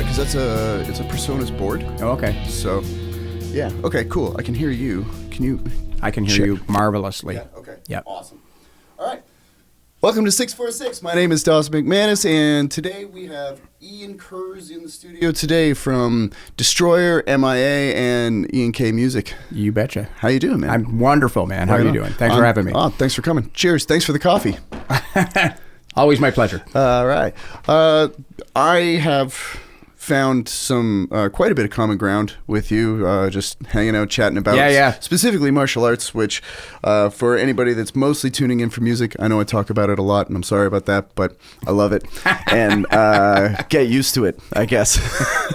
because it's a Personas board. Oh, okay. So, yeah. Okay, cool. I can hear you. Can you? I can hear you marvelously. Yeah. Okay. Yeah. Awesome. All right. Welcome to 646. My name is Dawson McManus, and today we have Ian Kurz in the studio today from Destroyer, MIA, and E&K Music. You betcha. How you doing, man? I'm wonderful, man. How are you doing? Thanks for having me. Oh, thanks for coming. Cheers. Thanks for the coffee. Always my pleasure. All right. I have found some quite a bit of common ground with you, just hanging out, chatting about specifically martial arts, which for anybody that's mostly tuning in for music, I know I talk about it a lot, and I'm sorry about that, but I love it. And get used to it, I guess.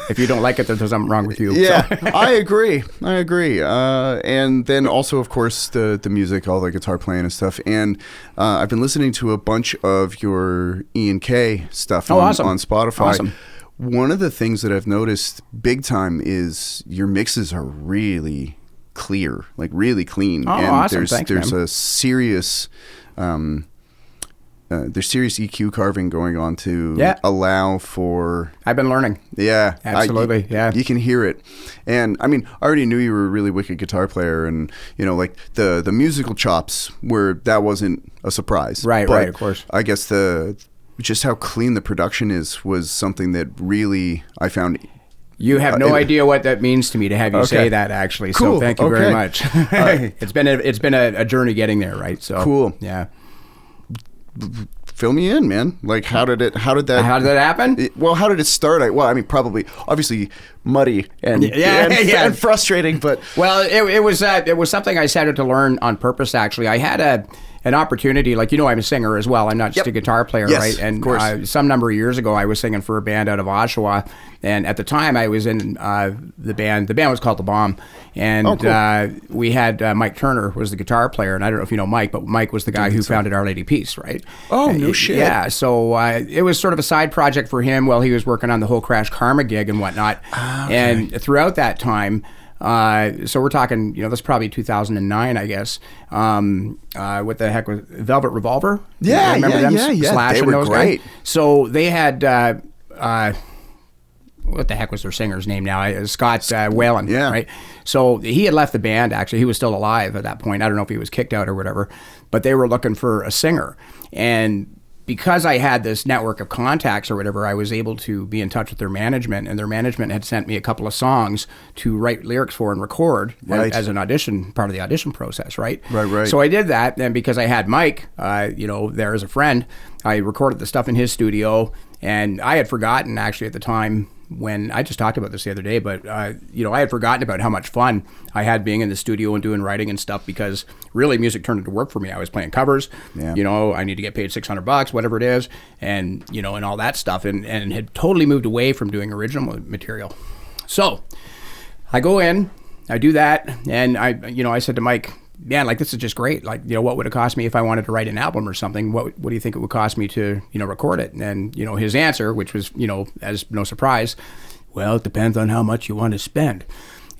If you don't like it, there's something wrong with you. Yeah, so. I agree. And then also, of course, the music, all the guitar playing and stuff. And I've been listening to a bunch of your E&K stuff on Spotify. Awesome. One of the things that I've noticed big time is your mixes are really clear, like really clean. Oh, and awesome. there's Thanks, a serious there's serious EQ carving going on to allow for... I've been learning. Yeah. Absolutely, You can hear it. And, I mean, I already knew you were a really wicked guitar player, and, you know, like, the musical chops, that wasn't a surprise. Right, of course. I guess just how clean the production was something that really I found... You have no idea what that means to me to have you say that, actually. Cool. So thank you very much. It's been a journey getting there, right? So cool. Yeah. Fill me in, man. Like, how did that happen? How did it start? Probably, obviously, muddy and frustrating, but it was something I set out to learn on purpose. Actually, I had an opportunity, like, you know, I'm a singer as well. I'm not just a guitar player, right? And of course. Some number of years ago, I was singing for a band out of Oshawa, and at the time, I was in the band. The band was called The Bomb, and cool. We had Mike Turner was the guitar player, and I don't know if you know Mike, but Mike was the guy who founded Our Lady Peace, right? Oh, no shit. Yeah, so it was sort of a side project for him while he was working on the whole Crash Karma gig and whatnot. Okay. And throughout that time, so we're talking, you know, that's probably 2009, I guess. What the heck was Velvet Revolver? Yeah, remember them? Yeah. They were great. Guys? So they had, what the heck was their singer's name now? Scott Whalen, right? So he had left the band, actually. He was still alive at that point. I don't know if he was kicked out or whatever, but they were looking for a singer. And because I had this network of contacts or whatever, I was able to be in touch with their management, and their management had sent me a couple of songs to write lyrics for and record as an audition, part of the audition process, right? Right. So I did that, and because I had Mike, there as a friend, I recorded the stuff in his studio, and I had forgotten, actually, at the time, when I just talked about this the other day, but I had forgotten about how much fun I had being in the studio and doing writing and stuff, because really music turned into work for me. I was playing covers, I need to get paid $600, whatever it is, and and all that stuff, and had totally moved away from doing original material. So I go in, I do that, and I said to Mike, man, like, this is just great. Like, what would it cost me if I wanted to write an album or something? What do you think it would cost me to, record it? And, his answer, which was, as no surprise, well, it depends on how much you want to spend.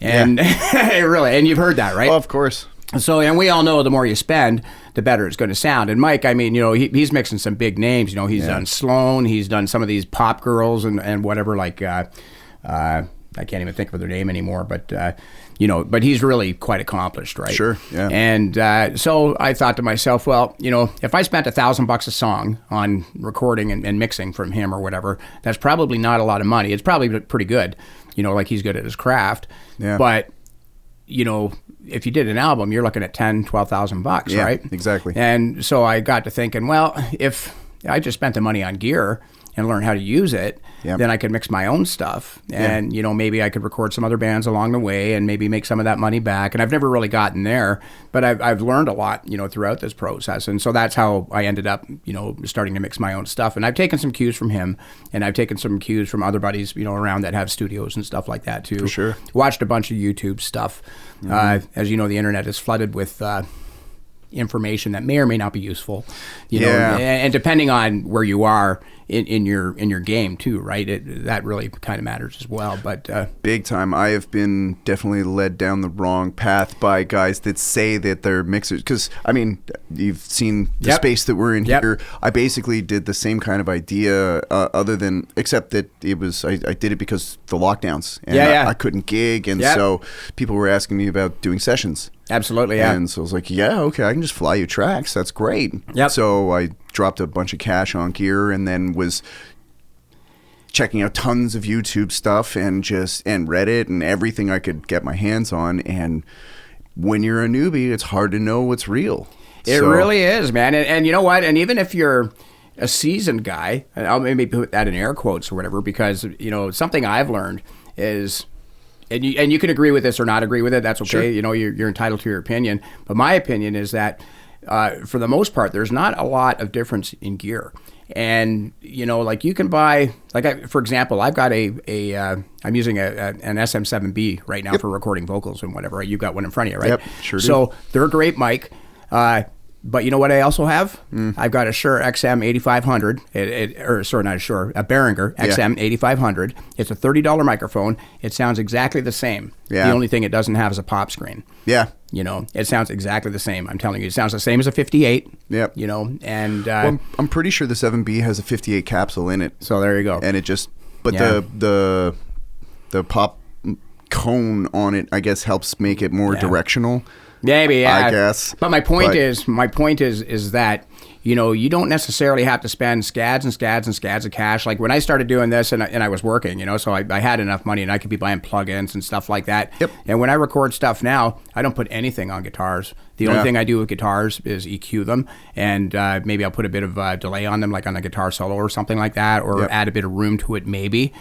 And really, and you've heard that, right? Well, of course. So, and we all know the more you spend, the better it's going to sound. And Mike, I mean, he's mixing some big names. He's done Sloan, he's done some of these pop girls and whatever, like, I can't even think of their name anymore, but, but he's really quite accomplished, right? Sure, yeah. And so I thought to myself, well, if I spent $1,000 a song on recording and mixing from him or whatever, that's probably not a lot of money. It's probably pretty good, like he's good at his craft. Yeah. But, if you did an album, you're looking at $10,000-$12,000, right? Exactly. And so I got to thinking, well, if I just spent the money on gear and learn how to use it, then I could mix my own stuff, and maybe I could record some other bands along the way and maybe make some of that money back. And I've never really gotten there, but I've learned a lot, throughout this process. And so that's how I ended up, starting to mix my own stuff. And I've taken some cues from him, and I've taken some cues from other buddies, around that have studios and stuff like that too. For sure. Watched a bunch of YouTube stuff. As you know, the internet is flooded with information that may or may not be useful, you know, and depending on where you are in your game too, right? That really kind of matters as well. But big time, I have been definitely led down the wrong path by guys that say that they're mixers. Because I mean, you've seen the space that we're in here. I basically did the same kind of idea, except that it was I did it because the lockdowns, and I couldn't gig, and so people were asking me about doing sessions. Absolutely, yeah. And so I was like, yeah, okay, I can just fly you tracks. That's great. Yep. So I dropped a bunch of cash on gear and then was checking out tons of YouTube stuff and Reddit and everything I could get my hands on. And when you're a newbie, it's hard to know what's real. It really is, man. And you know what? And even if you're a seasoned guy, and I'll maybe put that in air quotes or whatever, because, you know, something I've learned is... And you can agree with this or not agree with it. That's okay. Sure. You know, you're entitled to your opinion. But my opinion is that, for the most part, there's not a lot of difference in gear. And you know, like you can buy, for example, I've got I'm using an SM7B right now for recording vocals and whatever. You've got one in front of you, right? Yep, sure do. So they're a great mic. But you know what I also have? I've got a Shure XM 8500, not a Shure, a Behringer XM 8500. It's a $30 microphone. It sounds exactly the same. Yeah. The only thing it doesn't have is a pop screen. Yeah. You know, it sounds exactly the same. I'm telling you, it sounds the same as a 58. Yep. You know, and well, I'm pretty sure the 7B has a 58 capsule in it. So there you go. And it just, but the pop cone on it, I guess, helps make it more directional. Maybe, yeah. I guess. But my point is that, you know, you don't necessarily have to spend scads and scads and scads of cash. Like when I started doing this and I was working, you know, so I had enough money and I could be buying plugins and stuff like that. Yep. And when I record stuff now, I don't put anything on guitars. The only thing I do with guitars is EQ them, and maybe I'll put a bit of delay on them, like on a guitar solo or something like that, or add a bit of room to it maybe.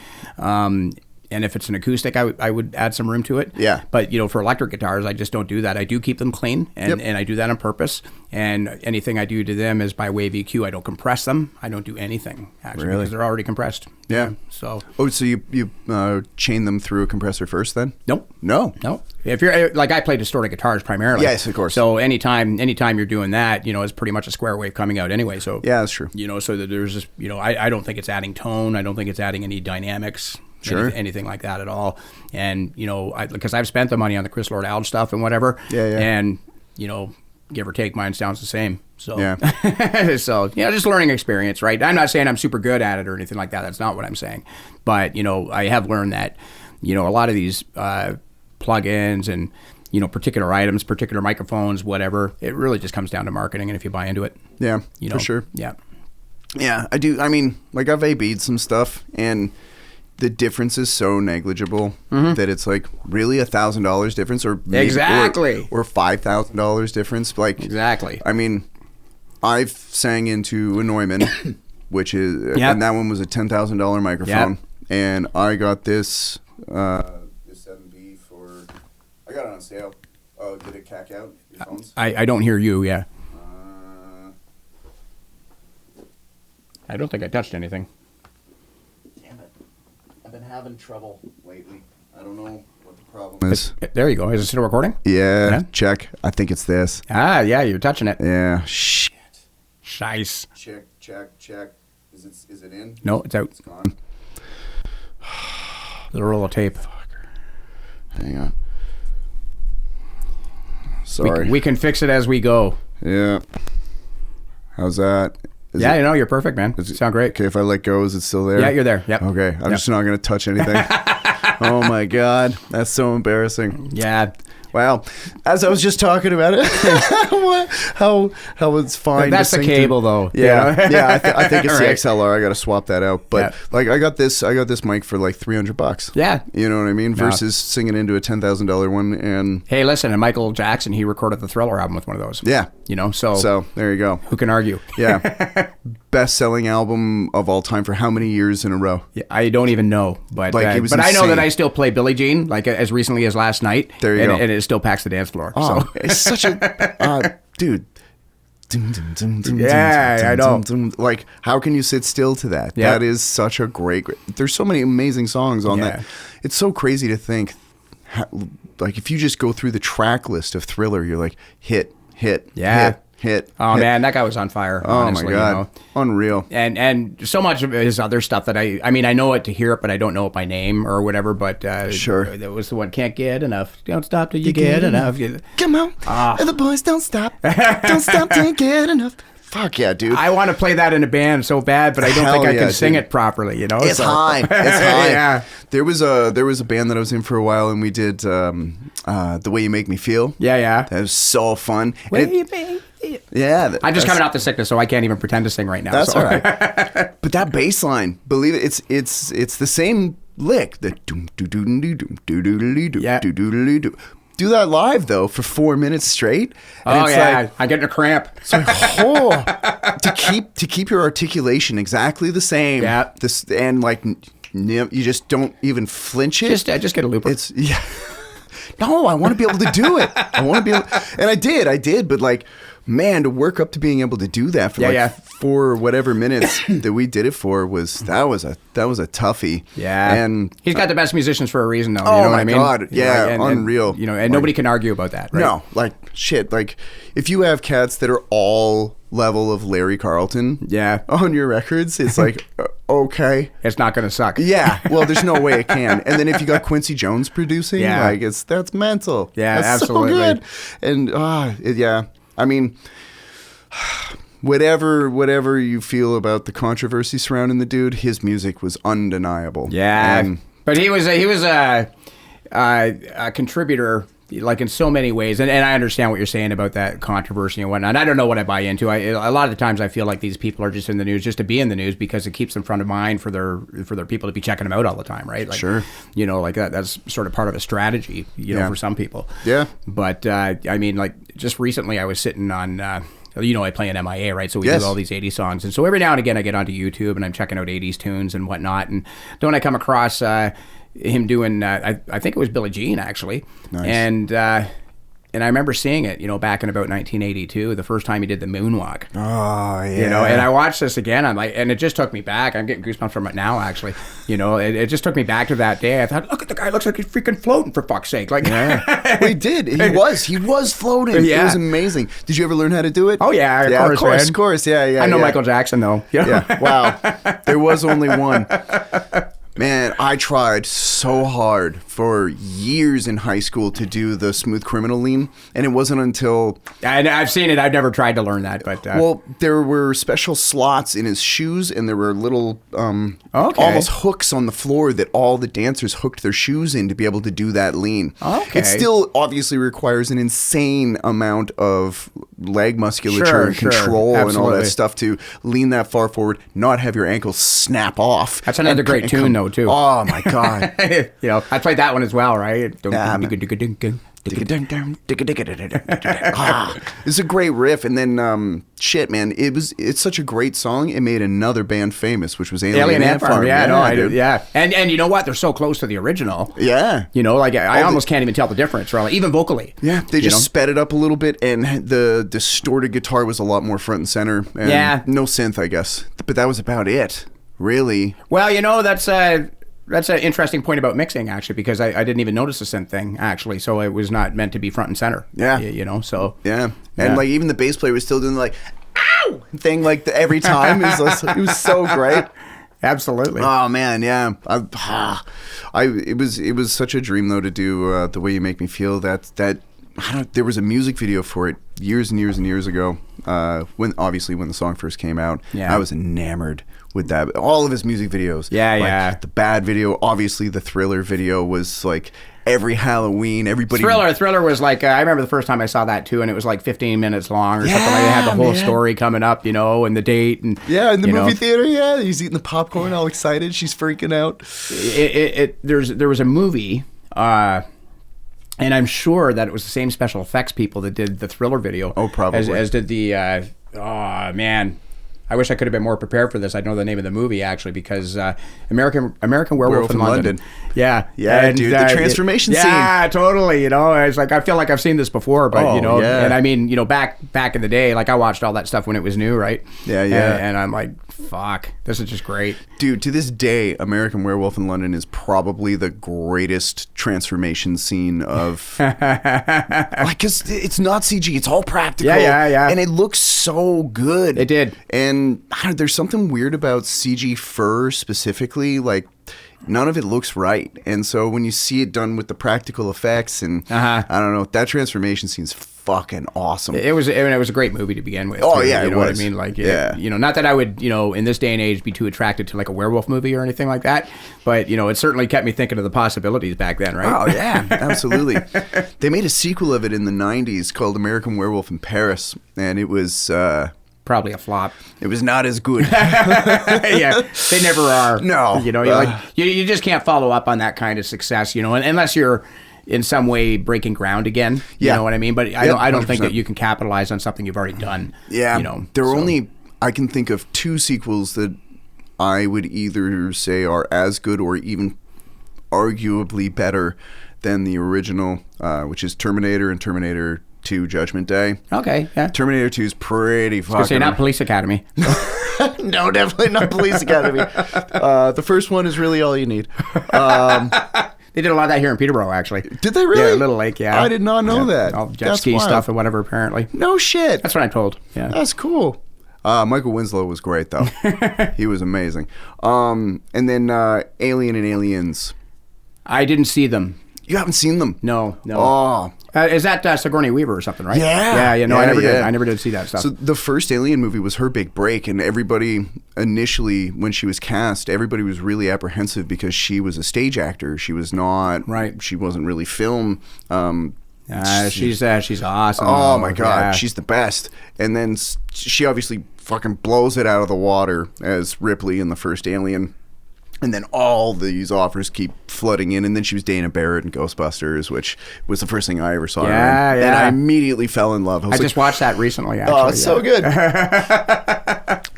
And if it's an acoustic, I would add some room to it. Yeah. But, you know, for electric guitars, I just don't do that. I do keep them clean, and I do that on purpose. And anything I do to them is by way of EQ. I don't compress them. I don't do anything, actually, because they're already compressed. Yeah. So. Oh, so you chain them through a compressor first then? Nope. No. If you're, like, I play distorted guitars primarily. Yes, of course. So anytime you're doing that, you know, it's pretty much a square wave coming out anyway. So. Yeah, that's true. You know, so that there's just, you know, I don't think it's adding tone. I don't think it's adding any dynamics. Sure. Anything like that at all. And, you know, because I've spent the money on the Chris Lord Alge stuff and whatever. Yeah. And, you know, give or take, mine sounds the same. So, yeah. So, yeah, just learning experience, right? I'm not saying I'm super good at it or anything like that. That's not what I'm saying. But, you know, I have learned that, you know, a lot of these plugins and, you know, particular items, particular microphones, whatever, it really just comes down to marketing and if you buy into it. Yeah, you know, for sure. Yeah. Yeah, I do. I mean, like I've A/B'd some stuff and the difference is so negligible that it's like really $1,000 difference, or maybe, or $5,000 difference. Like exactly. I mean, I've sang into a Neumann, which is and that one was a $10,000 microphone, and I got this 7B for I got it on sale. Oh, did it cack out your phones? I don't hear you. Yeah. I don't think I touched anything. I've been having trouble lately. I don't know what the problem is. There you go. Is it still recording? Yeah, check. I think it's this. Ah, yeah, you're touching it. Yeah. Shit. Shice. Check. Is it in? No, it's out. It's gone. The roll of tape. Fucker. Hang on. Sorry. We can fix it as we go. Yeah. How's that? You know, you're perfect, man. You sound great. Okay, if I let go, is it still there? Yeah, you're there. Yep. Okay, I'm just not going to touch anything. Oh my God, that's so embarrassing. Yeah. Wow. As I was just talking about it, how it's fine. That's the cable, though. Yeah, yeah. I think it's right. the XLR. I got to swap that out. But like, I got this mic for like $300. Yeah. You know what I mean? Versus singing into a $10,000 one. And hey, listen, and Michael Jackson, he recorded the Thriller album with one of those. Yeah. You know, so there you go. Who can argue? Yeah. Best-selling album of all time for how many years in a row? Yeah, I don't even know, but like, it was but insane. I know that I still play Billie Jean, like as recently as last night. There you go. And it still packs the dance floor. Oh, so. It's such a dude. Yeah, I know. Like, how can you sit still to that? That is such a great. There's so many amazing songs on that. It's so crazy to think. Like, if you just go through the track list of Thriller, you're like hit. hit. Yeah. Hit. Oh hit. man, that guy was on fire. Honestly, oh my God, you know? Unreal. And so much of his other stuff that I mean, I know it to hear it, but I don't know it by name or whatever. But sure, that was the one. Can't get enough. Don't stop till you get enough. Come on, and the boys don't stop. Don't stop till you get enough. Fuck yeah, dude. I want to play that in a band so bad, but I don't think I can sing it properly, you know? It's high. It's high. Yeah. There was a band that I was in for a while, and we did The Way You Make Me Feel. Yeah. That was so fun. Way you make me feel. Yeah. I'm just coming out the sickness, so I can't even pretend to sing right now. That's so. all right. But that bass line, believe it, it's the same lick. The doom doo doo doo doom doo doo doo doo Yeah. doo doo doo. Do that live though for 4 minutes straight. And like, I'm getting a cramp. It's like, to keep your articulation exactly the same. Yeah. And like you just don't even flinch it. Just get a looper. It's yeah. No, I want to be able to do it. I want to be able, and I did, but like, man, to work up to being able to do that for 4 whatever minutes that we did it for that was a toughie. Yeah, and he's got the best musicians for a reason, though. Oh you know my what I mean? God, yeah, and, unreal. And, and nobody can argue about that. Right? No, like shit. Like if you have cats that are all level of Larry Carlton, on your records, it's like okay, it's not going to suck. Yeah, well, there's no way it can. And then if you got Quincy Jones producing, like that's mental. Yeah, that's absolutely. So good. And I mean, whatever you feel about the controversy surrounding the dude, his music was undeniable. Yeah, but he was a contributor, like in so many ways, and I understand what you're saying about that controversy and whatnot. I don't know what I buy into. A lot of the times I feel like these people are just in the news just to be in the news because it keeps them front of mind for their people to be checking them out all the time, right? Like, sure. You know, like that's sort of part of a strategy, you know, for some people. Yeah. But I mean, like just recently I was sitting on. I play in MIA, right? So we do all these 80s songs. And so every now and again I get onto YouTube and I'm checking out 80s tunes and whatnot. And don't I come across him doing, I think it was Billie Jean, actually. Nice. And I remember seeing it, back in about 1982, the first time he did the moonwalk. Oh, yeah. And I watched this again. I'm like, and it just took me back. I'm getting goosebumps from it now, actually. It just took me back to that day. I thought, look at the guy, looks like he's freaking floating, for fuck's sake. Like, well, he did. He was floating. Yeah. It was amazing. Did you ever learn how to do it? Oh yeah, of course. Yeah. I know Michael Jackson though. Yeah. Wow. There was only one. Man, I tried so hard for years in high school to do the Smooth Criminal lean, and it wasn't until... And I've seen it. I've never tried to learn that, but... Well, there were special slots in his shoes, and there were little almost hooks on the floor that all the dancers hooked their shoes in to be able to do that lean. Okay. It still obviously requires an insane amount of leg musculature and control and all that stuff to lean that far forward, not have your ankles snap off. That's another great tune, though, too. Oh my God. I played that one as well, right? It's a great riff, and then shit, man, it's such a great song. It made another band famous, which was Alien Ant Farm. Yeah. And you know what? They're so close to the original. Yeah. I almost can't even tell the difference, really, even vocally. Yeah, they just sped it up a little bit, and the distorted guitar was a lot more front and center. And no synth, I guess, but that was about it. Really? Well, that's an interesting point about mixing, actually, because I didn't even notice the synth thing, actually. So it was not meant to be front and center. Yeah. So. Yeah. And like even the bass player was still doing like, ow! Thing like every time. It was so great. Absolutely. Oh man, yeah. It was such a dream though to do The Way You Make Me Feel. There was a music video for it years and years and years ago. When the song first came out, I was enamored with that. All of his music videos. The Bad video, obviously the Thriller video was like every Halloween, everybody. Thriller was like, I remember the first time I saw that too, and it was like 15 minutes long or something like that. It had the whole story coming up, and the date. And in the movie theater, he's eating the popcorn all excited. She's freaking out. There was a movie, and I'm sure that it was the same special effects people that did the Thriller video. Oh, probably. As did the, I wish I could have been more prepared for this. I know the name of the movie actually because American Werewolf in London. Yeah, and, dude, the transformation scene. Yeah, totally. You know, it's like I feel like I've seen this before, but and I mean, back in the day, like I watched all that stuff when it was new, right? Yeah. And I'm like, fuck, this is just great, dude. To this day, American Werewolf in London is probably the greatest transformation scene of like, cause it's not CG, it's all practical. Yeah, and it looks so good. It did. And there's something weird about CG fur specifically, like none of it looks right. And so when you see it done with the practical effects and I don't know, that transformation scene's fucking awesome. It was a great movie to begin with. Oh, too, yeah, you know it what I was. mean? Like, not that I would, in this day and age be too attracted to like a werewolf movie or anything like that, but it certainly kept me thinking of the possibilities back then, right? Oh yeah, absolutely. They made a sequel of it in the 90s called American Werewolf in Paris, and it was probably a flop. It was not as good. Yeah, they never are. No. You just can't follow up on that kind of success, unless you're in some way breaking ground again. You know what I mean? But I don't think that you can capitalize on something you've already done. Yeah. I can think of 2 sequels that I would either say are as good or even arguably better than the original, which is Terminator and Terminator 2 Judgment Day. Okay, yeah. Terminator 2 is pretty fucking... I was going to say, not Police Academy. No, definitely not Police Academy. The first one is really all you need. They did a lot of that here in Peterborough, actually. Did they really? Yeah, Little Lake, yeah. I did not know that. All jet ski stuff and whatever, apparently. No shit. That's what I'm told. Yeah. That's cool. Michael Winslow was great, though. He was amazing. And then Alien and Aliens. I didn't see them. You haven't seen them? No. Oh. Is that Sigourney Weaver or something, right? Yeah. I never did. I never did see that stuff. So the first Alien movie was her big break, and everybody initially, when she was cast, everybody was really apprehensive because she was a stage actor. She was not. Right. She wasn't really film. She's awesome. Oh my God, she's the best. And then she obviously fucking blows it out of the water as Ripley in the first Alien. And then all these offers keep flooding in. And then she was Dana Barrett in Ghostbusters, which was the first thing I ever saw her in. And I immediately fell in love. I just watched that recently, actually. Oh, it's so good.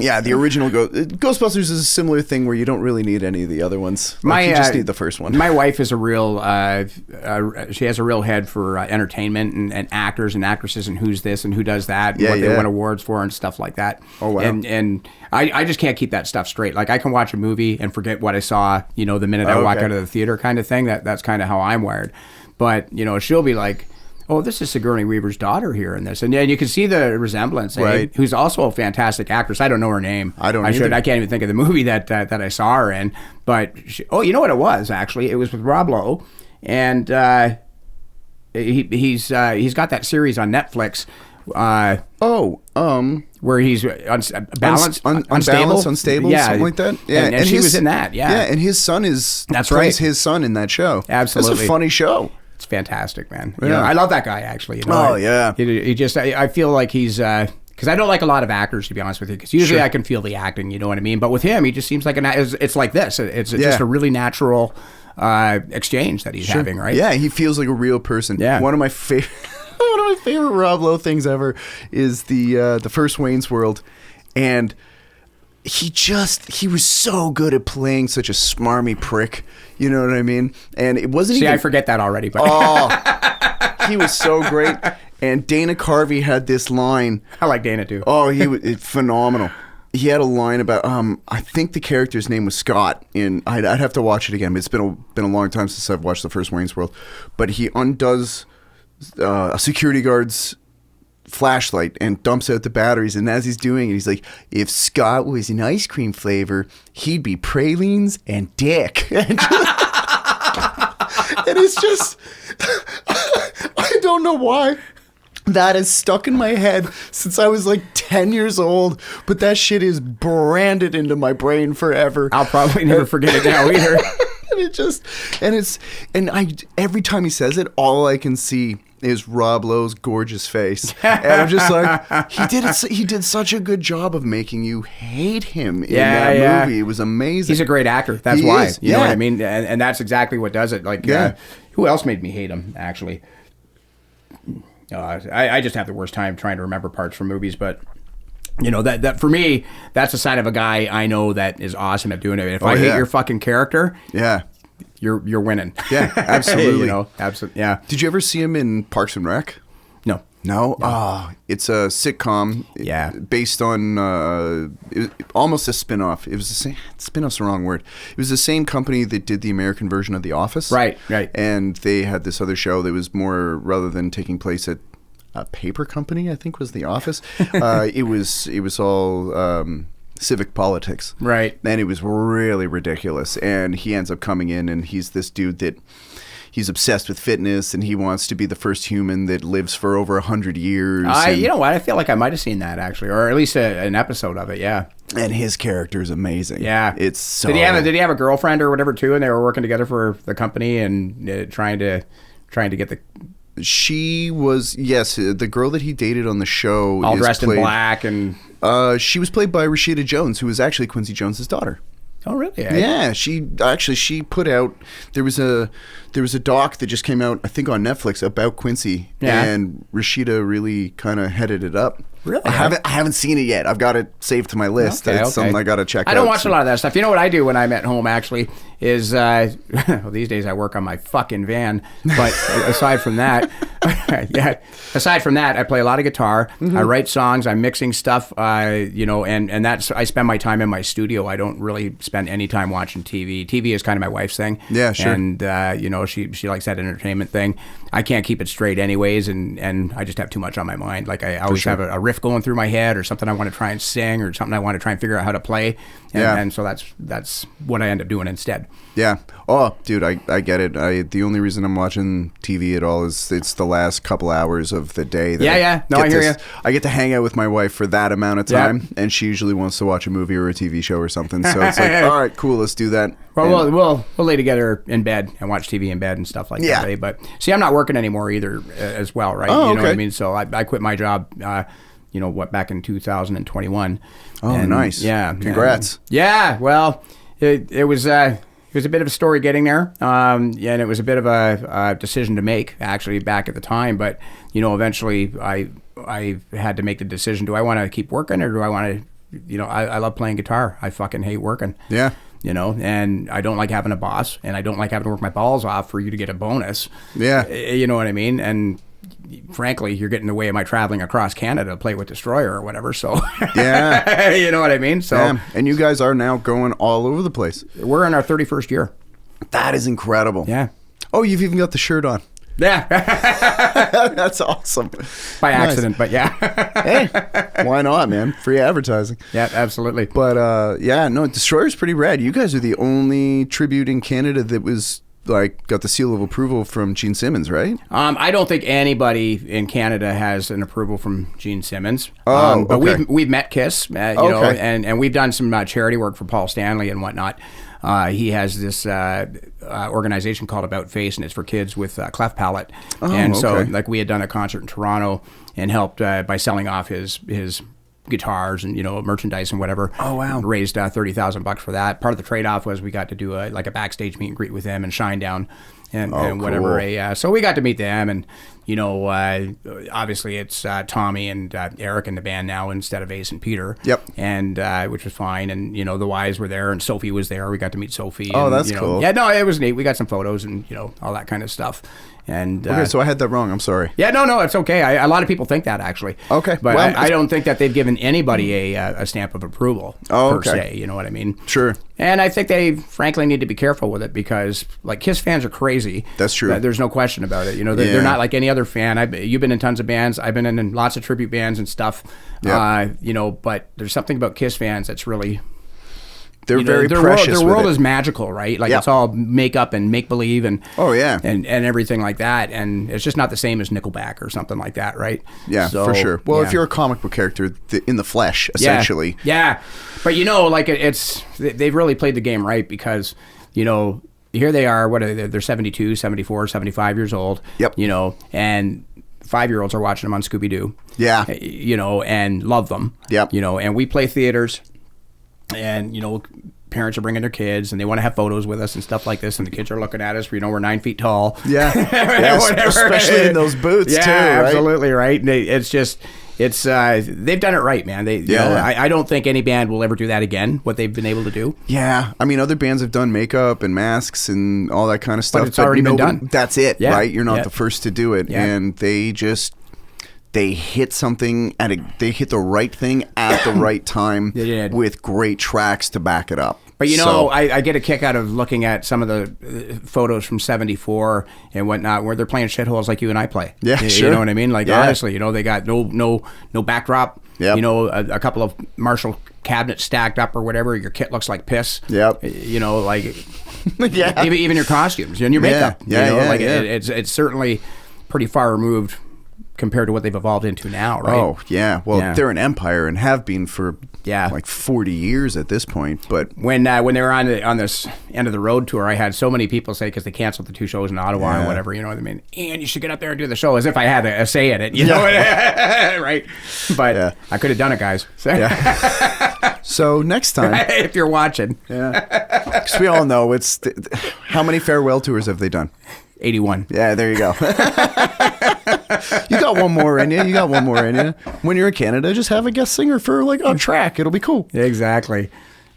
Yeah, the original Ghostbusters is a similar thing where you don't really need any of the other ones. You just need the first one. My wife is a real, she has a real head for entertainment and actors and actresses and who's this and who does that and what they win awards for and stuff like that. Oh, wow. And I just can't keep that stuff straight. Like, I can watch a movie and forget what I saw, the minute I walk out of the theater kind of thing. That's kind of how I'm wired. But, she'll be like, oh, this is Sigourney Weaver's daughter here in this. And you can see the resemblance, right? Who's also a fantastic actress. I don't know her name. I can't even think of the movie that I saw her in. But, you know what it was, actually? It was with Rob Lowe. And he's got that series on Netflix. Where he's unstable, yeah, something like that. Yeah, and she was in that. Yeah, and his son plays his son in that show. Absolutely, that's a funny show. It's fantastic, man. Yeah. I love that guy, actually. Yeah. He just, I feel like he's, because I don't like a lot of actors, to be honest with you, because usually I can feel the acting, you know what I mean? But with him, he just seems like it's like this. It's just a really natural exchange that he's having, right? Yeah, he feels like a real person. Yeah. One of my favorite Rob Lowe things ever is the first Wayne's World, and he was so good at playing such a smarmy prick. You know what I mean? And it wasn't I forget that already. But he was so great. And Dana Carvey had this line. I like Dana too. Oh, he was phenomenal. He had a line about I think the character's name was Scott. I'd have to watch it again. It's been a long time since I've watched the first Wayne's World. But he undoes a security guard's flashlight and dumps out the batteries, and as he's doing it, he's like, if Scott was an ice cream flavor, he'd be pralines and dick. And it's just I don't know why that is stuck in my head since I was like 10 years old, but that shit is branded into my brain forever. I'll probably never forget it now either. Every time he says it, all I can see is Rob Lowe's gorgeous face, and I'm just like, he did such a good job of making you hate him in that movie. It was amazing. He's a great actor. That's why. You know what I mean? And that's exactly what does it. Like, who else made me hate him? Actually, I just have the worst time trying to remember parts from movies, but You know, that for me, that's a sign of a guy I know that is awesome at doing it. If I hate your fucking character, you're winning. Yeah, absolutely. You know, absolutely. Yeah. Did you ever see him in Parks and Rec? No. No? Oh, it's a sitcom. Yeah. Based on almost a spin-off. It was the same. Spin-off's the wrong word. It was the same company that did the American version of The Office. Right. And they had this other show that was more, rather than taking place at a paper company, I think was The Office. It was all civic politics. Right. And it was really ridiculous. And he ends up coming in, and he's this dude that he's obsessed with fitness, and he wants to be the first human that lives for over 100 years. You know what? I feel like I might have seen that actually, or at least an episode of it. Yeah. And his character is amazing. Yeah. It's so. Did he have a girlfriend or whatever too? And they were working together for the company and trying to get the. She was, yes, the girl that he dated on the show. All dressed in black and. She was played by Rashida Jones, who was actually Quincy Jones's daughter. Oh, really? Yeah, she put out, there was a doc that just came out, I think on Netflix, about Quincy, and Rashida really kind of headed it up. Really? I haven't seen it yet. I've got it saved to my list. It's something I got to check out. I don't watch a lot of that stuff. You know what I do when I'm at home, actually, is, well, these days I work on my fucking van, but aside from that, I play a lot of guitar. Mm-hmm. I write songs. I'm mixing stuff, you know, and that's, I spend my time in my studio. I don't really spend any time watching TV. TV is kind of my wife's thing. Yeah, sure. And, you know, she likes that entertainment thing. I can't keep it straight anyways, and I just have too much on my mind. Like, I always have a riff going through my head, or something I want to try and sing, or something I want to try and figure out how to play. And so that's what I end up doing instead. Yeah. Oh, dude, I get it. The only reason I'm watching TV at all is it's the last couple hours of the day. That I hear you. I get to hang out with my wife for that amount of time, and she usually wants to watch a movie or a TV show or something. So it's like, all right, cool, let's do that. Well, we'll lay together in bed and watch TV in bed and stuff like that. Eh? But see, I'm not working anymore either, as well, right? Oh, you know what I mean? So I quit my job. You know what? Back in 2021. Oh, and, nice. Yeah. Congrats. Well, it was a bit of a story getting there. And it was a bit of a decision to make, actually, back at the time. But, you know, eventually I had to make the decision. Do I want to keep working, or do I want to, you know, I love playing guitar. I fucking hate working. Yeah. You know, and I don't like having a boss, and I don't like having to work my balls off for you to get a bonus. Yeah. You know what I mean? And frankly, you're getting in the way of my traveling across Canada to play with Destroyer or whatever. So, yeah. You know what I mean? So, and you guys are now going all over the place. We're in our 31st year. That is incredible. Yeah. Oh, you've even got the shirt on. Yeah. That's awesome. By accident, but yeah. Hey, why not, man? Free advertising. Yeah, absolutely. But Destroyer's pretty rad. You guys are the only tribute in Canada that was got the seal of approval from Gene Simmons, right? I don't think anybody in Canada has an approval from Gene Simmons. Oh, but okay. we've met Kiss, you know, and we've done some charity work for Paul Stanley and whatnot. He has this organization called About Face, and it's for kids with cleft palate. So we had done a concert in Toronto and helped by selling off his guitars and, you know, merchandise and whatever. Oh, wow. Raised $30,000 for that. Part of the trade-off was we got to do a backstage meet and greet with him and Shinedown and whatever. Cool. So we got to meet them, and, you know, obviously it's Tommy and Eric in the band now instead of Ace and Peter. Yep. And which was fine. And, you know, the Wise were there, and Sophie was there. We got to meet Sophie. Oh, and, that's you know, cool. Yeah, no, it was neat. We got some photos and, you know, all that kind of stuff. And okay, so I had that wrong. I'm sorry. Yeah, no, it's okay. A lot of people think that, actually. Okay. But I don't think that they've given anybody a stamp of approval, per se. You know what I mean? Sure. And I think they, frankly, need to be careful with it because, like, Kiss fans are crazy. That's true. There's no question about it. You know, they're not like any other fan. You've been in tons of bands. I've been in lots of tribute bands and stuff. Yeah. You know, but there's something about Kiss fans that's really... They're very precious. Their world is magical, right? Like, it's all makeup and make-believe and and everything like that. And it's just not the same as Nickelback or something like that, right? Yeah, for sure. Well, if you're a comic book character in the flesh, essentially. Yeah. But, you know, like, they've really played the game right because, you know, here they are, what are they? They're 72, 74, 75 years old. Yep. You know, and 5-year-olds are watching them on Scooby-Doo. Yeah. You know, and love them. Yep. You know, and we play theaters. And, you know, parents are bringing their kids and they want to have photos with us and stuff like this, and the kids are looking at us. We're 9 feet tall. Yeah, especially in those boots too. Right? Absolutely right. It's just. They've done it right, man. I don't think any band will ever do that again, what they've been able to do. Yeah. I mean, other bands have done makeup and masks and all that kind of stuff. But it's already been done. That's it, right? You're not the first to do it. Yeah. And they hit something they hit the right thing at the right time with great tracks to back it up. But I get a kick out of looking at some of the photos from '74 and whatnot, where they're playing shitholes like you and I play. Yeah, you, sure. You know what I mean? Like honestly, they got no backdrop. Yep. A couple of Marshall cabinets stacked up or whatever. Your kit looks like piss. Yep. Like even your costumes and your makeup. It's certainly pretty far removed compared to what they've evolved into now, right? Oh, yeah. Well, they're an empire and have been for like 40 years at this point. But when they were on this end of the road tour, I had so many people say, because they canceled the 2 shows in Ottawa and whatever, you know what I mean? And you should get up there and do the show, as if I had a say in it, you know? Right? But I could have done it, guys. So next time, if you're watching, because we all know how many farewell tours have they done? 81. Yeah, there you go. You got one more in you. When you're in Canada, just have a guest singer for like a track. It'll be cool. Exactly.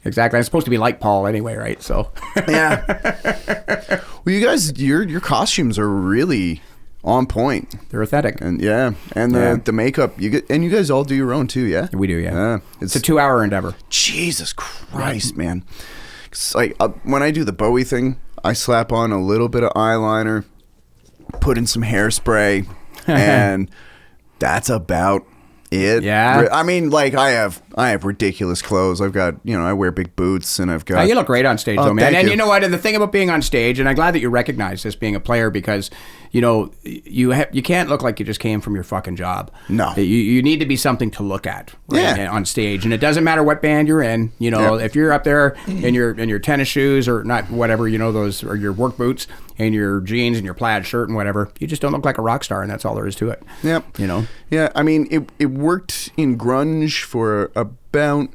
I'm supposed to be like Paul anyway, right? So yeah. Well, you guys, your costumes are really on point. They're aesthetic. And the makeup you guys all do your own too, yeah? We do, yeah. It's a 2-hour endeavor. Jesus Christ, man. It's like when I do the Bowie thing, I slap on a little bit of eyeliner, put in some hairspray, and that's about it. Yeah. I mean, like I have ridiculous clothes. I've got, I wear big boots, and I've got. You look great on stage, though, man. And you know what? And the thing about being on stage, and I'm glad that you recognize this being a player, because you can't look like you just came from your fucking job. No. You need to be something to look at on stage, and it doesn't matter what band you're in. If you're up there in your tennis shoes or not, whatever, those or your work boots and your jeans and your plaid shirt and whatever, you just don't look like a rock star, and that's all there is to it. Yep. Yeah. I mean, it worked in grunge for about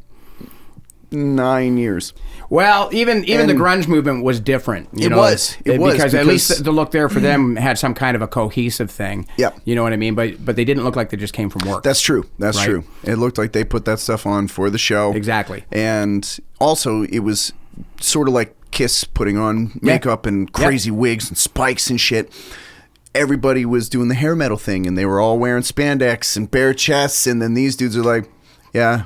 9 years. Well, even the grunge movement was different. It was because at least the look there for them had some kind of a cohesive thing. Yep. You know what I mean? But they didn't look like they just came from work. That's true. That's true. It looked like they put that stuff on for the show. Exactly. And also, it was sort of like Kiss putting on makeup and crazy wigs and spikes and shit. Everybody was doing the hair metal thing, and they were all wearing spandex and bare chests, and then these dudes are like,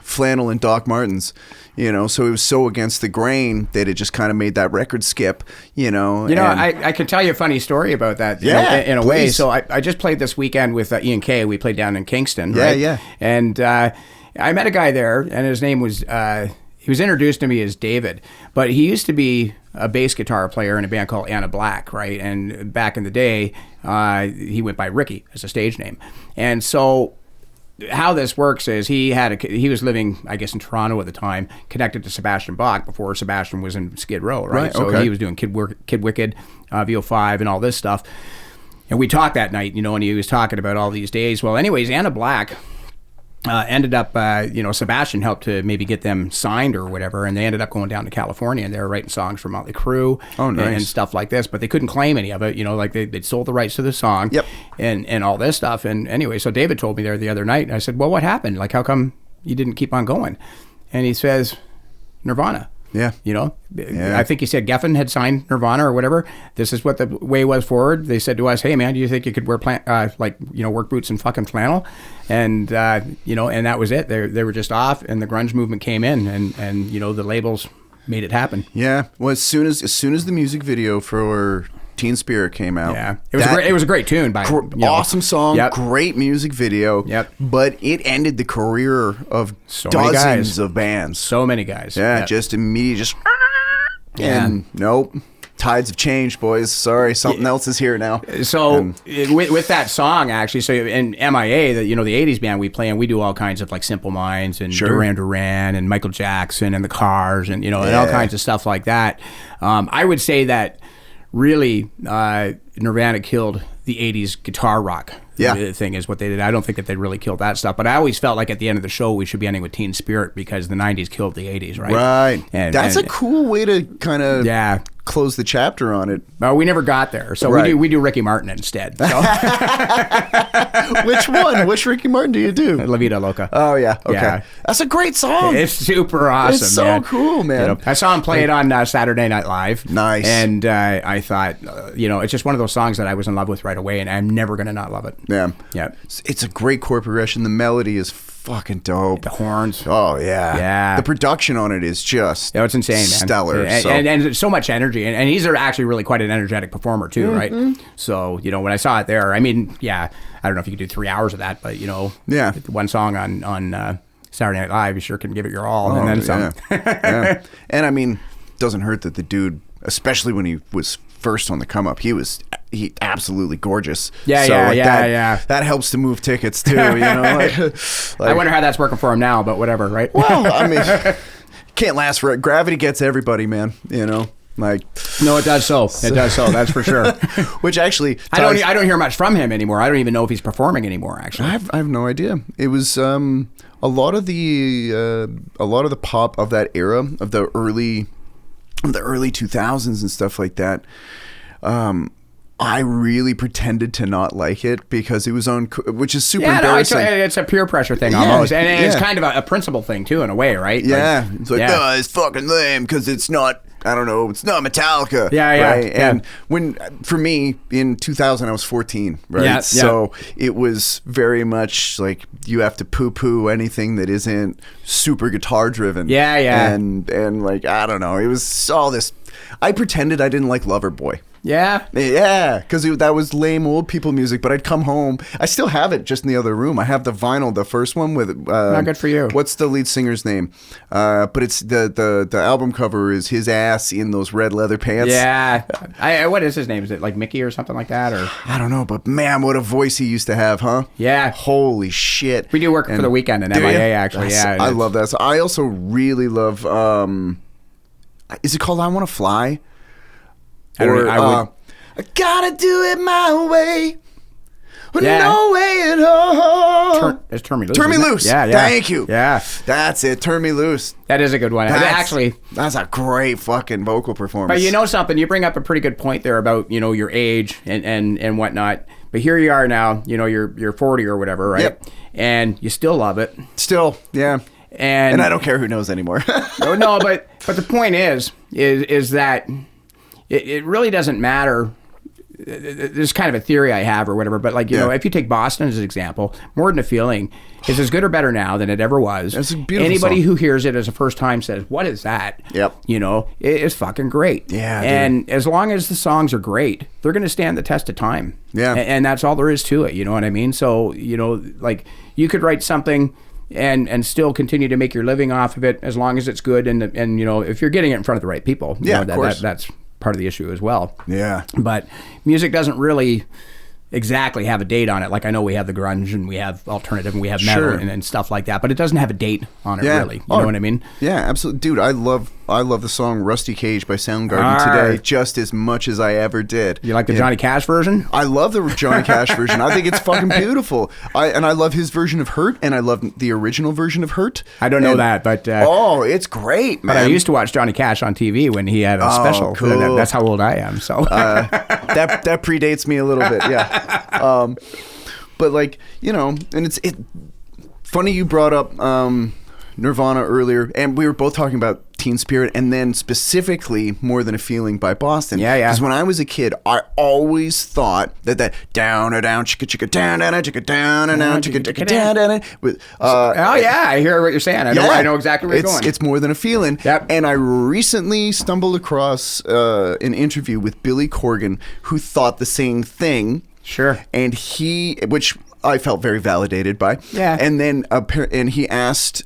flannel and Doc Martens, so it was so against the grain that it just kind of made that record skip, I could tell you a funny story about that in a way. So I just played this weekend with Ian Kay. We played down in Kingston, right? Yeah. And I met a guy there, and his name was, he was introduced to me as David, but he used to be a bass guitar player in a band called Anna Black, right? And back in the day, he went by Ricky as a stage name. And so how this works is he was living, I guess, in Toronto at the time, connected to Sebastian Bach before Sebastian was in Skid Row, right? So he was doing Kid Wicked, VO5, and all this stuff. And we talked that night, and he was talking about all these days. Well, anyways, Anna Black ended up, Sebastian helped to maybe get them signed or whatever, and they ended up going down to California, and they were writing songs for Motley Crue and stuff like this, but they couldn't claim any of it, like they'd sold the rights to the song and all this stuff. And anyway, so David told me there the other night, and I said, well, what happened? Like, how come you didn't keep on going? And he says, Nirvana. Yeah. I think he said Geffen had signed Nirvana or whatever. This is what the way was forward. They said to us, hey, man, do you think you could wear work boots and fucking flannel? And, and that was it. They were just off, and the grunge movement came in, and the labels made it happen. Yeah. Well, as soon as the music video for Teen Spirit came out. Yeah. It was a great tune. Awesome song, great music video. Yep. But it ended the career of dozens of bands. So many guys. Yeah, just immediately and nope. Tides have changed, boys. Sorry, something else is here now. So with that song, actually, so in MIA, the 80s band we play, and we do all kinds of like Simple Minds and Duran Duran and Michael Jackson and the Cars and and all kinds of stuff like that. I would say that really Nirvana killed the 80s guitar rock thing is what they did. I don't think that they really killed that stuff. But I always felt like at the end of the show, we should be ending with Teen Spirit because the 90s killed the 80s, right? Right. And that's a cool way to kind of close the chapter on it. Well, we never got there. So we do Ricky Martin instead. So. Which one? Which Ricky Martin do you do? La Vida Loca. Oh, yeah. Okay. Yeah. That's a great song. It's super awesome, It's so cool, man. You know, I saw him play it on Saturday Night Live. Nice. And I thought, it's just one of those songs that I was in love with right away, and I'm never going to not love it. Yeah. Yeah. It's a great chord progression. The melody is fucking dope. The horns. Oh, yeah. Yeah. The production on it is just it's insane, man. Stellar. And so much energy. And he's actually really quite an energetic performer, too, right? So, when I saw it there, I mean, I don't know if you could do 3 hours of that, but, one song on Saturday Night Live, you sure can give it your all. And then some. Yeah. And, I mean, it doesn't hurt that the dude, especially when he was first on the come up, he absolutely gorgeous. That helps to move tickets too. I wonder how that's working for him now, but whatever, right? Well, I mean, can't last forever. Gravity gets everybody, man. No, it does so. It does so. That's for sure. Which actually, I don't hear much from him anymore. I don't even know if he's performing anymore. Actually, I have no idea. It was a lot of the pop of that era of the early 2000s and stuff like that. I really pretended to not like it because it was on, which is super embarrassing. It's a peer pressure thing almost. And it's kind of a principle thing too, in a way, right? Yeah. It's like, no, it's fucking lame because it's not, I don't know, it's not Metallica. Yeah. Right? And for me, in 2000, I was 14, right? Yeah. So it was very much like you have to poo-poo anything that isn't super guitar driven. Yeah. And like, I don't know, it was all this. I pretended I didn't like Loverboy. Yeah, because that was lame old people music. But I'd come home. I still have it, just in the other room. I have the vinyl, the first one with. Not good for you. What's the lead singer's name? But it's the album cover is his ass in those red leather pants. Yeah, what is his name? Is it like Mickey or something like that? Or I don't know. But man, what a voice he used to have, huh? Yeah. Holy shit. We do work for the weekend in MIA, actually. I love that. So I also really love. Is it called "I Want to Fly"? I gotta do it my way. No way at all. It's Turn Me Loose. Turn Me Loose. Yeah. Thank you. Yeah. That's it. Turn Me Loose. That is a good one. That's a great fucking vocal performance. But you know something? You bring up a pretty good point there about, your age and whatnot. But here you are now, you're 40 or whatever, right? Yep. And you still love it. Still, yeah. And I don't care who knows anymore. No, but the point is that it really doesn't matter. There's kind of a theory I have or whatever, but if you take Boston as an example, More Than a Feeling is as good or better now than it ever was. It's a beautiful Anybody song. Who hears it as a first time says, what is that? Yep. It is fucking great. Yeah. And as long as the songs are great, they're going to stand the test of time. Yeah. And that's all there is to it. You know what I mean? So, you could write something and still continue to make your living off of it as long as it's good. And if you're getting it in front of the right people, of course. That's part of the issue as well. Yeah. But music doesn't really exactly have a date on it. Like I know we have the grunge and we have alternative and we have metal and stuff like that, but it doesn't have a date on it really. You know what I mean? Yeah, absolutely. Dude, I love the song Rusty Cage by Soundgarden today just as much as I ever did. You like the Johnny Cash version? I love the Johnny Cash version. I think it's fucking beautiful. I love his version of Hurt, and I love the original version of Hurt. I don't know that, but it's great, man. But I used to watch Johnny Cash on TV when he had a special. Cool. That's how old I am. So that predates me a little bit. Yeah. But and it's funny you brought up Nirvana earlier, and we were both talking about Teen Spirit, and then specifically More Than a Feeling by Boston. Yeah. Because when I was a kid, I always thought that down or down chicka chicka down and chicka down and down chicka chicka down and I hear what you're saying. I know exactly where you're going. It's More Than a Feeling. Yep. And I recently stumbled across an interview with Billy Corgan, who thought the same thing. Sure. And which I felt very validated by. Yeah. And then and he asked,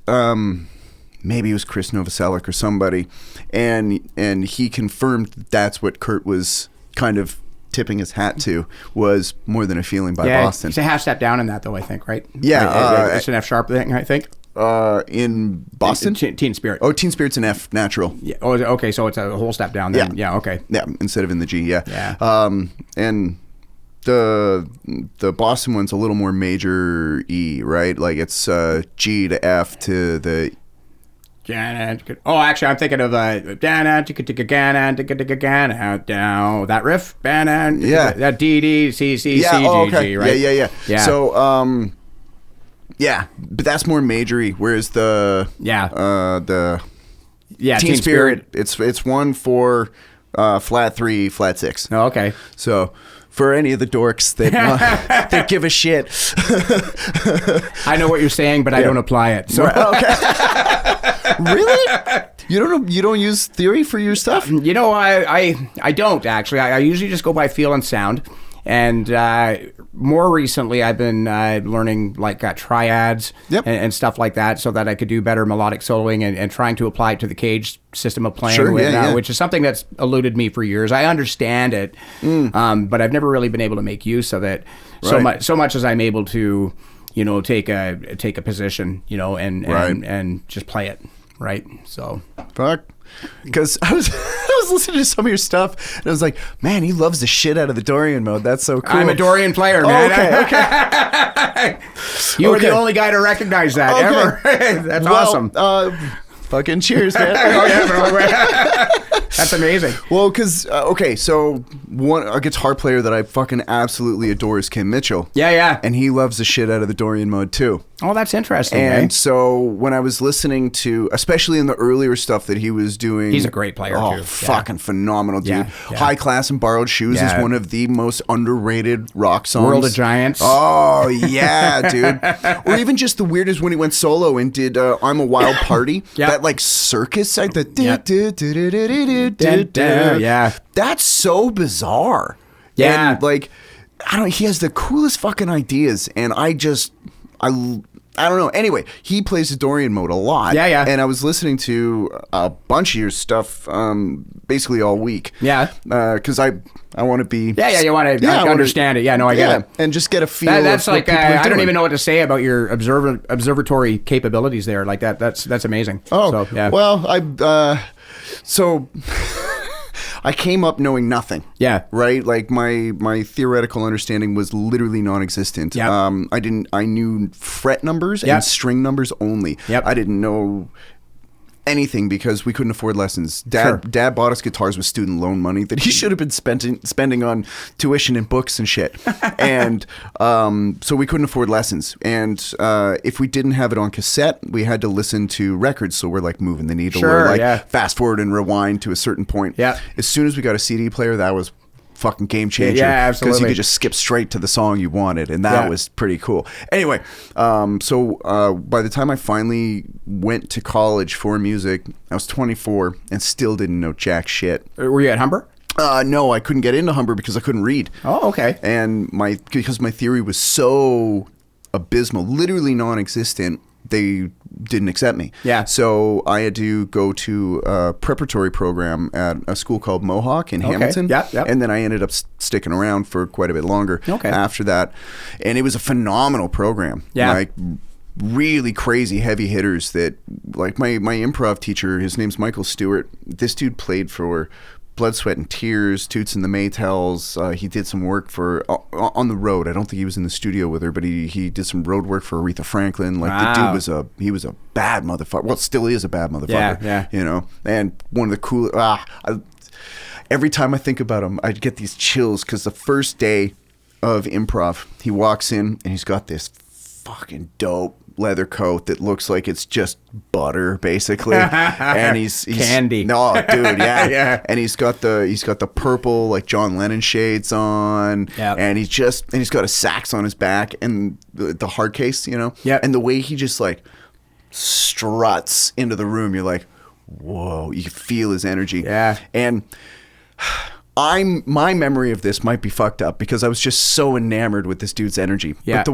maybe it was Chris Novoselic or somebody, and he confirmed that's what Kurt was kind of tipping his hat to, was More Than a Feeling by Boston. It's a half step down in that though, I think, right? Yeah. It's an F sharp thing, I think. In Boston? Teen Spirit. Oh, Teen Spirit's an F natural. Yeah. Oh, okay, so it's a whole step down then. Yeah, okay. Yeah, instead of in the G, yeah. Yeah. And the Boston one's a little more major E, right? Like it's G to F to the. Oh, actually, I'm thinking of that riff. Yeah, that D D C C C G G, right? Yeah. So, yeah, but that's more majory. Whereas the Teen Spirit, it's 1-4 flat 3 flat 6. Oh, okay. So. For any of the dorks that give a shit, I know what you're saying, but I don't apply it. So okay. Really? You don't use theory for your stuff? I don't actually. I usually just go by feel and sound. And more recently, I've been learning like triads and stuff like that, so that I could do better melodic soloing and trying to apply it to the cage system of playing, which is something that's eluded me for years. I understand it, but I've never really been able to make use of it so much as I'm able to, take a position, and just play it, right? So fuck. Because I was listening to some of your stuff and I was like, man, he loves the shit out of the Dorian mode. That's so cool. I'm a Dorian player, man. Okay. You were the only guy to recognize that ever. That's awesome. Fucking cheers, man. That's amazing. Well, because so a guitar player that I fucking absolutely adore is Kim Mitchell. Yeah. And he loves the shit out of the Dorian mode too. Oh, that's interesting. And so when I was listening to, especially in the earlier stuff that he was doing, he's a great player too. Fucking phenomenal, dude. Yeah. High Class and Borrowed Shoes is one of the most underrated rock songs. World of Giants. Oh yeah, dude. Or even just the weirdest when he went solo and did I'm a Wild Party. That like circus, like the that's so bizarre. Yeah. And like, he has the coolest fucking ideas, and I don't know. Anyway, he plays the Dorian mode a lot. Yeah. And I was listening to a bunch of your stuff basically all week. Yeah. Because I want to be... Yeah, you want to understand it. Yeah, no, I get it. And just get a feel that's of like, what people are I don't doing. even know what to say about your observatory capabilities there. Like that's amazing. Oh, so, yeah. Well, I came up knowing nothing. Yeah. Right? Like my theoretical understanding was literally non-existent. Yep. I knew fret numbers and string numbers only. Yep. I didn't know anything because we couldn't afford lessons. Dad bought us guitars with student loan money that he should have been spending on tuition and books and shit. And so we couldn't afford lessons. And if we didn't have it on cassette, we had to listen to records. So we're like moving the needle or like fast forward and rewind to a certain point. Yeah. As soon as we got a CD player, that was fucking game changer. Yeah, absolutely. Because you could just skip straight to the song you wanted, and that was pretty cool. Anyway, so by the time I finally went to college for music, I was 24 and still didn't know jack shit. Were you at Humber? No, I couldn't get into Humber because I couldn't read. Oh, okay. And because my theory was so abysmal, literally non-existent, they didn't accept me. Yeah. So I had to go to a preparatory program at a school called Mohawk in Hamilton. Yep. And then I ended up sticking around for quite a bit longer after that. And it was a phenomenal program. Yeah. Like really crazy heavy hitters that, like my improv teacher, his name's Michael Stewart. This dude played for Blood, Sweat, and Tears, Toots and the Maytals. He did some work for on the road. I don't think he was in the studio with her, but he did some road work for Aretha Franklin. Like the dude was a bad motherfucker. Well, still is a bad motherfucker. Yeah. You know, and one of the cool. Every time I think about him, I get these chills because the first day of improv, he walks in and he's got this fucking dope leather coat that looks like it's just butter basically, and he's candy. No, dude, yeah. Yeah. And he's got the purple like John Lennon shades on, and he's got a sax on his back and the hard case, you know, and the way he just like struts into the room, you're like, whoa, you can feel his energy, and my memory of this might be fucked up because I was just so enamored with this dude's energy. Yeah. But the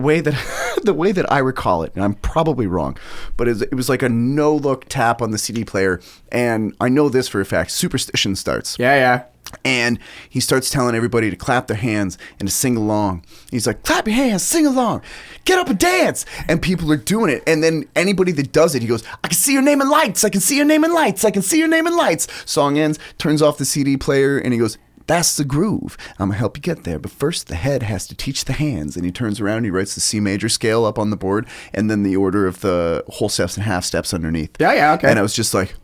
way that I recall it, and I'm probably wrong, but it was like a no-look tap on the CD player, and I know this for a fact. Superstition starts. Yeah. And he starts telling everybody to clap their hands and to sing along. He's like, clap your hands, sing along, get up and dance. And people are doing it. And then anybody that does it, he goes, I can see your name in lights. I can see your name in lights. I can see your name in lights. Song ends, turns off the CD player, and he goes, That's the groove. I'm going to help you get there. But first, the head has to teach the hands. And he turns around and he writes the C major scale up on the board and then the order of the whole steps and half steps underneath. Yeah, okay. And I was just like,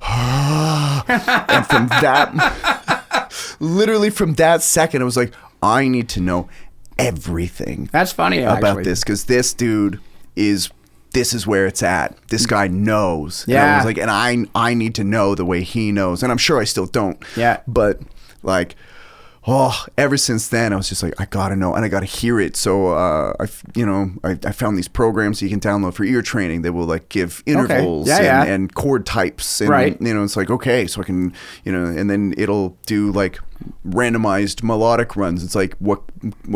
and from that, literally from that second, I was like, I need to know everything. That's funny, about this, because this dude this is where it's at. This guy knows. Yeah. And I was like, and I need to know the way he knows. And I'm sure I still don't. Yeah. But like, ever since then, I was just like, I gotta know and I gotta hear it. So I found these programs you can download for ear training that will like give intervals and chord types. And right. It's like, okay, so I can, and then it'll do like randomized melodic runs. It's like, what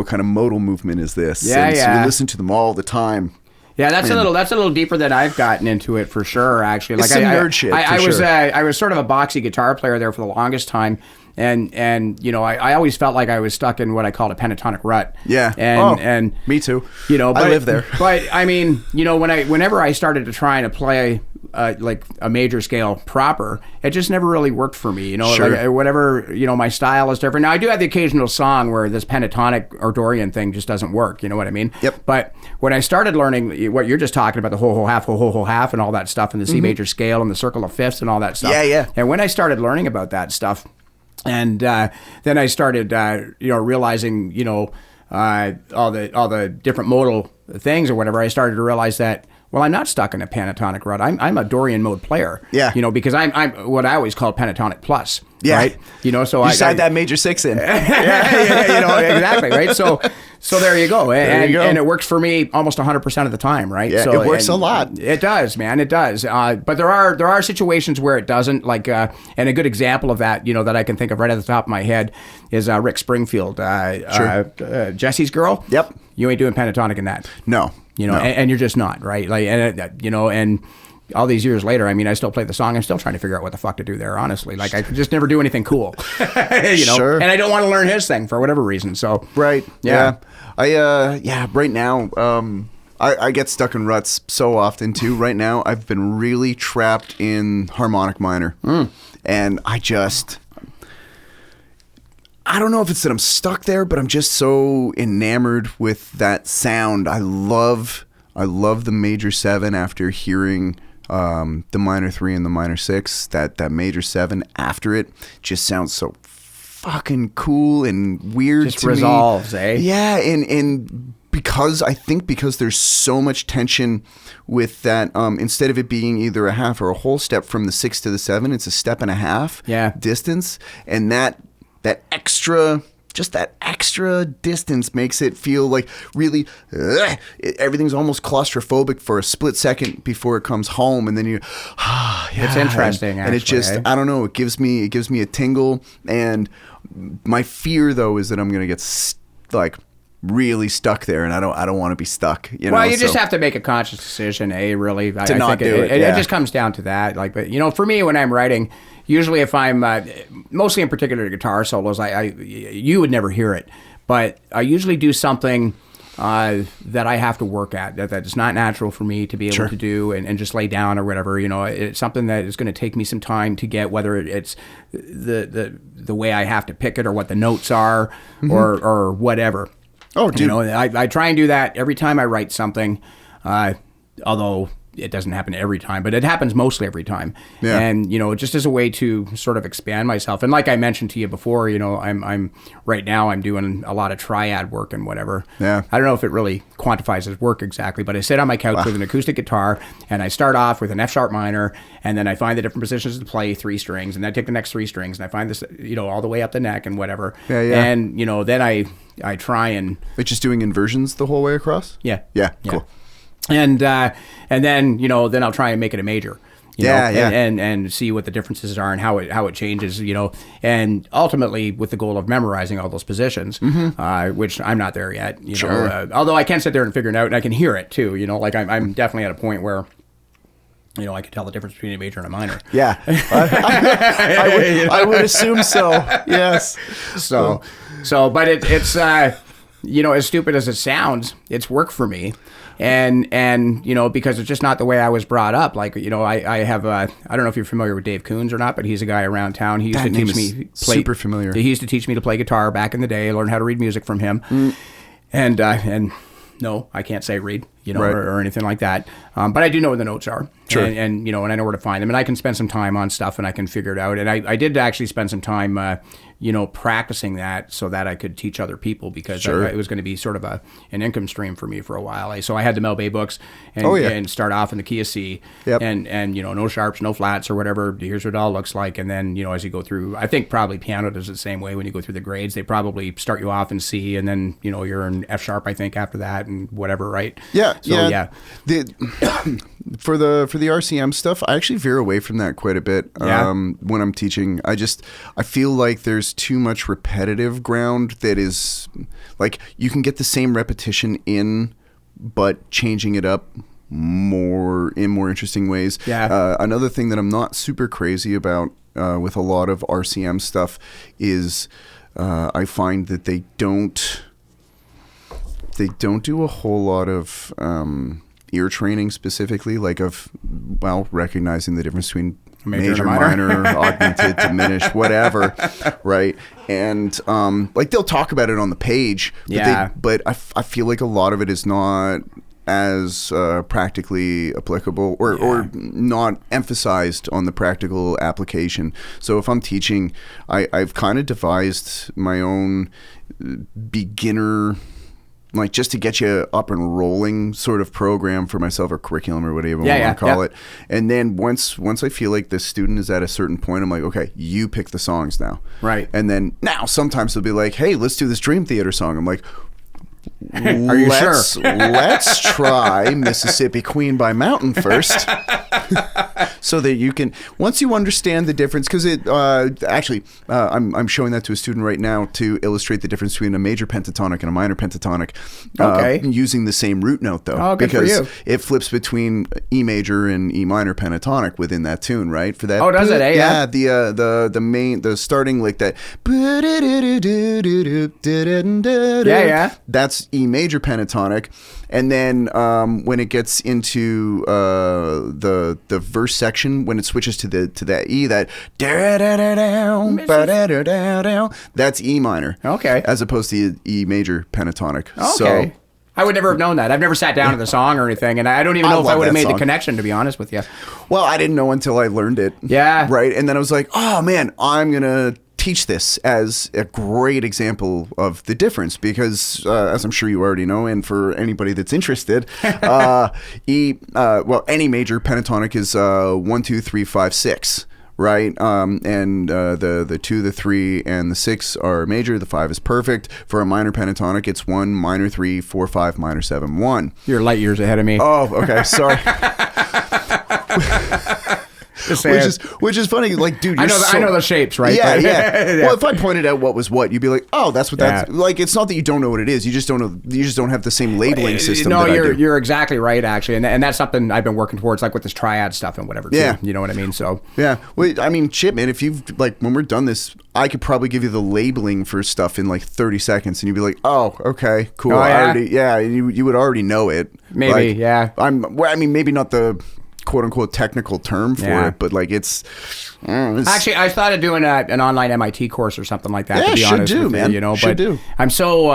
kind of modal movement is this? Yeah, and so you listen to them all the time. Yeah, that's a little deeper than I've gotten into it for sure. Actually, like some nerd shit. I was sort of a boxy guitar player there for the longest time, and I always felt like I was stuck in what I called a pentatonic rut. Yeah, and me too. But, I live there. But I mean, whenever I started to try to play like a major scale proper, it just never really worked for me. Sure. Like whatever, my style is different. Now I do have the occasional song where this pentatonic or Dorian thing just doesn't work. You know what I mean? Yep. But when I started learning what you're just talking about, the whole half, and all that stuff, and the C major scale and the circle of fifths and all that stuff. Yeah. And when I started learning about that stuff, and then I started, realizing, all the different modal things or whatever, I started to realize that, well, I'm not stuck in a pentatonic rut. I'm a Dorian mode player. Yeah. Because I'm what I always call pentatonic plus. Yeah. Right. So you slide that major six in. yeah. Exactly. Right. So there you go. And it works for me almost 100% of the time. Right. Yeah. So, it works a lot. It does, man. It does. But there are situations where it doesn't. Like, and a good example of that, that I can think of right at the top of my head is Rick Springfield. Sure. Jesse's Girl. Yep. You ain't doing pentatonic in that. No. No. And you're just not, right? Like, and all these years later, I mean, I still play the song. I'm still trying to figure out what the fuck to do there, honestly. Like, I could just never do anything cool, Sure. And I don't want to learn his thing for whatever reason. So, right. Yeah. Right now, I get stuck in ruts so often too. Right now, I've been really trapped in harmonic minor, and I don't know if it's that I'm stuck there, but I'm just so enamored with that sound. I love the major 7 after hearing the minor 3 and the minor 6. That major 7 after it just sounds so fucking cool and weird just to me. Resolves, eh? Yeah, and because there's so much tension with that, instead of it being either a half or a whole step from the 6 to the 7, it's a step and a half distance, and that extra distance makes it feel like really everything's almost claustrophobic for a split second before it comes home, and then it's interesting, and it just I don't know, it gives me a tingle. And my fear though is that I'm gonna get really stuck there, and I don't want to be stuck. Well, you just have to make a conscious decision, really. To not do it. It just comes down to that. Like, but for me, when I'm writing, usually if I'm mostly in particular guitar solos, you would never hear it, but I usually do something that I have to work at, that's not natural for me to be able to do and just lay down or whatever. It's something that is going to take me some time to get, whether it's the way I have to pick it or what the notes are or whatever. Oh, dude. I try and do that every time I write something, although it doesn't happen every time, but it happens mostly every time. Yeah. And, just as a way to sort of expand myself. And like I mentioned to you before, I'm right now I'm doing a lot of triad work and whatever. Yeah. I don't know if it really quantifies as work exactly, but I sit on my couch with an acoustic guitar, and I start off with an F sharp minor, and then I find the different positions to play 3 strings, and then I take the next 3 strings, and I find this, all the way up the neck and whatever. Yeah, yeah. And, then I try and... It's just doing inversions the whole way across? Yeah. Yeah, cool. And then then I'll try and make it a major, and see what the differences are and how it changes, and ultimately with the goal of memorizing all those positions, which I'm not there yet, although I can sit there and figure it out, and I can hear it too, like I'm definitely at a point where I could tell the difference between a major and a minor. Yeah, I would assume so. Yes. So, but it's as stupid as it sounds, it's work for me. And you know, because it's just not the way I was brought up. Like, you know, I have I don't know if you're familiar with Dave Coons or not, but he's a guy around town. He used to teach me super familiar. He used to teach me to play guitar back in the day. I learned how to read music from him. And no, I can't say read, you know, or anything like that. But I do know where the notes are. Sure. And you know, and I know where to find them. And I can spend some time on stuff and I can figure it out. And I did actually spend some time, you know, practicing that so that I could teach other people, because it was going to be sort of an income stream for me for a while. So I had the Mel Bay books and start off in the key of C. Yep. And, you know, no sharps, no flats or whatever. Here's what it all looks like. And then, you know, as you go through, I think probably piano does it the same way when you go through the grades. They probably start you off in C and then, you know, you're in F sharp, I think, after that and whatever, right? Yeah. So, yeah. For the RCM stuff, I actually veer away from that quite a bit when I'm teaching. I feel like there's too much repetitive ground that is like you can get the same repetition in, but changing it up more interesting ways. Yeah. Another thing that I'm not super crazy about with a lot of RCM stuff is I find that they don't do a whole lot of ear training specifically, like recognizing the difference between major, minor, augmented, diminished, whatever, right? And like they'll talk about it on the page, but I feel like a lot of it is not as practically applicable or not emphasized on the practical application. So if I'm teaching, I've kind of devised my own beginner, like just to get you up and rolling sort of program for myself, or curriculum, or whatever you want to call it. And then once I feel like the student is at a certain point, I'm like, okay, you pick the songs now. Right. And then now sometimes they'll be like, hey, let's do this Dream Theater song. I'm like, are you sure? Let's try Mississippi Queen by Mountain first. So that you can, once you understand the difference, because it I'm showing that to a student right now to illustrate the difference between a major pentatonic and a minor pentatonic. Using the same root note though, because it flips between E major and E minor pentatonic within that tune, right? For that. Oh, does it? Yeah. The starting like that. Yeah. That's E major pentatonic, and then when it gets into the verse section, when it switches to that E, that's E minor. Okay. As opposed to E major pentatonic. Okay. So, I would never have known that. I've never sat down to the song or anything, and I don't even know if I would have made the connection, to be honest with you. Well, I didn't know until I learned it. Yeah. Right, and then I was like, oh man, I'm gonna teach this as a great example of the difference, because as I'm sure you already know, and for anybody that's interested, any major pentatonic is 1, 2, 3, 5, 6, right? And the 2, the 3, and the 6 are major. The 5 is perfect. For a minor pentatonic, it's 1, minor 3, 4, 5, minor 7, 1. You're light years ahead of me. Oh, okay, sorry. Which is funny, like, dude, I know the shapes, right? Yeah. Well, if I pointed out what was what, you'd be like, oh, that's what that's like. It's not that you don't know what it is. You just don't know. You just don't have the same labeling system. No, you're exactly right, actually, and that's something I've been working towards, like with this triad stuff and whatever. Too, yeah, you know what I mean. So yeah, well, I mean, shit, man. If you've when we're done this, I could probably give you the labeling for stuff in like 30 seconds, and you'd be like, oh, okay, cool. You would already know it. Maybe, maybe not the quote-unquote technical term for it, but like it's actually, I thought of doing an online MIT course or something like that, to be honest with man. You know, should but do. I'm so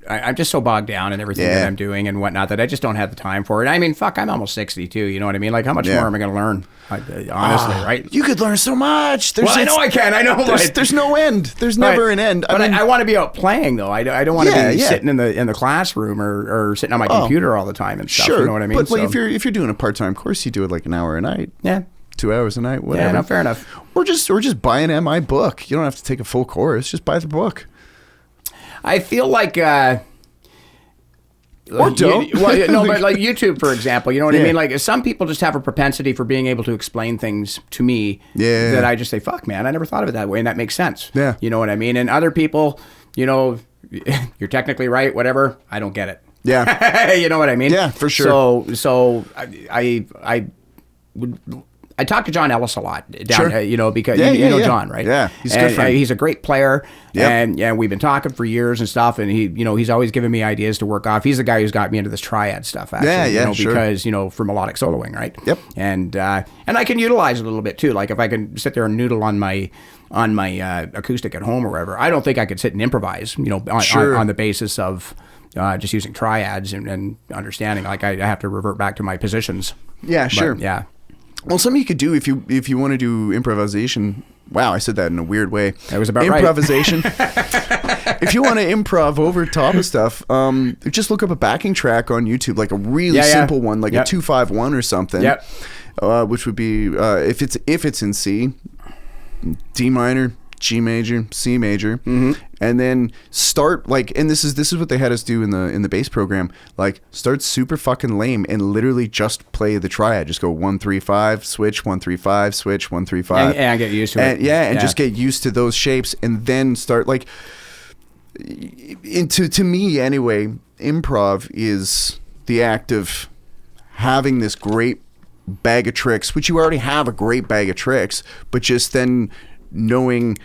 I'm just so bogged down in everything that I'm doing and whatnot that I just don't have the time for it. I mean, fuck, I'm almost 62, you know what I mean? Like, how much more am I going to learn? Honestly, right? You could learn so much. I know I can. I know. There's no end. There's never an end. But I want to be out playing, though. I don't want to be sitting in the classroom or sitting on my computer all the time and stuff. Sure. You know what I mean? But like, if you're doing a part-time course, you do it like an hour a night. Yeah. 2 hours a night, whatever. Yeah, no, fair enough. Or just buy an MI book. You don't have to take a full course. Just buy the book. I feel like... or don't. But like YouTube, for example, you know what I mean? Like, some people just have a propensity for being able to explain things to me that I just say, fuck, man, I never thought of it that way, and that makes sense. Yeah. You know what I mean? And other people, you know, you're technically right, whatever, I don't get it. Yeah. You know what I mean? Yeah, for sure. So I I talk to John Ellis a lot down, Sure. you know, because you know John, right? Yeah, he's a and, good friend. he's a great player, Yep. and we've been talking for years and stuff. And he's always giving me ideas to work off. He's the guy who's got me into this triad stuff, actually. Sure. Because for melodic soloing, right? Yep. And I can utilize it a little bit too. Like if I can sit there and noodle on my acoustic at home or wherever, I don't think I could sit and improvise. On the basis of just using triads and understanding. Like I have to revert back to my positions. Yeah, sure. But, yeah. Well, something you could do if you want to do improvisation. Wow, I said that in a weird way. That was about improvisation. If you want to improv over top of stuff, just look up a backing track on YouTube, like a really simple one, like a 2-5-1 or something. Yep. Which would be if it's in C, D minor, G major, C major, and then start and this is what they had us do in the bass program. Like start super fucking lame and literally just play the triad. Just go 1-3-5, switch 1-3-5, switch 1-3-5, and get used to it. And just get used to those shapes, and then start to me anyway. Improv is the act of having this great bag of tricks, which you already have a great bag of tricks, but just then knowing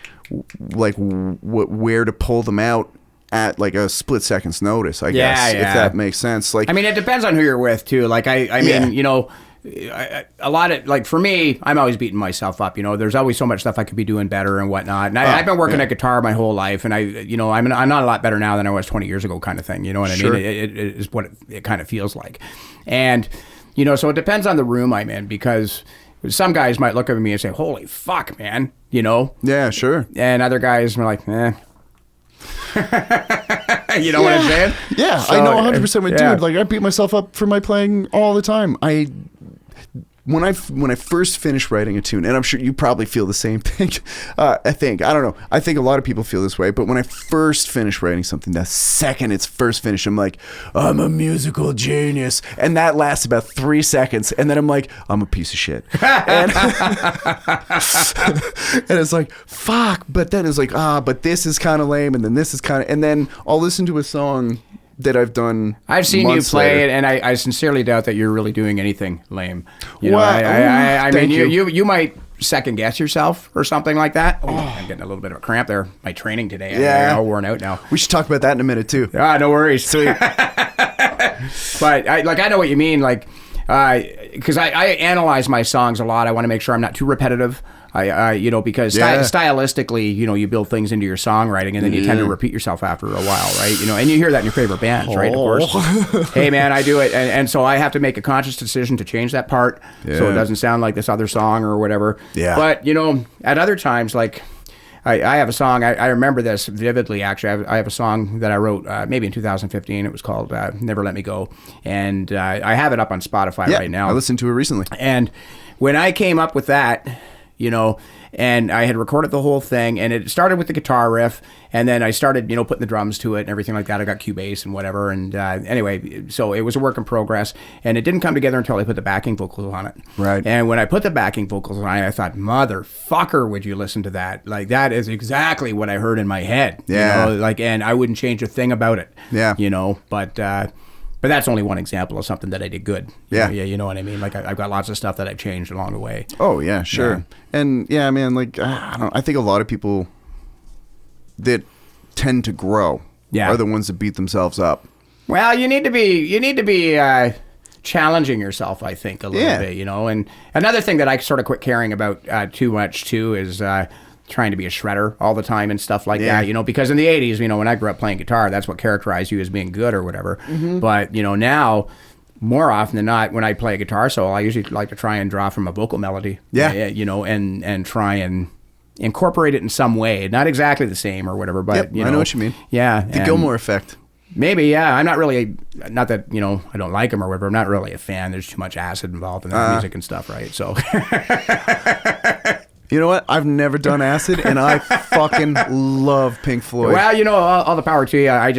where to pull them out at like a split second's notice, I guess, if that makes sense. Like, I mean, it depends on who you're with too. Like I mean, a lot of, like, for me, I'm always beating myself up. There's always so much stuff I could be doing better and whatnot. And I've been working at guitar my whole life, and I'm not a lot better now than I was 20 years ago, kind of thing. You know what I mean? It is what it kind of feels like. And so it depends on the room I'm in, because some guys might look at me and say, "Holy fuck, man," Yeah, sure. And other guys are like, "Eh." You know what I'm saying? Yeah, so, I know 100% with dude. Like, I beat myself up for my playing all the time. When I first finished writing a tune, and I'm sure you probably feel the same thing. I don't know. I think a lot of people feel this way. But when I first finished writing something, the second it's first finished, I'm like, I'm a musical genius, and that lasts about 3 seconds, and then I'm like, I'm a piece of shit, and, and it's like, fuck. But then it's like, but this is kind of lame, and then this is kind of, and then I'll listen to a song that I've done. I've seen you play later. it, and I sincerely doubt that you're really doing anything lame. I thank mean, you might second guess yourself or something like that. Oh, I'm getting a little bit of a cramp there. My training today, I'm all worn out now. We should talk about that in a minute too. No worries. Sweet. But I know what you mean. Like, because I analyze my songs a lot. I want to make sure I'm not too repetitive. Because stylistically, you build things into your songwriting, and then you tend to repeat yourself after a while, right? And you hear that in your favorite bands, right? Of course. Hey, man, I do it, and so I have to make a conscious decision to change that part, so it doesn't sound like this other song or whatever. Yeah. But at other times, like, I have a song, I remember this vividly, actually. I have a song that I wrote maybe in 2015. It was called Never Let Me Go. And I have it up on Spotify right now. I listened to it recently. And when I came up with that, and I had recorded the whole thing, and it started with the guitar riff, and then I started, putting the drums to it and everything like that. I got Cubase and whatever, and anyway, so it was a work in progress, and it didn't come together until I put the backing vocals on it. Right. And when I put the backing vocals on it, I thought, motherfucker, would you listen to that? Like, that is exactly what I heard in my head. Yeah. And I wouldn't change a thing about it. Yeah. But that's only one example of something that I did good. Yeah. You know what I mean? Like, I've got lots of stuff that I've changed along the way. Oh, yeah, sure. Yeah. And, man, like, I think a lot of people that tend to grow are the ones that beat themselves up. Well, you need to be challenging yourself, I think, a little bit, And another thing that I sort of quit caring about too much, too, is trying to be a shredder all the time and stuff like that, because in the 80s, when I grew up playing guitar, that's what characterized you as being good or whatever. Mm-hmm. But, now, more often than not, when I play a guitar solo, I usually like to try and draw from a vocal melody. Yeah. And try and incorporate it in some way. Not exactly the same or whatever, but, I know what you mean. Yeah. The Gilmore effect. Maybe, yeah. I'm not really, not that, I don't like him or whatever. I'm not really a fan. There's too much acid involved in that music and stuff, right? So... You know what? I've never done acid, and I fucking love Pink Floyd. Well, all the power to you. I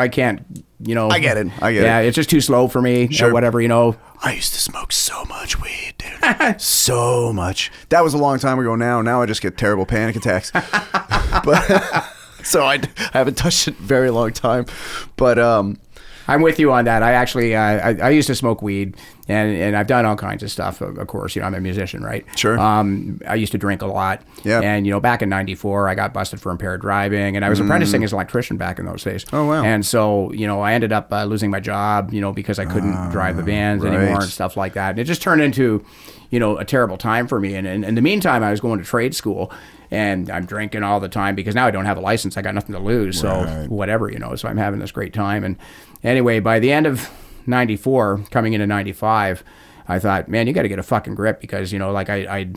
can't, I get it. Yeah, it's just too slow for me, or whatever, I used to smoke so much weed, dude. So much. That was a long time ago now. Now I just get terrible panic attacks. But so I haven't touched it in a very long time. But I'm with you on that. I actually, I used to smoke weed, and I've done all kinds of stuff. Of course, I'm a musician, right? Sure. I used to drink a lot. Yeah. And back in '94, I got busted for impaired driving, and I was apprenticing as an electrician back in those days. Oh wow. And so, I ended up losing my job, because I couldn't drive the vans anymore and stuff like that. And it just turned into, a terrible time for me. And in the meantime, I was going to trade school. And I'm drinking all the time because now I don't have a license. I got nothing to lose. So whatever, so I'm having this great time. And anyway, by the end of 94, coming into 95, I thought, man, you got to get a fucking grip because, I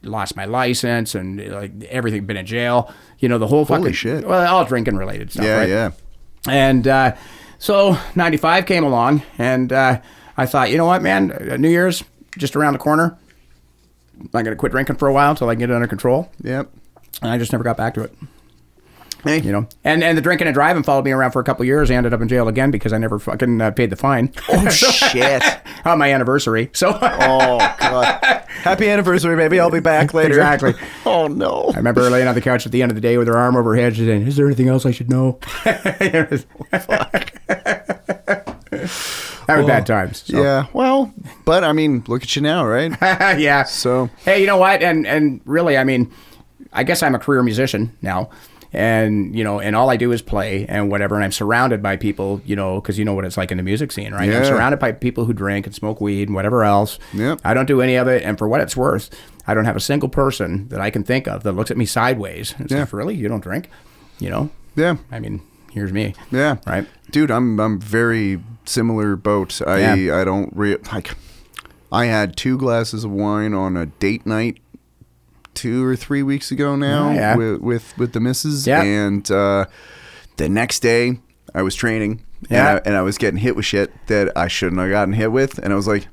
lost my license and everything, been in jail, the whole fucking Holy shit. Well, all drinking related stuff, yeah, right? Yeah. And so 95 came along and I thought, you know what, man, New Year's just around the corner. I'm going to quit drinking for a while until I can get it under control. Yep. And I just never got back to it. Hey. And the drinking and driving followed me around for a couple of years. I ended up in jail again because I never fucking paid the fine. Oh, shit. On my anniversary. So. Oh, God. Happy anniversary, baby. I'll be back later. Exactly. Oh, no. I remember her laying on the couch at the end of the day with her arm over her head saying, is there anything else I should know? Fuck. That was bad times. So. Yeah, well, but I mean, look at you now, right? Yeah. So. Hey, you know what? And really, I mean, I guess I'm a career musician now. And, and all I do is play and whatever. And I'm surrounded by people, because you know what it's like in the music scene, right? Yeah. I'm surrounded by people who drink and smoke weed and whatever else. Yep. I don't do any of it. And for what it's worth, I don't have a single person that I can think of that looks at me sideways and says, really? You don't drink? Yeah. I mean, here's me. Yeah. Right. Dude, I'm very similar boat. I don't I had 2 glasses of wine on a date night 2 or 3 weeks ago now with the missus. Yeah. And the next day I was training and I was getting hit with shit that I shouldn't have gotten hit with. And I was like,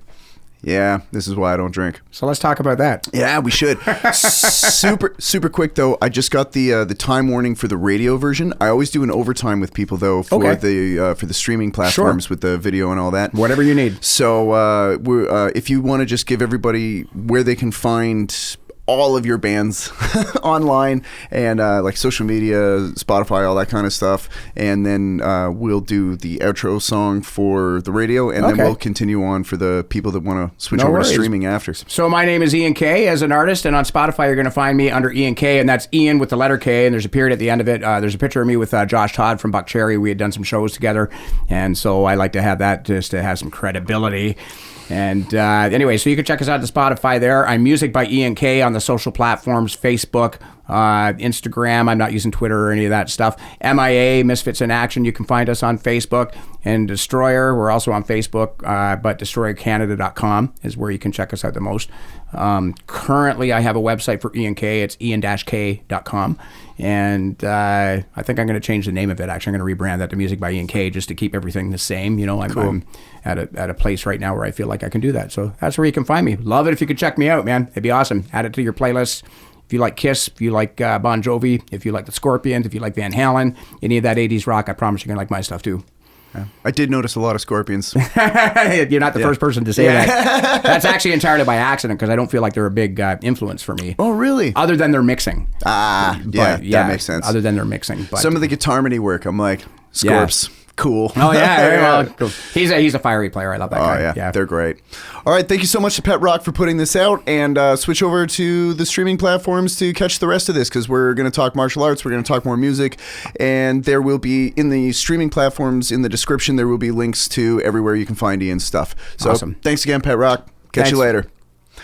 yeah, this is why I don't drink. So let's talk about that. Yeah, we should. Super quick though. I just got the time warning for the radio version. I always do an overtime with people though for the streaming platforms with the video and all that. Whatever you need. So if you want to just give everybody where they can find all of your bands online and like social media, Spotify, all that kind of stuff, and then we'll do the outro song for the radio, and then we'll continue on for the people that want to switch over to streaming after. So my name is Ian K as an artist, and on Spotify you're going to find me under Ian K, and that's Ian with the letter K, and there's a period at the end of it. There's a picture of me with Josh Todd from Buck Cherry. We had done some shows together, and so I like to have that just to have some credibility. And anyway, so you can check us out on Spotify there. I'm Music by Ian K on the social platforms, Facebook, Instagram. I'm not using Twitter or any of that stuff. MIA, Misfits in Action. You can find us on Facebook. And Destroyer, we're also on Facebook, but DestroyerCanada.com is where you can check us out the most. Currently, I have a website for Ian K. It's ian-k.com. And I think I'm going to change the name of it. Actually, I'm going to rebrand that to Music by Ian K just to keep everything the same. I'm at a place right now where I feel like I can do that. So that's where you can find me. Love it if you could check me out, man. It'd be awesome. Add it to your playlist. If you like Kiss, if you like Bon Jovi, if you like the Scorpions, if you like Van Halen, any of that 80s rock, I promise you're going to like my stuff too. I did notice a lot of Scorpions. You're not the first person to say that. That's actually entirely by accident because I don't feel like they're a big influence for me. Oh, really? Other than their mixing. That makes sense. Other than their mixing. But some of the guitar harmony work, I'm like, Scorps. Cool. Oh, yeah. Very well. Cool. He's a fiery player. I love that guy. Oh, yeah. They're great. All right. Thank you so much to Pet Rock for putting this out, and switch over to the streaming platforms to catch the rest of this, because we're going to talk martial arts. We're going to talk more music, and there will be, in the streaming platforms, in the description, there will be links to everywhere you can find Ian's stuff. So awesome. Thanks again, Pet Rock. Catch you later.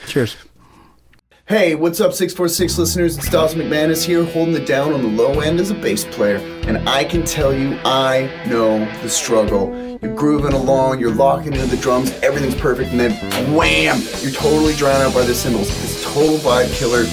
Cheers. Hey, what's up, 646 listeners? It's Dawson McManus here, holding it down on the low end as a bass player. And I can tell you, I know the struggle. You're grooving along, you're locking into the drums, everything's perfect, and then wham! You're totally drowned out by the cymbals. It's a total vibe killer.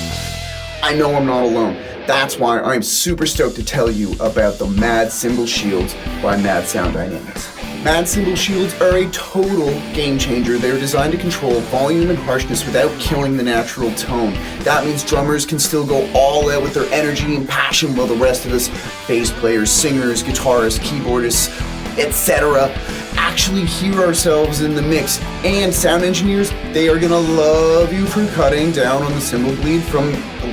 I know I'm not alone. That's why I'm super stoked to tell you about the Mad Cymbal Shields by Mad Sound Dynamics. Mad Cymbal Shields are a total game changer. They're designed to control volume and harshness without killing the natural tone. That means drummers can still go all out with their energy and passion, while the rest of us, bass players, singers, guitarists, keyboardists, etc., actually hear ourselves in the mix. And sound engineers, they are gonna love you for cutting down on the cymbal bleed from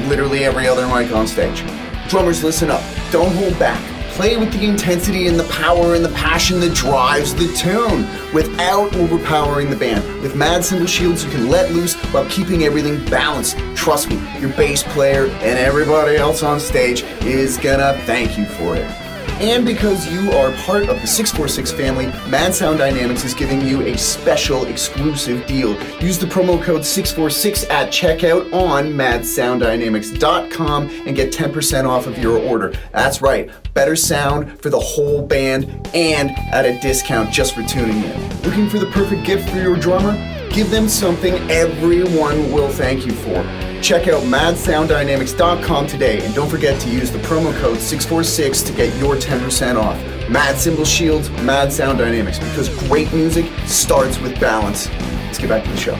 literally every other mic on stage. Drummers, listen up. Don't hold back. Play with the intensity and the power and the passion that drives the tune without overpowering the band. With Mad Cymbal Shields, you can let loose while keeping everything balanced. Trust me, your bass player and everybody else on stage is gonna thank you for it. And because you are part of the 646 family, Mad Sound Dynamics is giving you a special exclusive deal. Use the promo code 646 at checkout on madsounddynamics.com and get 10% off of your order. That's right, better sound for the whole band and at a discount just for tuning in. Looking for the perfect gift for your drummer? Give them something everyone will thank you for. Check out madsounddynamics.com today, and don't forget to use the promo code 646 to get your 10% off. Mad Cymbal Shields, Mad Sound Dynamics, because great music starts with balance. Let's get back to the show.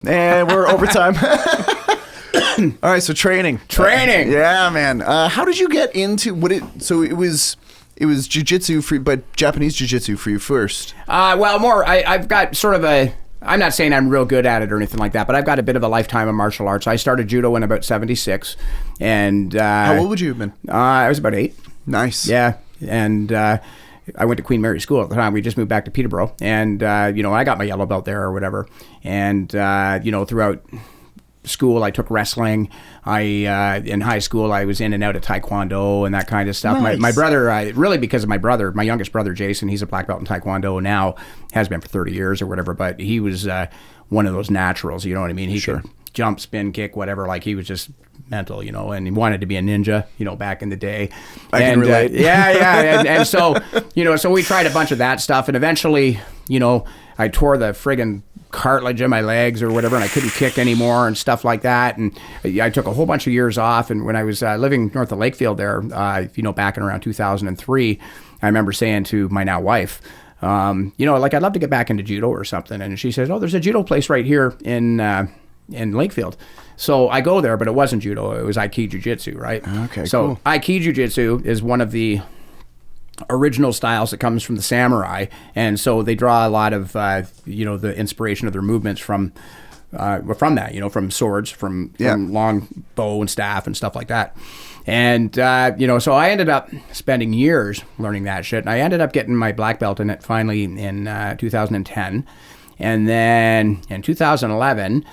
And we're overtime. All right, so training. Yeah, man. How did you get into what it? So it was jiu-jitsu for, but Japanese jiu-jitsu for you first. I've got sort of a. I'm not saying I'm real good at it or anything like that, but I've got a bit of a lifetime of martial arts. I started judo in about 76, and how old would you have been? I was about 8. Nice. Yeah, and I went to Queen Mary School at the time. We just moved back to Peterborough, and I got my yellow belt there or whatever. And throughout school, I took wrestling. In high school, I was in and out of taekwondo and that kind of stuff. Nice. My brother, really because of my brother, my youngest brother, Jason, he's a black belt in taekwondo now, has been for 30 years or whatever, but he was one of those naturals, you know what I mean? He could jump, spin, kick, whatever, like he was just mental, and he wanted to be a ninja, back in the day. I can relate. And so, so we tried a bunch of that stuff, and eventually, I tore the friggin' cartilage in my legs or whatever, and I couldn't kick anymore and stuff like that. And I took a whole bunch of years off. And when I was living north of Lakefield there, back in around 2003, I remember saying to my now wife, I'd love to get back into judo or something. And she says, oh, there's a judo place right here in Lakefield. So I go there, but it wasn't judo. It was Aikido Jiu-Jitsu, right? Okay, so cool. Aikido Jiu-Jitsu is one of the original styles that comes from the samurai, and so they draw a lot of the inspiration of their movements from that, from swords, from long bow and staff and stuff like that. And so I ended up spending years learning that shit, and I ended up getting my black belt in it finally in 2010, and then in 2011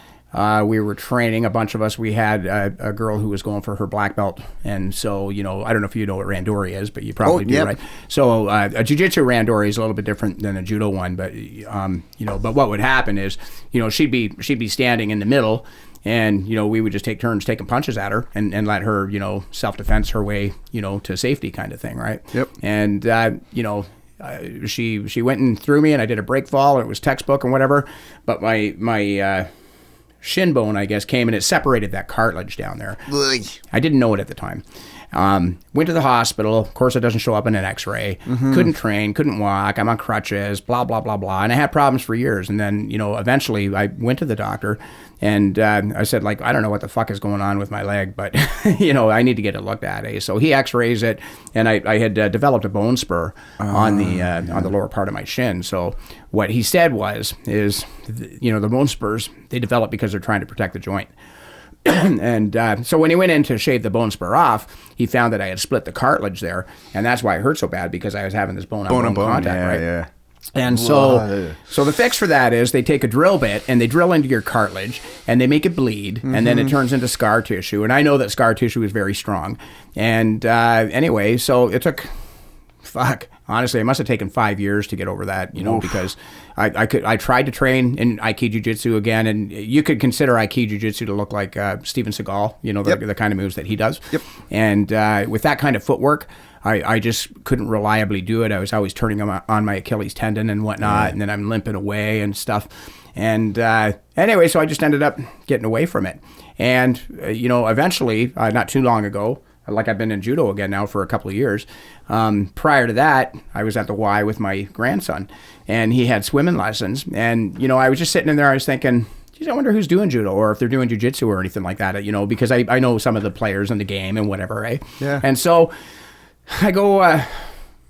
we were training, a bunch of us. We had a girl who was going for her black belt. And so, I don't know if you know what randori is, but you probably do, right? So a jiu-jitsu randori is a little bit different than a judo one. But, but what would happen is, she'd be standing in the middle, and, we would just take turns taking punches at her and let her, self-defense her way, to safety kind of thing, right? Yep. And, she went and threw me, and I did a break fall, and it was textbook and whatever. But my shin bone, I guess, came and it separated that cartilage down there. Ugh. I didn't know it at the time. Went to the hospital. Of course, it doesn't show up in an x-ray. Mm-hmm. Couldn't train, couldn't walk. I'm on crutches, blah, blah, blah, blah. And I had problems for years. And then, eventually I went to the doctor, and I said, I don't know what the fuck is going on with my leg, but, I need to get it looked at. Eh? So he x-rays it, and I had developed a bone spur on the lower part of my shin. So what he said is the bone spurs, they develop because they're trying to protect the joint. And so when he went in to shave the bone spur off, he found that I had split the cartilage there, and that's why it hurt so bad, because I was having this bone-on-bone contact, right? Yeah. And so the fix for that is they take a drill bit and they drill into your cartilage and they make it bleed, and then it turns into scar tissue. And I know that scar tissue is very strong. And anyway, so it took, honestly, it must have taken 5 years to get over that, because I tried to train in Aikido Jiu-Jitsu again, and you could consider Aikido Jiu-Jitsu to look like Steven Seagal, the kind of moves that he does. Yep. And with that kind of footwork, I just couldn't reliably do it. I was always turning on my Achilles tendon and whatnot, and then I'm limping away and stuff. And anyway, so I just ended up getting away from it. And, eventually, not too long ago, like I've been in judo again now for a couple of years. Prior to that, I was at the Y with my grandson, and he had swimming lessons. And, I was just sitting in there, I was thinking, geez, I wonder who's doing judo, or if they're doing jiu-jitsu or anything like that, because I know some of the players in the game and whatever, right? Yeah. And so I go,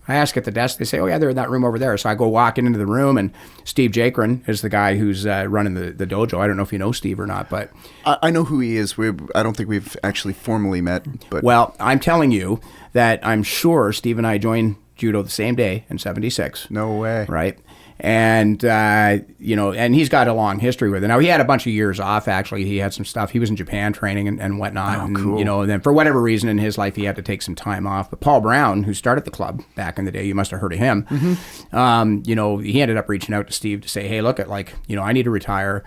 I ask at the desk. They say, oh, yeah, they're in that room over there. So I go walking into the room, and Steve Jakrin is the guy who's running the dojo. I don't know if you know Steve or not, but... I know who he is. I don't think we've actually formally met. But well, I'm telling you that I'm sure Steve and I joined judo the same day in 76. No way. Right? And, and he's got a long history with it. Now, he had a bunch of years off, actually. He had some stuff. He was in Japan training and whatnot. Oh, cool. And then for whatever reason in his life, he had to take some time off. But Paul Brown, who started the club back in the day, you must have heard of him. Mm-hmm. He ended up reaching out to Steve to say, hey, look, I need to retire.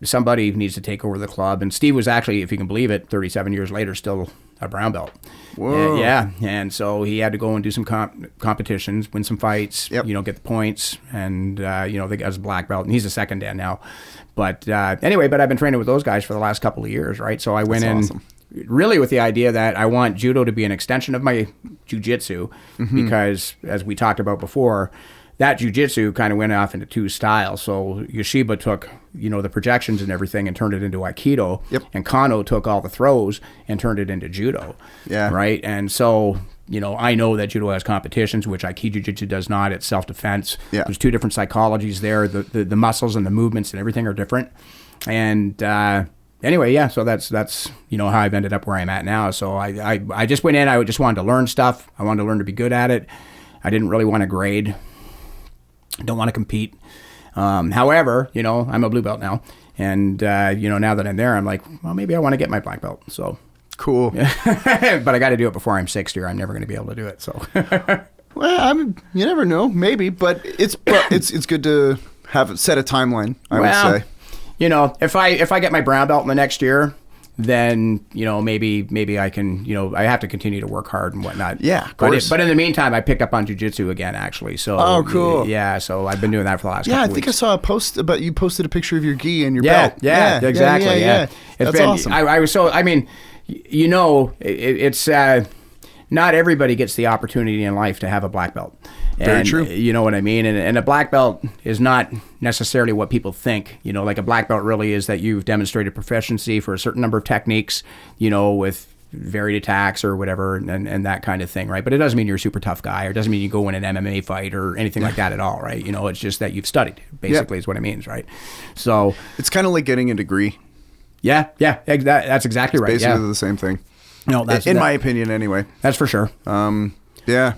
Somebody needs to take over the club. And Steve was actually, if you can believe it, 37 years later, still a brown belt. Whoa. Yeah. And so he had to go and do some competitions, win some fights, yep. Get the points. And, they got his black belt. And he's a second dan now. But anyway, I've been training with those guys for the last couple of years, right? So I went in really with the idea that I want judo to be an extension of my jiu-jitsu because, as we talked about before, that jiu-jitsu kind of went off into two styles. So Yoshiba took, the projections and everything and turned it into Aikido. Yep. And Kano took all the throws and turned it into judo. Yeah. Right? And so, I know that judo has competitions, which Aikido jiu-jitsu does not. It's self-defense. Yeah. There's two different psychologies there. The muscles and the movements and everything are different. And anyway, yeah, so that's how I've ended up where I'm at now. So I just went in. I just wanted to learn stuff. I wanted to learn to be good at it. I didn't really want to grade. Don't want to compete. However, I'm a blue belt now. And, now that I'm there, I'm like, well, maybe I want to get my black belt. So cool. But I got to do it before I'm 60 or I'm never going to be able to do it. So, well, you never know, maybe, but it's good to set a timeline, I would say. If I get my brown belt in the next year, then, maybe I can, I have to continue to work hard and whatnot. Yeah, of course. But in the meantime, I picked up on jiu-jitsu again, actually. So, oh, cool. Yeah, so I've been doing that for the last couple I weeks. think I saw a post about you posted a picture of your gi and your belt. Yeah, exactly. Yeah. That's awesome. I was so, it's not everybody gets the opportunity in life to have a black belt. Very true. You know what I mean? And a black belt is not necessarily what people think. Like a black belt really is that you've demonstrated proficiency for a certain number of techniques, with varied attacks or whatever and that kind of thing, right? But it doesn't mean you're a super tough guy or it doesn't mean you go win an MMA fight or anything like that at all, right? It's just that you've studied, basically is what it means, right? So it's kind of like getting a degree. Yeah, that's exactly right. Basically the same thing. No, that's in my opinion, anyway. That's for sure. Yeah,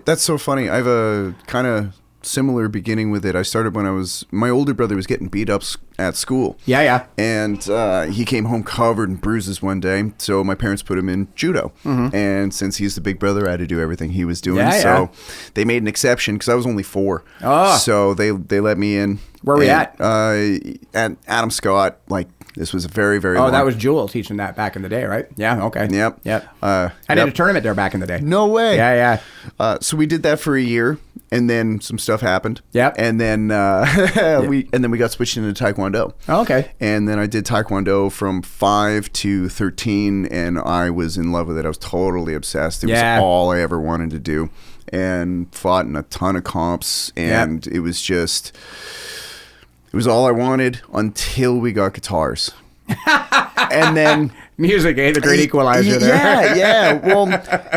that's so funny. I have a kind of similar beginning with it. I started when my older brother was getting beat up at school. Yeah. And he came home covered in bruises one day. So my parents put him in judo. Mm-hmm. And since he's the big brother, I had to do everything he was doing. So they made an exception because I was only 4. Oh. So they let me in. Where were we at? At Adam Scott, this was a very, very long... that was Jewel teaching that back in the day, right? Yeah, okay. Yep. I did a tournament there back in the day. No way. Yeah. So we did that for a year, and then some stuff happened. Yep. And then we got switched into Taekwondo. Oh, okay. And then I did Taekwondo from 5 to 13, and I was in love with it. I was totally obsessed. It was all I ever wanted to do, and fought in a ton of comps, and it was just... It was all I wanted until we got guitars. And then... Music, the great equalizer there. Yeah. Well,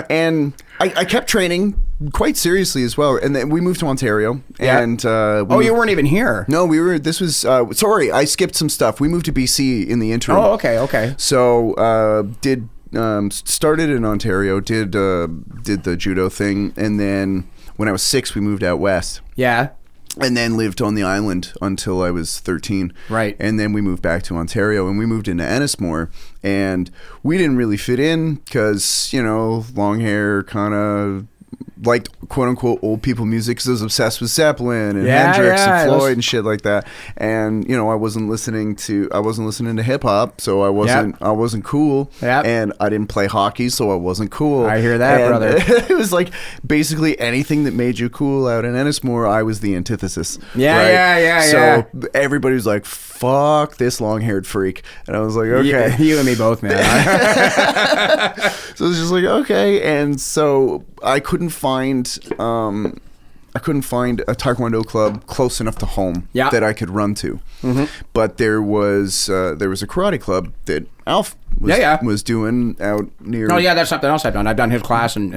and I kept training quite seriously as well. And then we moved to Ontario. Yeah. And you weren't even here. No, this was... sorry, I skipped some stuff. We moved to BC in the interim. Oh, okay. So, started in Ontario, did the judo thing. And then when I was 6, we moved out west. Yeah. And then lived on the island until I was 13. Right. And then we moved back to Ontario and we moved into Ennismore. And we didn't really fit in because, long hair, kind of liked quote unquote old people music because I was obsessed with Zeppelin and Hendrix and Floyd and shit like that. And I wasn't listening to hip hop, so I wasn't cool. Yep. And I didn't play hockey, so I wasn't cool. I hear that, brother. It was like basically anything that made you cool out in Ennismore, I was the antithesis. Yeah. So everybody was like, fuck this long-haired freak. And I was like, okay. You and me both, man. So it was just like, okay. And so I couldn't find a Taekwondo club close enough to home that I could run to. Mm-hmm. But there was a karate club that Alf was doing out near... Oh, yeah, that's something else I've done. I've done his class and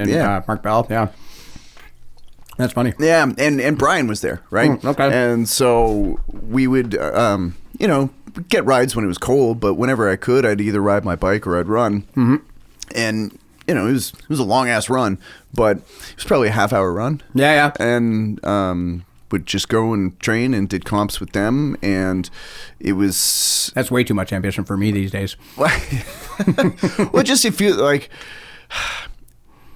Mark Bell, That's funny. Yeah, and Brian was there, right? Okay. And so we would, get rides when it was cold, but whenever I could, I'd either ride my bike or I'd run. Mm-hmm. And it was a long ass run, but it was probably a half-hour run. Yeah. And would just go and train and did comps with them, and it was... That's way too much ambition for me these days. Well, just you feel like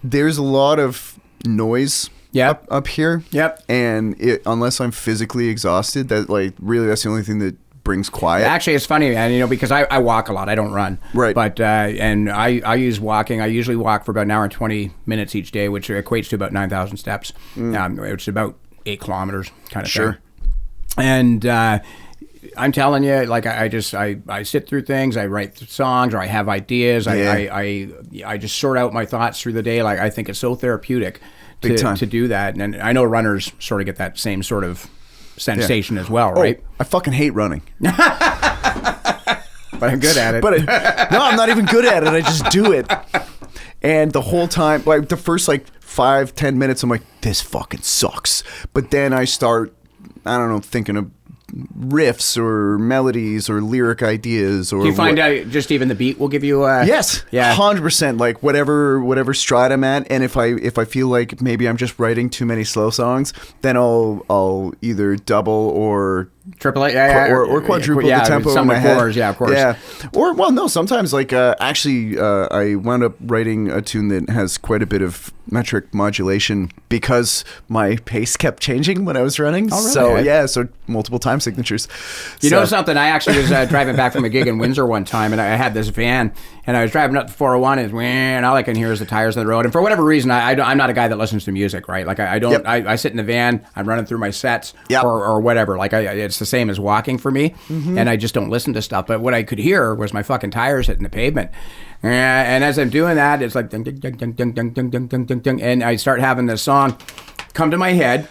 there's a lot of noise up here. Yep. And unless I'm physically exhausted, that's the only thing that brings quiet. Actually, it's funny, man, because I walk a lot. I don't run. Right. But, and I use walking. I usually walk for about an hour and 20 minutes each day, which equates to about 9,000 steps. Which is about 8 kilometers kind of thing. And I'm telling you, like, I sit through things, I write songs, or I have ideas. I just sort out my thoughts through the day. Like, I think it's so therapeutic to do that. And I know runners sort of get that same sort of sensation as well, right? I fucking hate running. But I'm good at it. No, I'm not even good at it. I just do it. And the whole time, like the first 5-10 minutes, I'm like, this fucking sucks. But then I start, I don't know, thinking of riffs or melodies or lyric ideas. Or do you find out just even the beat will give you a... Yes, 100%. Like whatever stride I'm at, and if I feel like maybe I'm just writing too many slow songs, then I'll either double or triple it, or quadruple the tempo in my head. Chords, of course. Yeah, or no, sometimes I wound up writing a tune that has quite a bit of metric modulation because my pace kept changing when I was running. Oh, really? So multiple time signatures. You know something? I actually was driving back from a gig in Windsor one time, and I had this van, and I was driving up the 401, and all I can hear is the tires on the road. And for whatever reason, I'm not a guy that listens to music, right? Like I don't. Yep. I sit in the van, I'm running through my sets, or whatever. Like it's the same as walking for me, and I just don't listen to stuff. But what I could hear was my fucking tires hitting the pavement. And as I'm doing that, it's like ding, ding, ding, ding, ding, ding, ding, ding, ding, ding, ding, and I start having this song come to my head.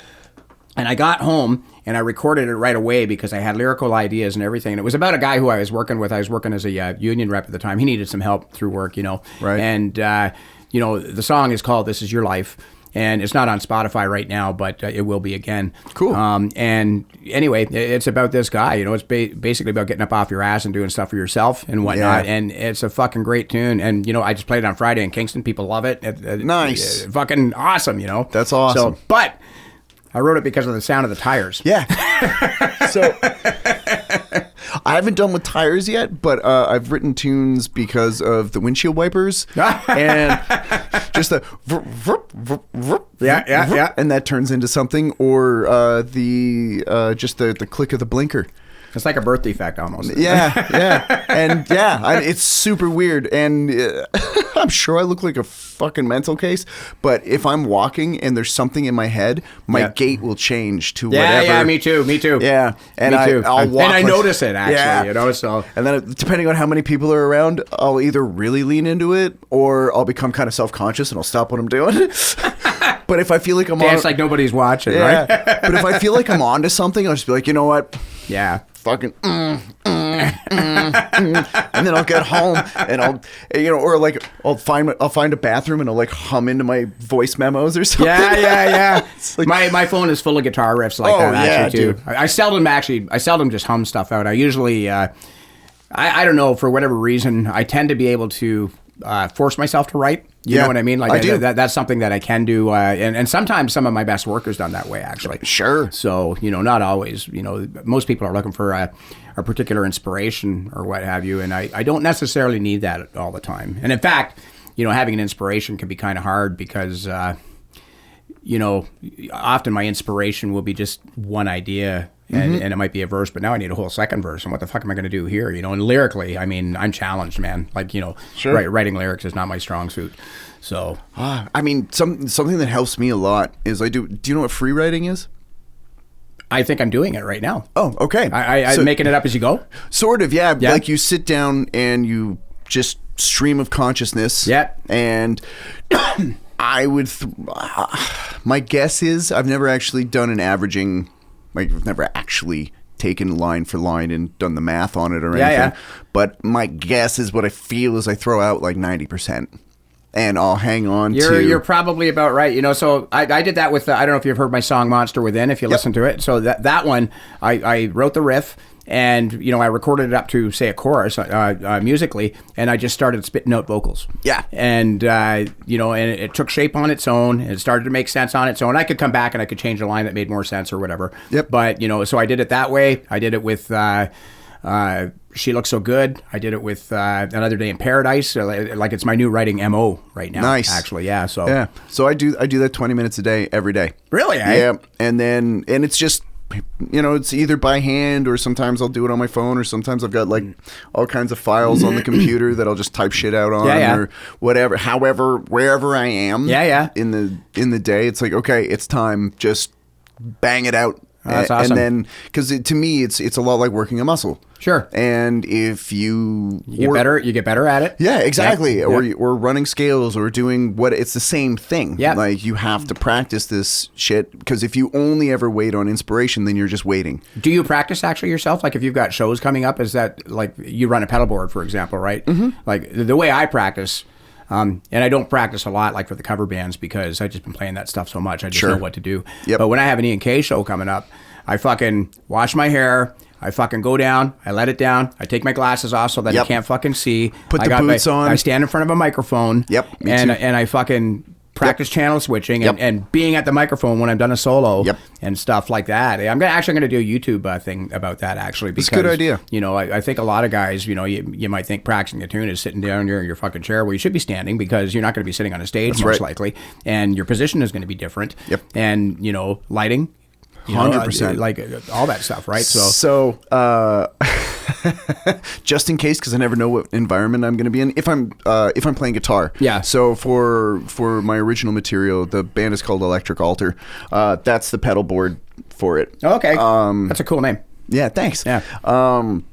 And I got home and I recorded it right away because I had lyrical ideas and everything. And it was about a guy who I was working with. I was working as a union rep at the time. He needed some help through work, Right. And the song is called "This Is Your Life." And it's not on Spotify right now, but it will be again. Cool. And anyway, it's about this guy. It's basically about getting up off your ass and doing stuff for yourself and whatnot. Yeah. And it's a fucking great tune. And, I just played it on Friday in Kingston. People love it. Nice. Fucking awesome, That's awesome. But I wrote it because of the sound of the tires. Yeah. So I haven't done with tires yet, but I've written tunes because of the windshield wipers and just the yeah, and that turns into something, or the click of the blinker. It's like a birth defect almost. Yeah. And it's super weird. And I'm sure I look like a fucking mental case, but if I'm walking and there's something in my head, my gait will change to whatever. Yeah, me too. Yeah. And I'll walk. And I notice it actually, so. And then depending on how many people are around, I'll either really lean into it or I'll become kind of self-conscious and I'll stop what I'm doing. But if I feel like I'm dance like nobody's watching, right? But if I feel like I'm onto something, I'll just be like, you know what? Yeah. Fucking and then I'll get home and I'll find a bathroom and I'll hum into my voice memos or something. Yeah. My phone is full of guitar riffs like that actually too. Dude. I seldom just hum stuff out. I usually I don't know, for whatever reason, I tend to be able to force myself to write. You know what I mean? Like I do. That's something that I can do, and sometimes some of my best work is done that way, actually. Sure. So not always. Most people are looking for a particular inspiration or what have you, and I don't necessarily need that all the time. And in fact, having an inspiration can be kind of hard because often my inspiration will be just one idea. And it might be a verse, but now I need a whole second verse. And what the fuck am I going to do here? And lyrically, I mean, I'm challenged, man. Sure. Writing lyrics is not my strong suit. So, I mean, something that helps me a lot is do you know what free writing is? I think I'm doing it right now. Oh, okay. I'm making it up as you go? Sort of, yeah. Like you sit down and you just stream of consciousness. Yeah. And I would, my guess is I've never actually done an averaging. I've never actually taken line for line and done the math on it or anything. Yeah. But my guess is what I feel is I throw out 90%. and I'll hang on You're probably about right. So I did that with, I don't know if you've heard my song Monster Within, if you listen to it. So that one, I wrote the riff, and, I recorded it up to, say, a chorus musically, and I just started spitting out vocals. Yeah. And, and it took shape on its own, and it started to make sense on its own. I could come back and I could change a line that made more sense or whatever. Yep. But, so I did it that way. I did it with She Looks So Good. I did it with Another Day in Paradise. Like, it's my new writing MO right now. Nice. Actually, yeah. So I do that 20 minutes a day, every day. Really? Yeah. And it's just, it's either by hand, or sometimes I'll do it on my phone, or sometimes I've got like all kinds of files on the computer that I'll just type shit out on, or whatever. However, wherever I am, in the day, it's like, okay, it's time, just bang it out. That's awesome. And then, because to me, it's a lot like working a muscle. Sure. And if you get better at it. Yeah, exactly. Yeah. Or running scales, or doing it's the same thing. Yeah. Like, you have to practice this shit, because if you only ever wait on inspiration, then you're just waiting. Do you practice actually yourself? Like, if you've got shows coming up, is that like you run a pedal board, for example, right? Mm-hmm. Like the way I practice. And I don't practice a lot, like for the cover bands, because I've just been playing that stuff so much. I just know what to do. Yep. But when I have an E&K show coming up, I fucking wash my hair. I fucking go down. I let it down. I take my glasses off so that I can't fucking see. Put the boots on. I stand in front of a microphone. Yep. Me and too. And I fucking practice channel switching and being at the microphone when I'm done a solo and stuff like that. I'm actually going to do a YouTube thing about that, actually. Because, that's a good idea. I think a lot of guys, you might think practicing a tune is sitting down in your fucking chair. Well, you should be standing, because you're not going to be sitting on a stage, most likely. And your position is going to be different. Yep. And, lighting. 100%. Like all that stuff, right? So just in case, because I never know what environment I'm going to be in. If I'm playing guitar, So for my original material, the band is called Electric Altar. That's the pedal board for it. Okay, that's a cool name. Yeah, thanks. Yeah. So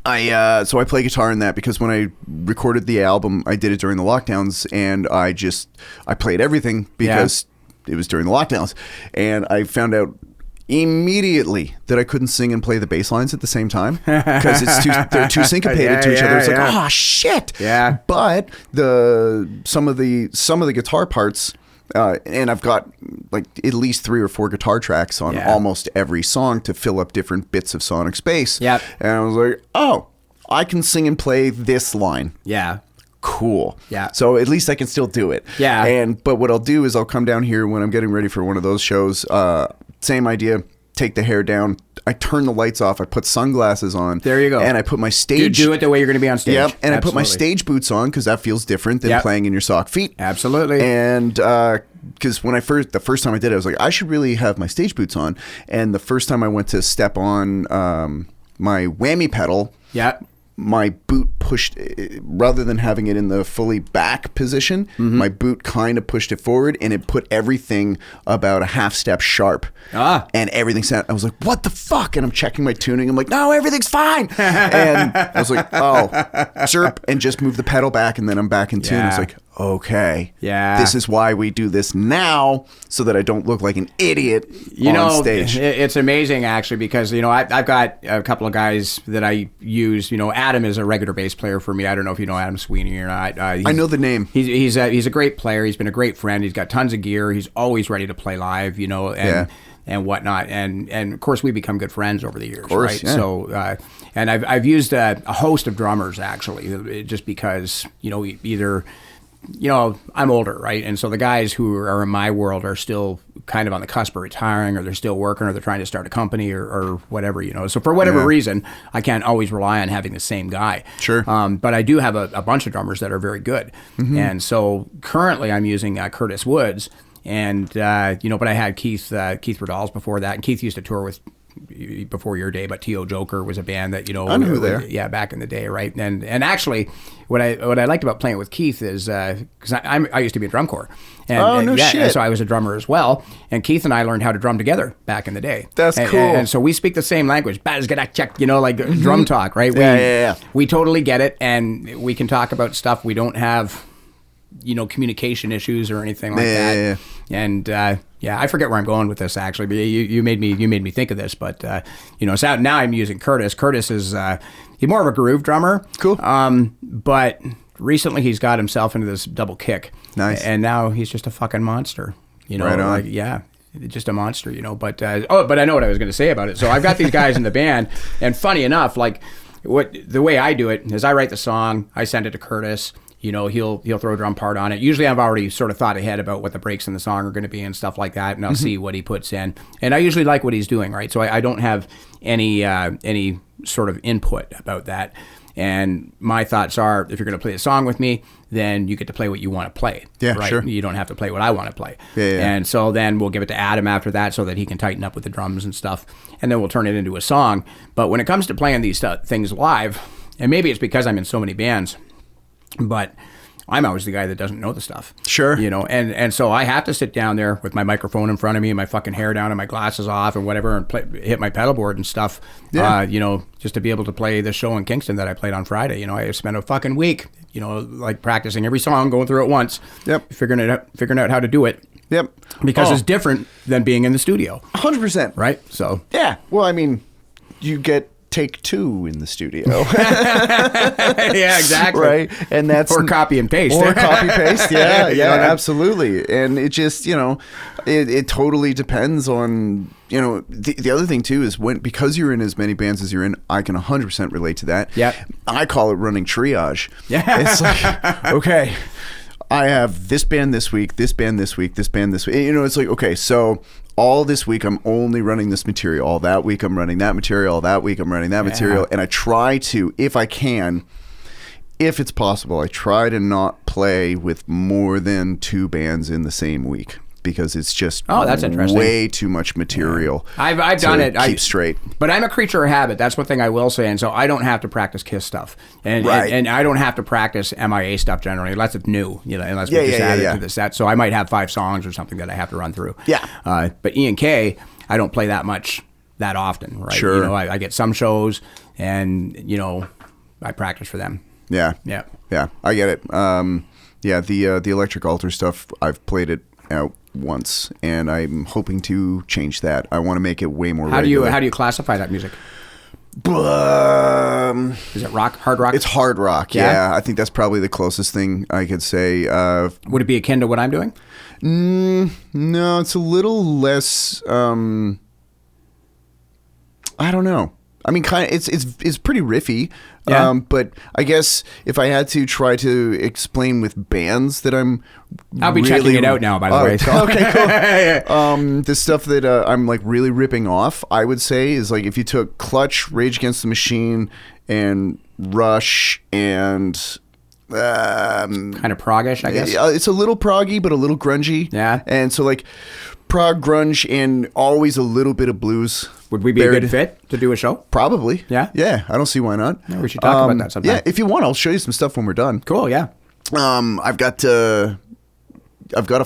I play guitar in that, because when I recorded the album, I did it during the lockdowns, and I played everything because. Yeah. It was during the lockdowns, and I found out immediately that I couldn't sing and play the bass lines at the same time, because they're too syncopated to each other. It's like, oh shit. Yeah. But some of the guitar parts, and I've got like at least 3 or 4 guitar tracks on almost every song to fill up different bits of sonic space. Yeah. And I was like, oh, I can sing and play this line. Yeah. Cool. Yeah. So at least I can still do it. Yeah. But what I'll do is I'll come down here when I'm getting ready for one of those shows. Same idea. Take the hair down. I turn the lights off. I put sunglasses on. There you go. And I put my stage. Do it the way you're going to be on stage. Yep. And I put my stage boots on, because that feels different than playing in your sock feet. Absolutely. And because the first time I did it, I was like, I should really have my stage boots on. And the first time I went to step on my whammy pedal. Yeah. My boot pushed, rather than having it in the fully back position, my boot kind of pushed it forward, and it put everything about a half step sharp. And everything sounded, I was like, what the fuck? And I'm checking my tuning. I'm like, no, everything's fine. And I was like, oh, chirp, and just move the pedal back, and then I'm back in tune. It's like, okay, this is why we do this now, so that I don't look like an idiot on stage. It's amazing, actually, because I've got a couple of guys that I use. Adam is a regular bass player for me. I don't know if you know Adam Sweeney or not. I know the name. He's a great player. He's been a great friend. He's got tons of gear. He's always ready to play live. And whatnot, and of course we become good friends over the years, right? Yeah. So, and I've used a host of drummers, actually, just because either. I'm older, right? And so the guys who are in my world are still kind of on the cusp of retiring, or they're still working, or they're trying to start a company, or whatever, So for whatever reason, I can't always rely on having the same guy. Sure. But I do have a bunch of drummers that are very good. Mm-hmm. And so currently I'm using Curtis Woods, and but I had Keith Rodal's before that, and Keith used to tour with before your day, but T.O. Joker was a band that I knew there. Yeah, back in the day, right? And actually, what I liked about playing with Keith is because I used to be a drum corps. And, shit! And so I was a drummer as well. And Keith and I learned how to drum together back in the day. That's cool. And so we speak the same language. Like drum talk, right? Yeah. We totally get it, and we can talk about stuff. We don't have communication issues or anything like that. Yeah. And I forget where I'm going with this, actually. But you made me think of this. But so now I'm using Curtis. Curtis is he's more of a groove drummer. Cool. But recently he's got himself into this double kick. Nice. And now he's just a fucking monster. Right on. Yeah. Just a monster, but but I know what I was going to say about it. So I've got these guys in the band, and funny enough, the way I do it is I write the song, I send it to Curtis. He'll throw a drum part on it. Usually I've already sort of thought ahead about what the breaks in the song are going to be and stuff like that, and I'll see what he puts in. And I usually like what he's doing, right? So I don't have any sort of input about that. And my thoughts are, if you're going to play a song with me, then you get to play what you want to play. Yeah, right? sure. You don't have to play what I want to play. Yeah. And so then we'll give it to Adam after that so that he can tighten up with the drums and stuff. And then we'll turn it into a song. But when it comes to playing these things live, and maybe it's because I'm in so many bands, but I'm always the guy that doesn't know the stuff. Sure. And so I have to sit down there with my microphone in front of me and my fucking hair down and my glasses off and whatever and hit my pedal board and stuff. Yeah. Just to be able to play the show in Kingston that I played on Friday. I spent a fucking week, practicing every song, going through it once. Yep. Figuring out how to do it. Yep. Because it's different than being in the studio. 100%. Right? So. Yeah. Well, I mean, you get take two in the studio. Yeah, exactly. Right? And that's or copy and paste. Or copy paste. Yeah, Yeah. Absolutely. And it just, it totally depends on, the other thing too is because you're in as many bands as you're in, I can 100% relate to that. Yeah. I call it running triage. Yeah. It's like, okay, I have this band this week, this band this week, this band this week. It's like, okay, so all this week I'm only running this material. All that week I'm running that material. All that week I'm running that material. And I try to, if I can, if it's possible, I try to not play with more than 2 bands in the same week. Because it's just that's interesting. Way too much material. I've done it. Keep straight. But I'm a creature of habit. That's one thing I will say. And so I don't have to practice Kiss stuff. And I don't have to practice MIA stuff generally, unless it's new, unless we just add it to the set. So I might have 5 songs or something that I have to run through. Yeah. But Ian K, I don't play that much that often, right? Sure. I get some shows and, I practice for them. Yeah. Yeah. Yeah. I get it. The Electric Altar stuff, I've played it out once, and I'm hoping to change that. I want to make it way more regular. How do you classify that music? Is it rock, hard rock? It's hard rock. Yeah, I think that's probably the closest thing I could say. Would it be akin to what I'm doing? No, it's a little less. I don't know. I mean, kind of, it's pretty riffy. Yeah. But I guess if I had to try to explain with bands that I'll be checking it out now, by the way. So. Okay, cool. Yeah. The stuff that I'm like really ripping off, I would say, is like if you took Clutch, Rage Against the Machine, and Rush, and kind of prog-ish, I guess. It's a little proggy, but a little grungy. Yeah. And so like prog, grunge, and always a little bit of blues. Would we be a good fit to do a show? Probably. Yeah? Yeah, I don't see why not. Yeah, we should talk about that sometime. Yeah, if you want, I'll show you some stuff when we're done. Cool, yeah. I've got a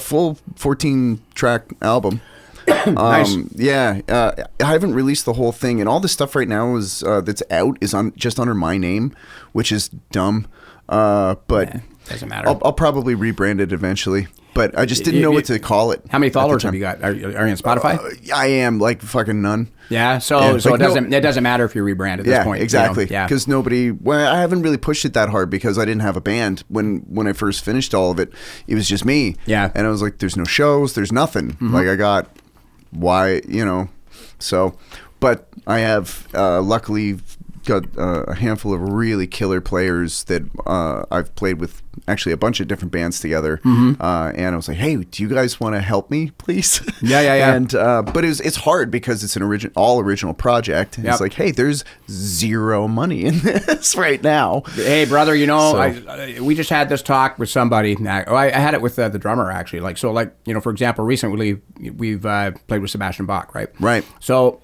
full 14-track album. Nice. I haven't released the whole thing, and all the stuff right now is that's out is just under my name, which is dumb. But doesn't matter. I'll probably rebrand it eventually. But I just didn't know what to call it. How many followers have you got? Are you on Spotify? I am, like, fucking none. Yeah, so it doesn't matter if you rebrand at this point. Exactly. Because I haven't really pushed it that hard because I didn't have a band. When I first finished all of it, it was just me. Yeah. And I was like, there's no shows, there's nothing. Mm-hmm. Like, I got, so, but I have luckily got a handful of really killer players that I've played with actually a bunch of different bands together. Mm-hmm. And I was like, hey, do you guys want to help me, please? Yeah. And but it's hard because it's an original project. And It's like, hey, there's zero money in this right now. Hey, brother, we just had this talk with somebody. I had it with the drummer, actually. For example, recently we've played with Sebastian Bach, right? Right. So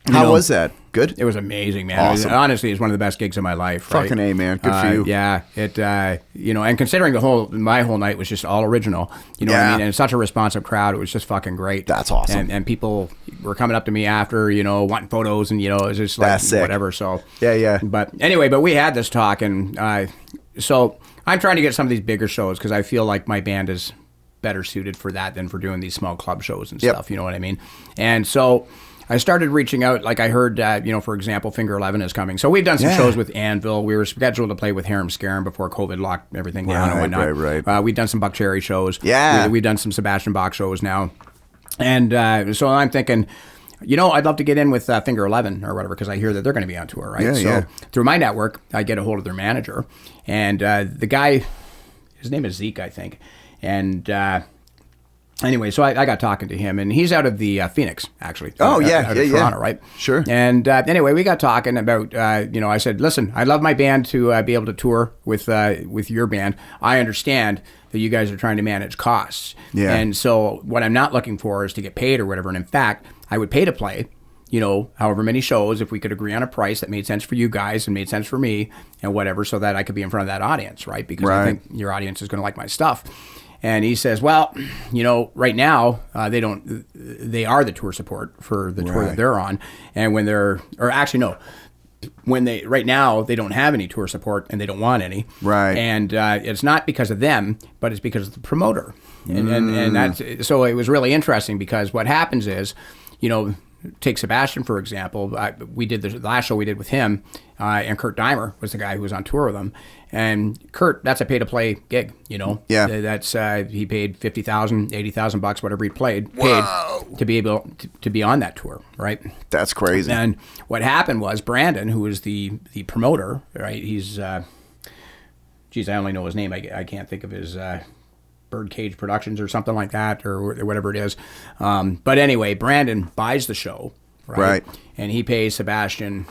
how was that? Good? It was amazing, man. Awesome. Honestly, it's one of the best gigs of my life. Right? Fucking A, man. Good for you. Yeah. And considering my whole night was just all original, what I mean? And it's such a responsive crowd. It was just fucking great. That's awesome. And people were coming up to me after, wanting photos and, it was just like whatever. So, yeah. But anyway, we had this talk and so I'm trying to get some of these bigger shows because I feel like my band is better suited for that than for doing these small club shows and stuff. You know what I mean? And so I started reaching out. Like I heard, for example, Finger 11 is coming. So we've done some shows with Anvil. We were scheduled to play with Harem Scarum before COVID locked everything down and whatnot. Right. We've done some Buck Cherry shows. Yeah. We've done some Sebastian Bach shows now. And so I'm thinking, I'd love to get in with Finger 11 or whatever, because I hear that they're going to be on tour, right? So through my network, I get a hold of their manager. And the guy, his name is Zeke, I think. And anyway, so I got talking to him, and he's out of the Phoenix, actually. Oh, out of Toronto, right? Sure. And anyway, we got talking about, I said, listen, I'd love my band to be able to tour with your band. I understand that you guys are trying to manage costs. Yeah. And so what I'm not looking for is to get paid or whatever. And in fact, I would pay to play, however many shows, if we could agree on a price that made sense for you guys and made sense for me and whatever, so that I could be in front of that audience, right? Because I think your audience is going to like my stuff. And he says, well, right now, they are the tour support for the tour that they're on. And right now, they don't have any tour support and they don't want any. Right. And it's not because of them, but it's because of the promoter. And that's, so it was really interesting, because what happens is, take Sebastian, for example. We did the last show we did with him, and Kurt Dimer was the guy who was on tour with him. And Kurt, that's a pay-to-play gig, Yeah. That's he paid $50,000, $80,000, whatever he paid to be able to be on that tour, right? That's crazy. And what happened was Brandon, who was the promoter, right? He's, I only know his name. I can't think of his. Birdcage Productions or something like that, or whatever it is. But anyway, Brandon buys the show, right? And he pays Sebastian,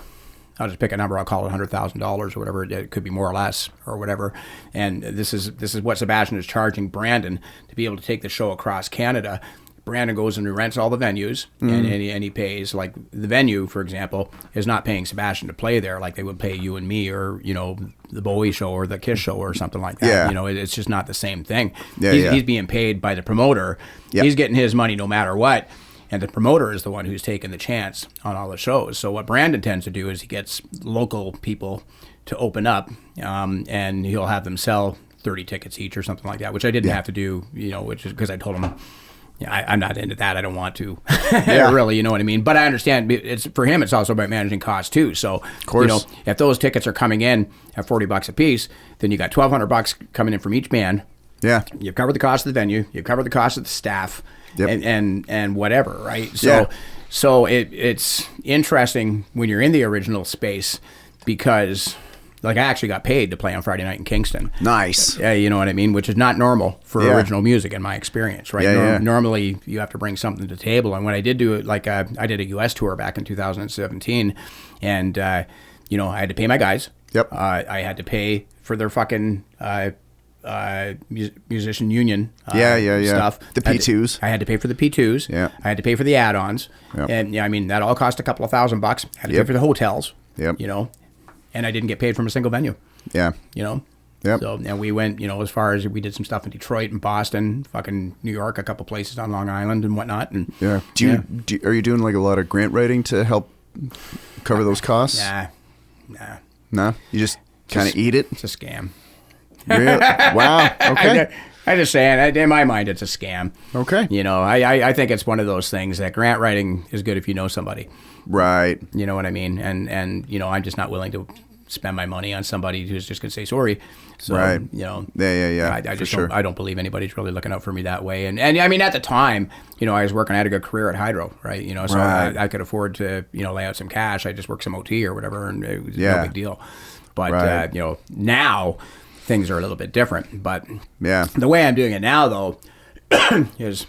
I'll just pick a number, I'll call it $100,000 or whatever. It could be more or less or whatever. And this is what Sebastian is charging Brandon to be able to take the show across Canada. Brandon goes and rents all the venues, and he pays, like the venue, for example, is not paying Sebastian to play there like they would pay you and me, or the Bowie show or the Kiss show or something like that. Yeah. It's just not the same thing. He's being paid by the promoter. Yep. He's getting his money no matter what, and the promoter is the one who's taking the chance on all the shows. So what Brandon tends to do is he gets local people to open up, and he'll have them sell 30 tickets each or something like that, which I didn't have to do, which is because I told him, I'm not into that. I don't want to, really, you know what I mean? But I understand for him, it's also about managing costs too. So, of course, if those tickets are coming in at $40 a piece, then you got $1,200 coming in from each band. Yeah. You've covered the cost of the venue. You've covered the cost of the staff, and whatever, right? So it's interesting when you're in the original space, because like I actually got paid to play on Friday night in Kingston. Nice. You know what I mean? Which is not normal for original music in my experience, right? Normally you have to bring something to the table. And when I did do it, like I did a U.S. tour back in 2017, and I had to pay my guys. Yep. I had to pay for their fucking musician union stuff. The P2s. I had to pay for the P2s. Yeah. I had to pay for the add-ons. Yep. And that all cost a couple of $1,000. I had to pay for the hotels. Yep. And I didn't get paid from a single venue. Yeah. Yep. So, and we went, as far as we did some stuff in Detroit and Boston, fucking New York, a couple places on Long Island and whatnot. And are you doing like a lot of grant writing to help cover those costs? Nah. No? You just kind of eat it? It's a scam. Really? Wow. Okay. I just saying, in my mind, it's a scam. Okay. I think it's one of those things that grant writing is good if you know somebody. Right. You know what I mean? And I'm just not willing to spend my money on somebody who's just going to say sorry. So, right. I just don't, I don't believe anybody's really looking out for me that way. And I mean, at the time, I was working, I had a good career at Hydro, right? So I could afford to, lay out some cash. I just worked some OT or whatever, and it was no big deal. But, now things are a little bit different. But the way I'm doing it now, though, is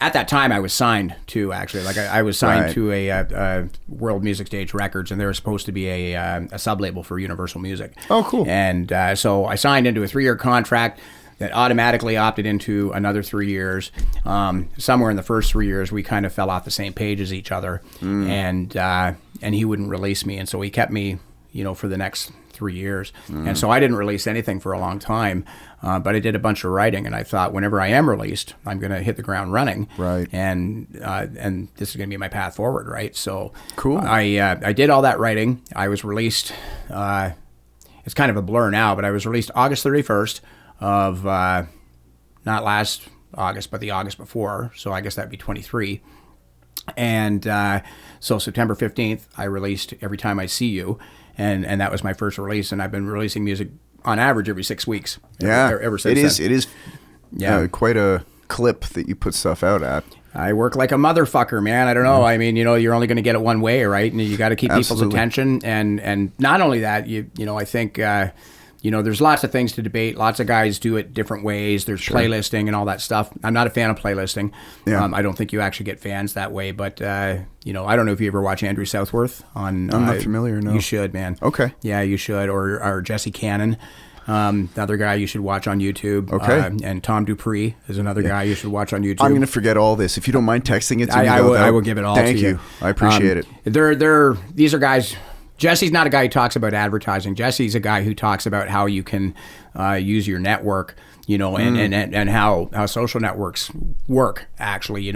at that time I was signed to, actually, like I was signed to a World Music Stage Records, and they were supposed to be a sub-label for Universal Music. Oh, cool. And so I signed into a 3-year contract that automatically opted into another 3 years. Somewhere in the first 3 years, we kind of fell off the same page as each other, and he wouldn't release me, and so he kept me, for the next 3 years. And so I didn't release anything for a long time, but I did a bunch of writing, and I thought whenever I am released, I'm going to hit the ground running. Right. And this is going to be my path forward, right? So cool. I did all that writing. I was released, it's kind of a blur now, but I was released August 31st of, not last August, but the August before. So I guess that'd be 23. And so September 15th, I released Every Time I See You, and that was my first release. And I've been releasing music on average every 6 weeks. Ever since it is quite a clip that you put stuff out at. I work like a motherfucker, man. I don't know. I mean, you're only going to get it one way, right? And you got to keep people's attention. And not only that, I think, there's lots of things to debate. Lots of guys do it different ways. There's playlisting and all that stuff. I'm not a fan of playlisting. Yeah. I don't think you actually get fans that way. But, I don't know if you ever watch Andrew Southworth on... I'm not familiar, no. You should, man. Okay. Yeah, you should. Or Jesse Cannon. The other guy you should watch on YouTube. Okay. And Tom Dupree is another guy you should watch on YouTube. I'm going to forget all this. If you don't mind texting it to me. I will give it all to you. Thank you. I appreciate it. These are guys... Jesse's not a guy who talks about advertising. Jesse's a guy who talks about how you can use your network, and how social networks work, actually.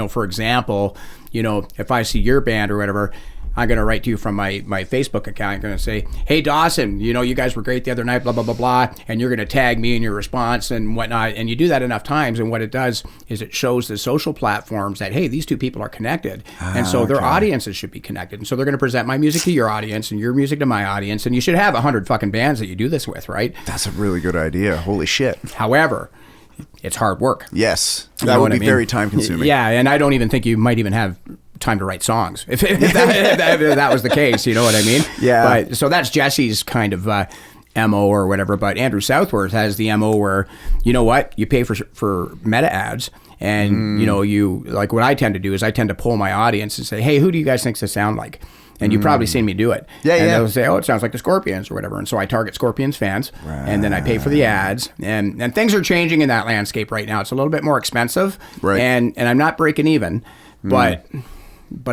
For example, if I see your band or whatever, I'm going to write to you from my Facebook account. I'm going to say, hey, Dawson, you guys were great the other night, blah, blah, blah, blah. And you're going to tag me in your response and whatnot. And you do that enough times. And what it does is it shows the social platforms that, hey, these two people are connected. And so their audiences should be connected. And so they're going to present my music to your audience and your music to my audience. And you should have 100 fucking bands that you do this with, right? That's a really good idea. Holy shit. However, it's hard work. Yes. That would be very time consuming. Yeah. And I don't even think you might even have time to write songs if that was the case, you know what I mean? Yeah. But so that's Jesse's kind of MO or whatever. But Andrew Southworth has the MO where, you pay for meta ads, and you like what I tend to do is I tend to poll my audience and say, hey, who do you guys think this sound like? And you've probably seen me do it. Yeah, and they'll say, oh, it sounds like the Scorpions or whatever. And so I target Scorpions fans, and then I pay for the ads. And things are changing in that landscape right now. It's a little bit more expensive, right? And I'm not breaking even, but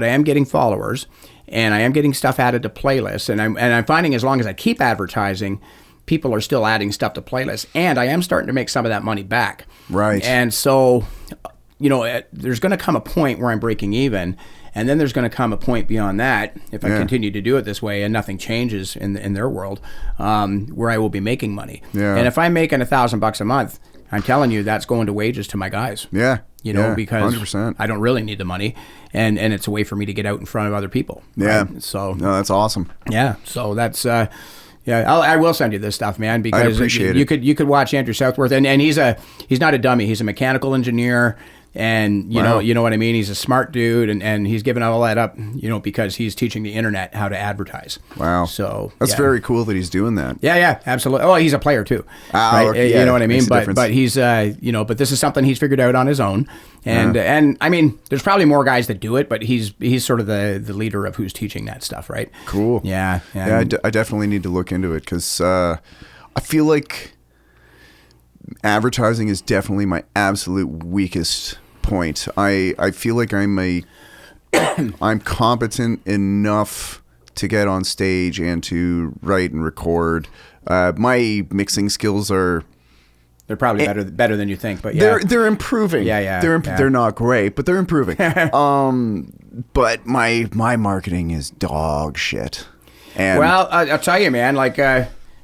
I am getting followers, and I am getting stuff added to playlists, and I'm finding as long as I keep advertising, people are still adding stuff to playlists, and I am starting to make some of that money back. Right. And so, there's going to come a point where I'm breaking even, and then there's going to come a point beyond that, if I continue to do it this way and nothing changes in their world, where I will be making money. Yeah. And if I'm making $1,000 a month, I'm telling you, that's going to wages to my guys. Yeah. Because 100%. I don't really need the money, and it's a way for me to get out in front of other people. Yeah. Right? So no, that's awesome. Yeah. So that's I will send you this stuff, man, because I appreciate it. You could watch Andrew Southworth, and he's not a dummy. He's a mechanical engineer. And you know what I mean? He's a smart dude, and he's given all that up, because he's teaching the internet how to advertise. Wow. So that's very cool that he's doing that. Yeah, absolutely. Oh, he's a player too. Right? Okay, you know what I mean? But he's but this is something he's figured out on his own. And I mean, there's probably more guys that do it, but he's sort of the leader of who's teaching that stuff, right? Cool. Yeah. I definitely need to look into it, because I feel like advertising is definitely my absolute weakest point. I feel like I'm competent enough to get on stage and to write and record. My mixing skills are... They're probably better than you think, but yeah. They're improving. Yeah. They're not great, but they're improving. But my marketing is dog shit. And well, I'll tell you, man, like...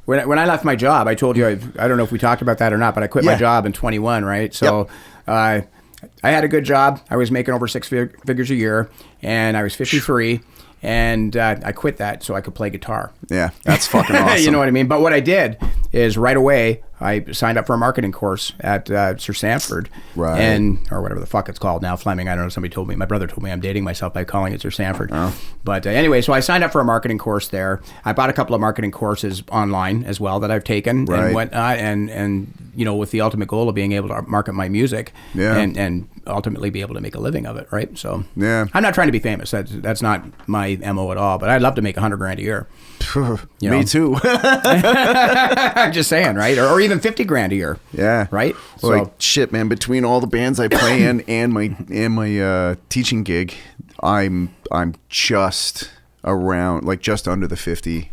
When I left my job, I told you, I don't know if we talked about that or not, but I quit my job in 21, right? So I had a good job. I was making over six figures a year, and I was 53, and I quit that so I could play guitar. Yeah, that's fucking awesome. You know what I mean? But what I did is right away, I signed up for a marketing course at Sir Sanford, right? Or whatever the fuck it's called now, Fleming. I don't know. Somebody told me. My brother told me I'm dating myself by calling it Sir Sanford. Oh. But anyway, so I signed up for a marketing course there. I bought a couple of marketing courses online as well that I've taken and whatnot, and with the ultimate goal of being able to market my music and ultimately be able to make a living of it, right? So I'm not trying to be famous. That's not my MO at all. But I'd love to make $100,000 a year. Me too. I'm just saying, right? Or even $50,000 a year. Yeah. Right? Well, shit, man. Between all the bands I play in and my teaching gig, I'm just around, like, just under the 50.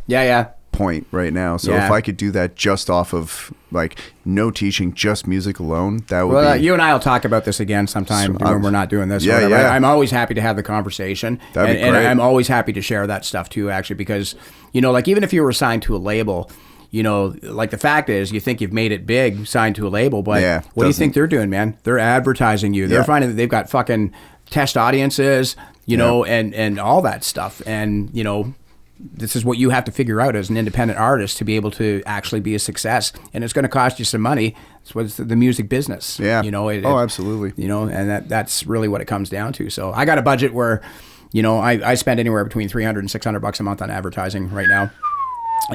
Point right now. So if I could do that just off of, like, no teaching, just music alone, that would be... you and I will talk about this again sometime when we're not doing this. Yeah. I'm always happy to have the conversation. That'd be great. And I'm always happy to share that stuff too, actually, because, like, even if you were assigned to a label, like, the fact is, you think you've made it big, signed to a label, but what do you think they're doing, man? They're advertising you. They're finding that they've got fucking test audiences, you know, and all that stuff. And, you know, this is what you have to figure out as an independent artist to be able to actually be a success. And it's going to cost you some money. It's what's the music business. Yeah. You know, absolutely. You know, and that's really what it comes down to. So I got a budget where, you know, I spend anywhere between $300 and $600 a month on advertising right now.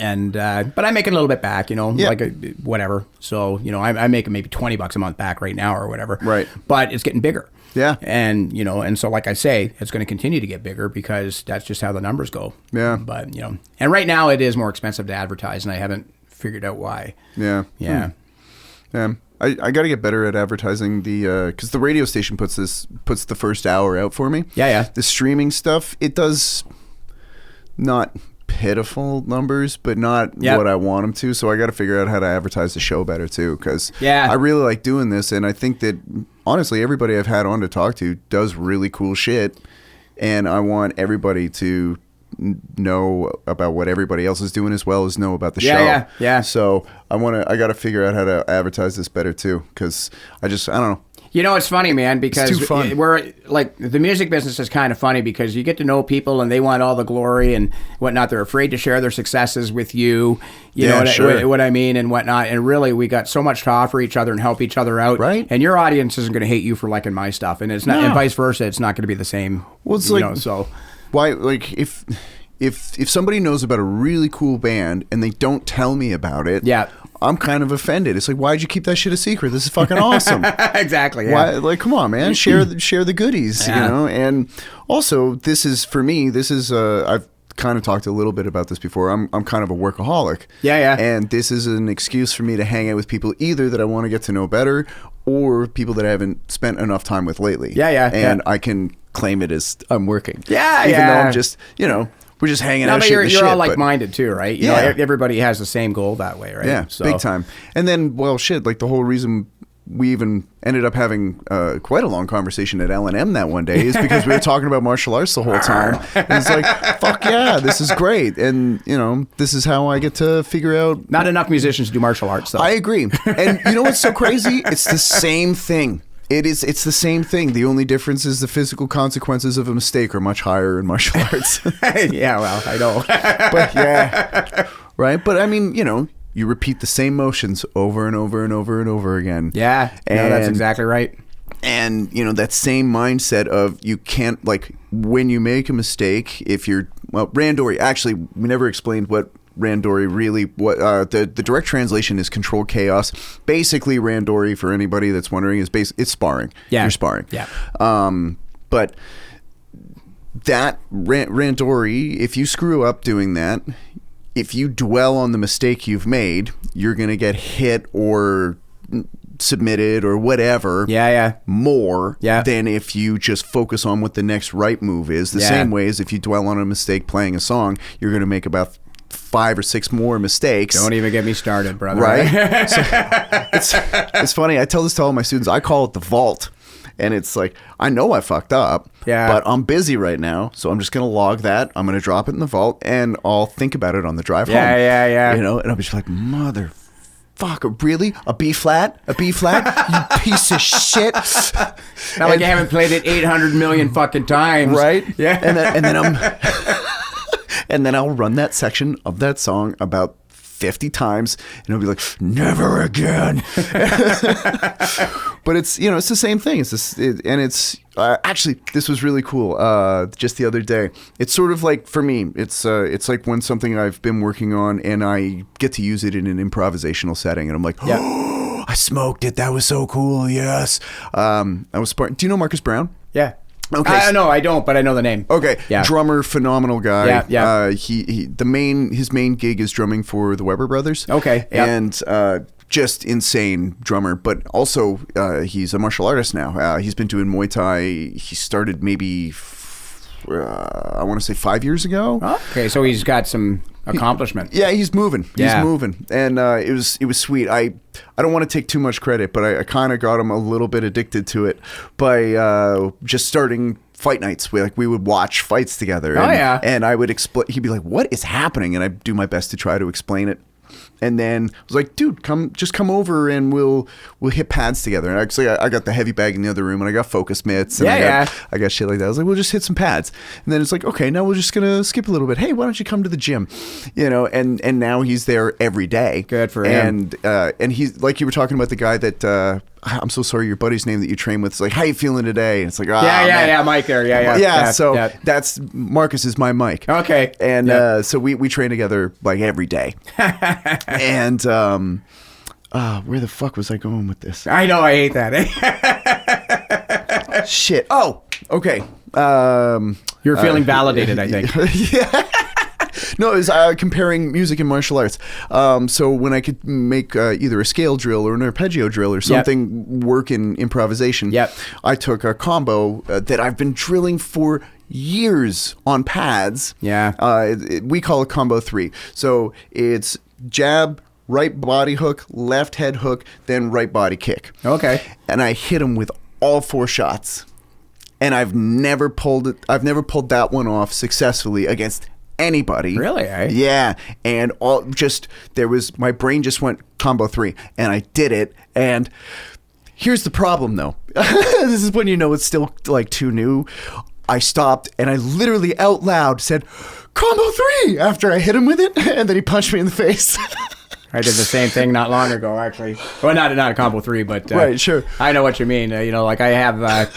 And but I make a little bit back, you know, like whatever. So, you know, I'm making maybe $20 a month back right now or whatever. Right. But it's getting bigger. Yeah. And, you know, and so like I say, it's going to continue to get bigger because that's just how the numbers go. Yeah. But, you know, and right now it is more expensive to advertise, and I haven't figured out why. Yeah. Yeah. Yeah. I got to get better at advertising because the radio station puts the first hour out for me. Yeah, yeah. The streaming stuff, it does not pitiful numbers, but not what I want them to. So I got to figure out how to advertise the show better too, because I really like doing this, and I think that honestly everybody I've had on to talk to does really cool shit, and I want everybody to know about what everybody else is doing as well as know about the show. Yeah. So I got to figure out how to advertise this better too, because I don't know. You know, it's funny, man, because it's too fun. We're like, the music business is kind of funny because you get to know people and they want all the glory and whatnot. They're afraid to share their successes with you. You know what I mean, and whatnot. And really, we got so much to offer each other and help each other out. Right. And your audience isn't going to hate you for liking my stuff, and it's not, and vice versa. It's not going to be the same. Well, it's like, so why, like, if somebody knows about a really cool band and they don't tell me about it, I'm kind of offended. It's like, why'd you keep that shit a secret? This is fucking awesome. Exactly. Yeah. Why, like, come on, man, share the goodies, you know. And also, this is for me. This is I've kind of talked a little bit about this before. I'm kind of a workaholic. Yeah. And this is an excuse for me to hang out with people either that I want to get to know better, or people that I haven't spent enough time with lately. Yeah. And I can claim it as I'm working. Yeah. Even though I'm just, you know, we're just hanging out. But you're all like-minded too, right? You know, everybody has the same goal that way, right? Yeah, so. Big time. And then, well, shit, like the whole reason we even ended up having quite a long conversation at L&M that one day is because we were talking about martial arts the whole time. And it's like, fuck yeah, this is great. And, you know, this is how I get to figure out. Not enough musicians do martial arts, though. I agree. And you know what's so crazy? It's the same thing. It's the same thing. The only difference is the physical consequences of a mistake are much higher in martial arts. Yeah, well, I know. But yeah, right? But I mean, you know, you repeat the same motions over and over and over and over again. Yeah, no, that's exactly right. And, you know, that same mindset of you can't, like, when you make a mistake, if you're, well, randori, actually, we never explained what randori really, what the direct translation is controlled chaos. Basically, randori, for anybody that's wondering, is it's sparring. Yeah. You're sparring. Yeah. But that randori, if you screw up doing that, if you dwell on the mistake you've made, you're going to get hit or submitted or whatever more than if you just focus on what the next right move is. The same way as if you dwell on a mistake playing a song, you're going to make about 5 or 6 more mistakes. Don't even get me started, brother. Right? So it's funny. I tell this to all my students. I call it the vault. And it's like, I know I fucked up, but I'm busy right now, so I'm just going to log that. I'm going to drop it in the vault, and I'll think about it on the drive home. Yeah. You know, and I'll be just like, motherfucker, really? A B flat? You piece of shit. Not like you haven't played it 800 million fucking times. Right? Yeah. And then I'm... And then I'll run that section of that song about 50 times, and I'll be like, never again. But it's, you know, it's the same thing. It's this, and it's actually, this was really cool. Just the other day, it's sort of like, for me, it's like when something I've been working on and I get to use it in an improvisational setting, and I'm like, oh, I smoked it. That was so cool. Yes. I was do you know Marcus Brown? Yeah. Okay. No, I don't, but I know the name. Okay. Yeah. Drummer, phenomenal guy. Yeah. His main gig is drumming for the Weber Brothers. Okay. Yep. And just insane drummer, but also he's a martial artist now. He's been doing Muay Thai. He started maybe I want to say 5 years ago. Okay, so he's got some accomplishment. He's moving. He's moving, and it was sweet. I don't want to take too much credit, but I kind of got him a little bit addicted to it by just starting fight nights. We would watch fights together. And I would explain. He'd be like, "What is happening?" And I do my best to try to explain it. And then I was like, dude, just come over and we'll hit pads together. And actually, I got the heavy bag in the other room, and I got focus mitts, and I got shit like that. I was like, we'll just hit some pads. And then it's like, okay, now we're just gonna skip a little bit. Hey, why don't you come to the gym? And now he's there every day. Good for him. And he's like, you were talking about the guy that I'm so sorry, your buddy's name that you train with. It's like, how you feeling today? And it's like, Mike there, that's Marcus is my Mike. Okay, and so we train together like every day. And where the fuck was I going with this? I know, I hate that. Shit. Oh, okay. You're feeling validated, I think. Yeah. No, it was comparing music and martial arts. So when I could make either a scale drill or an arpeggio drill or something work in improvisation, I took a combo that I've been drilling for years on pads. We call it combo 3. So it's jab, right body hook, left head hook, then right body kick. Okay. And I hit him with all 4 shots. And I've never pulled that one off successfully against anybody. Really? Eh? Yeah. And my brain just went combo 3, and I did it. And here's the problem, though. This is when you know it's still like too new. I stopped, and I literally out loud said, combo 3, after I hit him with it, and then he punched me in the face. I did the same thing not long ago, actually. Well, not a combo 3, but right, sure. I know what you mean. Like I have, I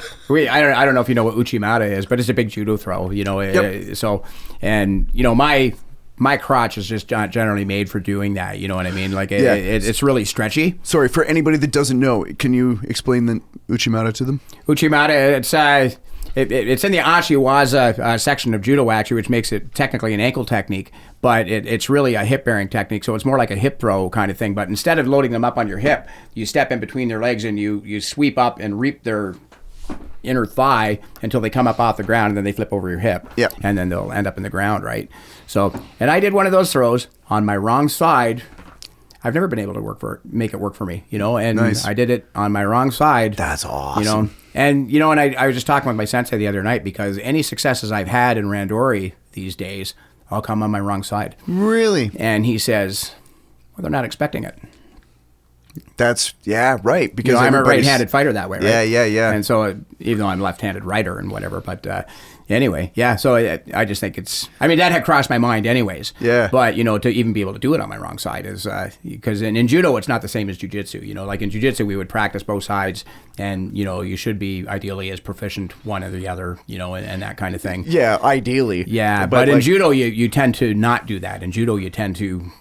don't know if you know what uchimata is, but it's a big judo throw. So, and my crotch is just not generally made for doing that. You know what I mean? Like it's really stretchy. Sorry, for anybody that doesn't know, can you explain the uchimata to them? Uchimata, it's in the Ashiwaza section of judo, actually, which makes it technically an ankle technique, but it's really a hip-bearing technique, so it's more like a hip throw kind of thing. But instead of loading them up on your hip, you step in between their legs and you sweep up and reap their inner thigh until they come up off the ground, and then they flip over your hip, and then they'll end up in the ground, right? So, and I did one of those throws on my wrong side. I've never been able to make it work for me, and nice. I did it on my wrong side. That's awesome. And I was just talking with my sensei the other night, because any successes I've had in randori these days all come on my wrong side. Really? And he says, well, they're not expecting it. That's, right. Because I'm a right-handed fighter that way, right? Yeah. And so, even though I'm a left-handed writer and whatever, but anyway, so I just think that had crossed my mind anyways. Yeah. But, to even be able to do it on my wrong side is, because in judo, it's not the same as jiu-jitsu. Like in jiu-jitsu, we would practice both sides, and, you should be ideally as proficient one or the other, and that kind of thing. Yeah, ideally. Yeah, but in judo, you tend to not do that. In judo, you tend to...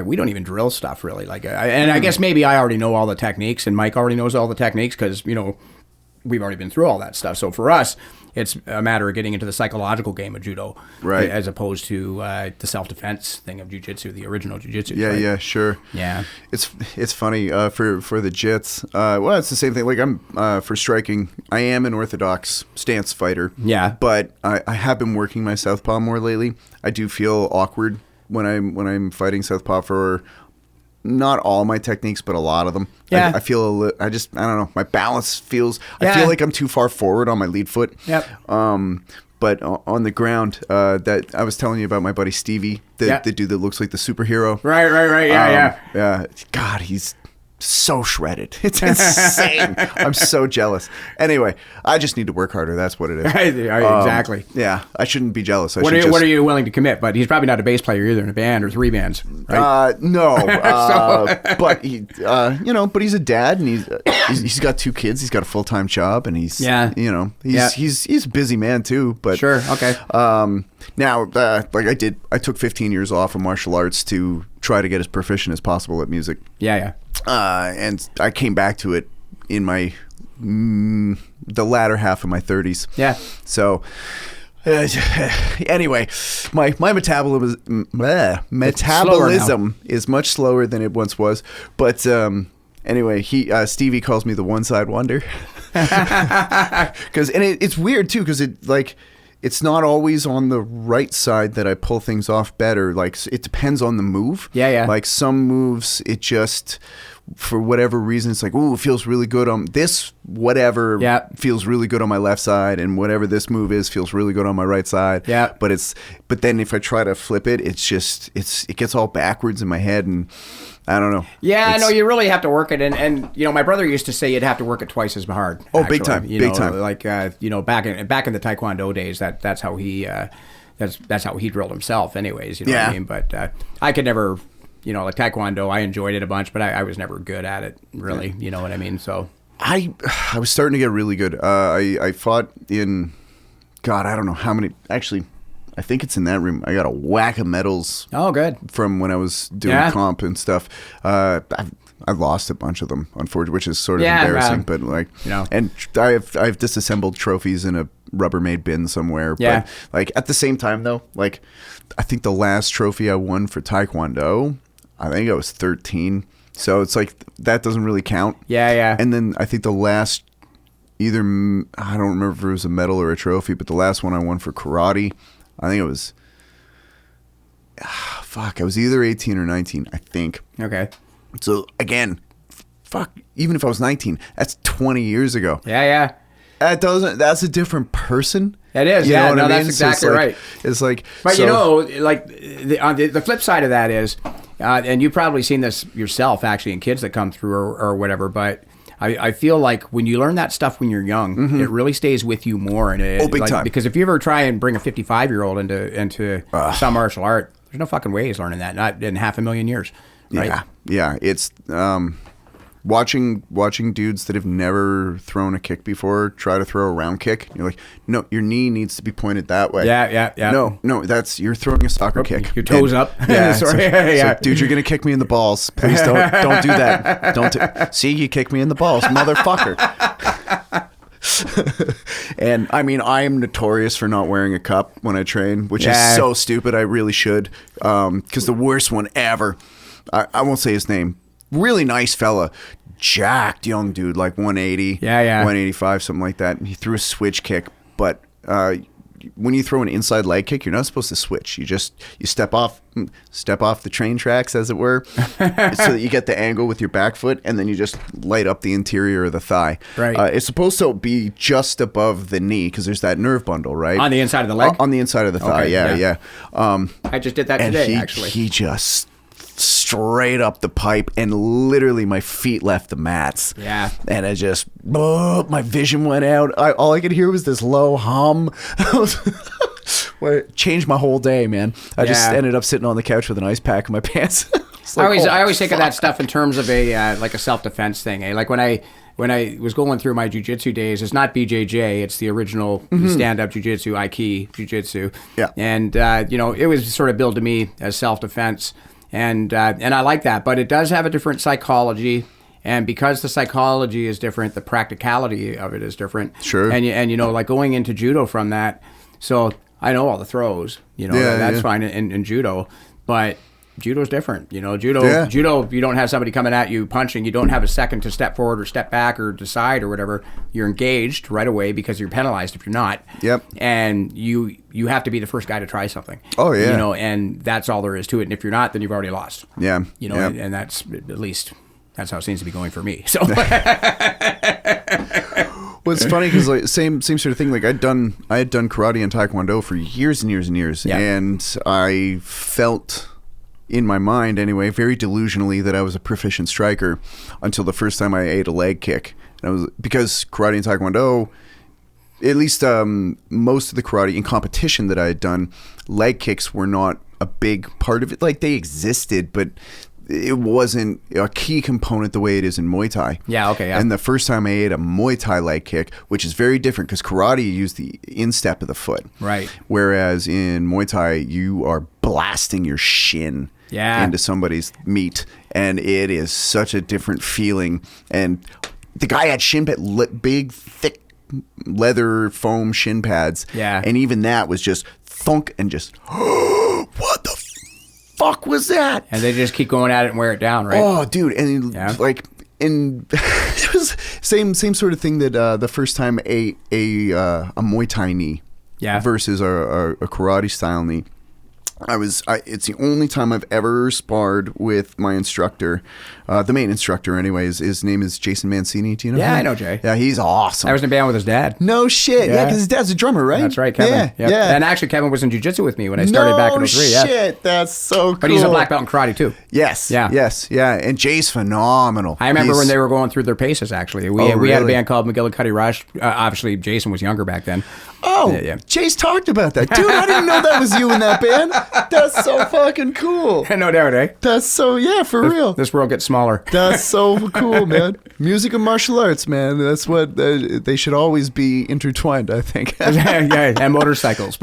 We don't even drill stuff, really. And I guess maybe I already know all the techniques, and Mike already knows all the techniques, because, we've already been through all that stuff. So for us, it's a matter of getting into the psychological game of judo, right, as opposed to the self-defense thing of jiu-jitsu, the original jiu-jitsu. Yeah, right? yeah, sure. Yeah. It's funny, for the jits. Well, it's the same thing. Like, I'm, for striking, I am an orthodox stance fighter. Yeah. But I have been working my southpaw more lately. I do feel awkward when I'm fighting southpaw for not all my techniques, but a lot of them. Yeah. I feel I don't know. My balance feels. I feel like I'm too far forward on my lead foot. Yep. But on the ground, that I was telling you about my buddy Stevie, the dude that looks like the superhero. Right. Yeah. God, he's so shredded. It's insane. I'm so jealous. Anyway, I just need to work harder. That's what it is. Exactly. Yeah, I shouldn't be jealous. What are you willing to commit? But he's probably not a bass player either in a band or 3 bands, right? No. But he, but he's a dad, and he's got 2 kids. He's got a full-time job, and he's a busy man too. But sure, okay. Now, I took 15 years off of martial arts to try to get as proficient as possible at music. Yeah. And I came back to it in my the latter half of my 30s. Yeah. So anyway, my metabolism is much slower than it once was. But anyway, Stevie calls me the one-side wonder. It's weird too, because it's not always on the right side that I pull things off better. Like, it depends on the move. Yeah. Like, some moves, it just, for whatever reason, it's like, ooh, it feels really good on this, whatever feels really good on my left side, and whatever this move is feels really good on my right side. Yeah. But then if I try to flip it, it gets all backwards in my head, and I don't know. Yeah, I know you really have to work it, and my brother used to say you'd have to work it twice as hard. Oh, actually. Big time. Like back in the Taekwondo days, that's how he that's how he drilled himself. Anyways, you know what I mean. But I could never, like Taekwondo, I enjoyed it a bunch, but I was never good at it, really. You know what I mean? So I was starting to get really good. I fought in, God, I don't know how many. Actually, I think it's in that room. I got a whack of medals. Oh, good. From when I was doing comp and stuff. I lost a bunch of them, unfortunately, which is sort of embarrassing. But and I've disassembled trophies in a Rubbermaid bin somewhere. Yeah. But like at the same time though, like I think the last trophy I won for Taekwondo, I think I was 13. So it's like that doesn't really count. Yeah. And then I think the last I don't remember if it was a medal or a trophy, but the last one I won for karate, I think it was I was either 18 or 19, I think. Okay. So again, even if I was 19, that's 20 years ago. Yeah. That's a different person. It is. You know what I mean? That's exactly right. It's like, but like the flip side of that is, and you've probably seen this yourself actually in kids that come through or whatever, but I feel like when you learn that stuff when you're young, it really stays with you more. And big time. Because if you ever try and bring a 55-year-old into some martial art, there's no fucking way he's learning that, not in 500,000 years. Right? Yeah. It's watching dudes that have never thrown a kick before try to throw a round kick. You're like, no, your knee needs to be pointed that way. Yeah. No, you're throwing a soccer kick. Your toes up. Yeah, sorry. So, dude, you're gonna kick me in the balls. Please don't do that. See, you kick me in the balls, motherfucker. And I mean, I am notorious for not wearing a cup when I train, which is so stupid. I really should, because the worst one ever. I won't say his name. Really nice fella, jacked young dude, like 180, 185, something like that. And he threw a switch kick, but when you throw an inside leg kick, you're not supposed to switch. You step off the train tracks, as it were, so that you get the angle with your back foot, and then you just light up the interior of the thigh. Right. It's supposed to be just above the knee because there's that nerve bundle, right? On the inside of the leg? On the inside of the thigh, yeah. I just did that today, actually. He just straight up the pipe, and literally my feet left the mats. Yeah. And I just, my vision went out. All I could hear was this low hum. It changed my whole day, man. I just ended up sitting on the couch with an ice pack in my pants. Like, I always think of that stuff in terms of a like a self-defense thing. Eh? Like when I was going through my jiu-jitsu days, it's not BJJ, it's the original stand-up jiu-jitsu, Aiki jiu-jitsu. Yeah. And it was sort of billed to me as self-defense. And I like that, but it does have a different psychology, and because the psychology is different, the practicality of it is different. Sure. And like going into judo from that, so I know all the throws, that's fine in judo, but judo's different. Judo, you don't have somebody coming at you punching. You don't have a second to step forward or step back or decide or whatever. You're engaged right away because you're penalized if you're not. Yep. And you have to be the first guy to try something. Oh, yeah. And that's all there is to it. And if you're not, then you've already lost. Yeah. And that's, at least, that's how it seems to be going for me. So. Well, it's funny because like same sort of thing. Like I had done karate and taekwondo for years and years and years, and I felt in my mind anyway very delusionally that I was a proficient striker until the first time I ate a leg kick. And I was, because karate and taekwondo, at least most of the karate in competition that I had done, leg kicks were not a big part of it. Like they existed, but it wasn't a key component the way it is in Muay Thai. Yeah, okay, yeah. And the first time I ate a Muay Thai leg kick, which is very different because karate, you use the instep of the foot. Right. Whereas in Muay Thai, you are blasting your shin into somebody's meat. And it is such a different feeling. And the guy had big, thick leather foam shin pads. Yeah. And even that was just thunk and just, what the fuck was that? And they just keep going at it and wear it down, right? Oh, dude. And it was same sort of thing that the first time a Muay Thai knee versus a karate style knee. It's the only time I've ever sparred with my instructor, the main instructor anyways. His name is Jason Mancini. Do you know him? I know Jay. Yeah, he's awesome. I was in a band with his dad. No shit. Yeah, because his dad's a drummer, right? That's right, Kevin. Yeah. And actually, Kevin was in jiu-jitsu with me when I started back in 03. No shit. That's so cool. But he's a black belt in karate, too. Yes. Yeah. And Jay's phenomenal. I remember when they were going through their paces, actually. We had a band called McGillicuddy Rush. Obviously, Jason was younger back then. Oh, yeah. Jay's talked about that. Dude, I didn't know that was you in that band. That's so fucking cool. No doubt, eh? That's so, for real. This world gets smaller. That's so cool, man. Music and martial arts, man. That's what, they should always be intertwined, I think. And motorcycles.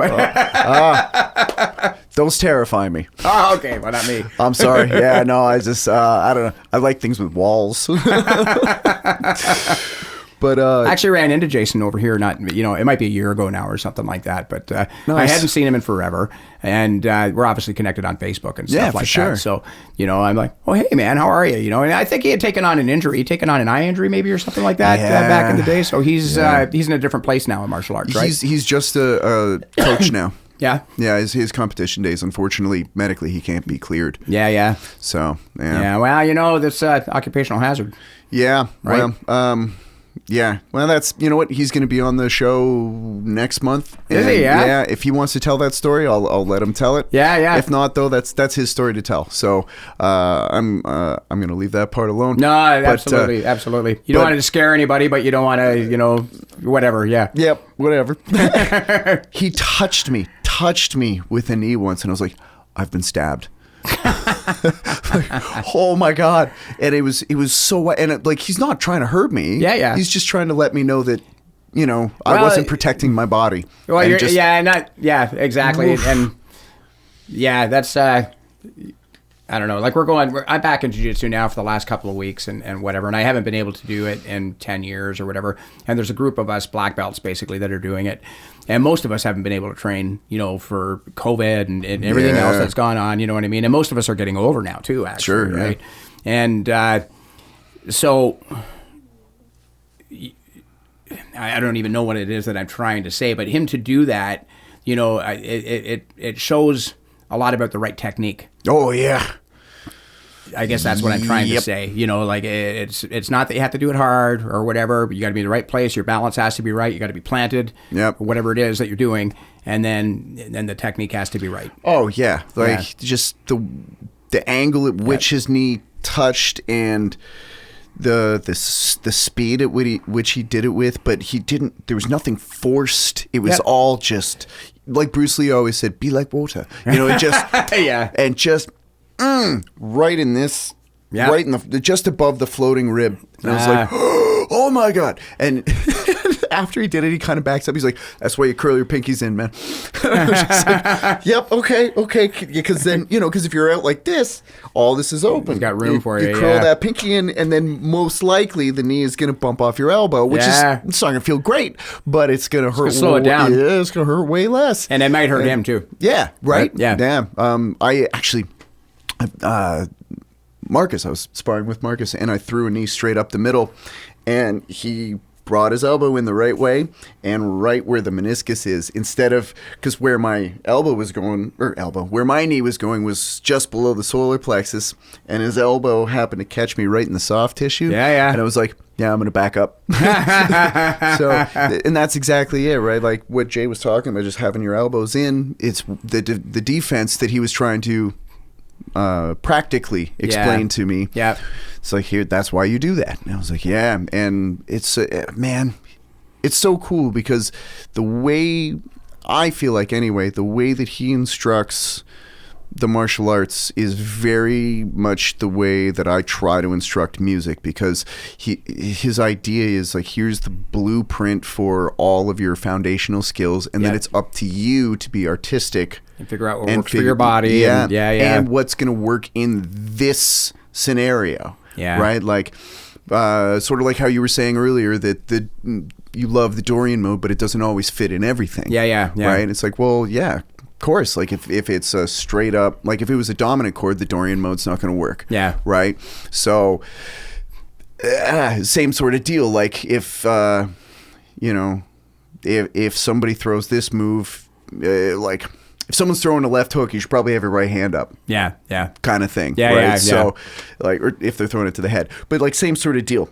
Those terrify me. Oh, okay. Well, not me. I'm sorry. Yeah, no, I just, I don't know. I like things with walls. But I actually ran into Jason over here, it might be a year ago now or something like that, but nice. I hadn't seen him in forever, and we're obviously connected on Facebook and stuff like that. So, I'm like, oh, hey, man, how are you? And I think he had taken on an eye injury maybe or something like that back in the day. So he's in a different place now in martial arts, right? He's just a coach now. Yeah. Yeah, his competition days, unfortunately, medically, he can't be cleared. Yeah. So, yeah. Yeah, well, this occupational hazard. Yeah, right? Well, yeah. Well, that's, you know what? He's going to be on the show next month. Is he? Yeah. Yeah. If he wants to tell that story, I'll let him tell it. Yeah. If not, though, that's his story to tell. So I'm going to leave that part alone. No, absolutely. You don't want to scare anybody, but you don't want to, whatever. Yeah. Yep. Whatever. He touched me with a knee once, and I was like, I've been stabbed. Oh my god! And it was so, and he's not trying to hurt me. Yeah. He's just trying to let me know that I wasn't protecting my body. Well, exactly. Oof. And that's I don't know. I'm back in jiu-jitsu now for the last couple of weeks and whatever, and I haven't been able to do it in 10 years or whatever. And there's a group of us black belts basically that are doing it. And most of us haven't been able to train, for COVID and everything else that's gone on, you know what I mean? And most of us are getting over now too, actually. Sure, right? And so I don't even know what it is that I'm trying to say, but him to do that, it shows a lot about the right technique. Oh, yeah. I guess that's what I'm trying to say. It's not that you have to do it hard or whatever, but you got to be in the right place. Your balance has to be right. You got to be planted. Yep. Or whatever it is that you're doing, and then the technique has to be right. Oh yeah, just the angle at which his knee touched and the speed at which he did it with, but he didn't. There was nothing forced. It was all just like Bruce Lee always said, "Be like water." It just and just. Right in this, right in the just above the floating rib. And I was like, oh my god! And after he did it, he kind of backs up. He's like, "That's why you curl your pinkies in, man." I was just like, yep, okay, because then because if you're out like this, all this is open. You've got room for you. You curl that pinky in, and then most likely the knee is going to bump off your elbow, which is it's not going to feel great, but it's going to hurt. Slow it down. Yeah, it's going to hurt way less, and it might hurt him too. Yeah, right. Yeah. Damn. I actually. Marcus, I was sparring with Marcus, and I threw a knee straight up the middle, and he brought his elbow in the right way and right where the meniscus is, instead of, because where my where my knee was going was just below the solar plexus, and his elbow happened to catch me right in the soft tissue. Yeah. And I was like, I'm going to back up. So, and that's exactly it, right? Like what Jay was talking about, just having your elbows in. It's the defense that he was trying to practically explain to me. Yeah. It's like, here, that's why you do that. And I was like, yeah. And it's, man, it's so cool because the way, I feel like anyway, the way that he instructs the martial arts is very much the way that I try to instruct music, because his idea is like, here's the blueprint for all of your foundational skills, and then it's up to you to be artistic and figure out what works for your body. And what's going to work in this scenario. Yeah. Right? Like, sort of like how you were saying earlier that you love the Dorian mode, but it doesn't always fit in everything. Yeah. Right? It's like, well, yeah. Course, like if it's a straight up, like if it was a dominant chord, the Dorian mode's not going to work. Yeah. Right. So same sort of deal. Like if if somebody throws this move, like if someone's throwing a left hook, you should probably have your right hand up. Yeah, yeah. Kind of thing. Yeah, right? yeah. So, like, or if they're throwing it to the head. But, like, same sort of deal.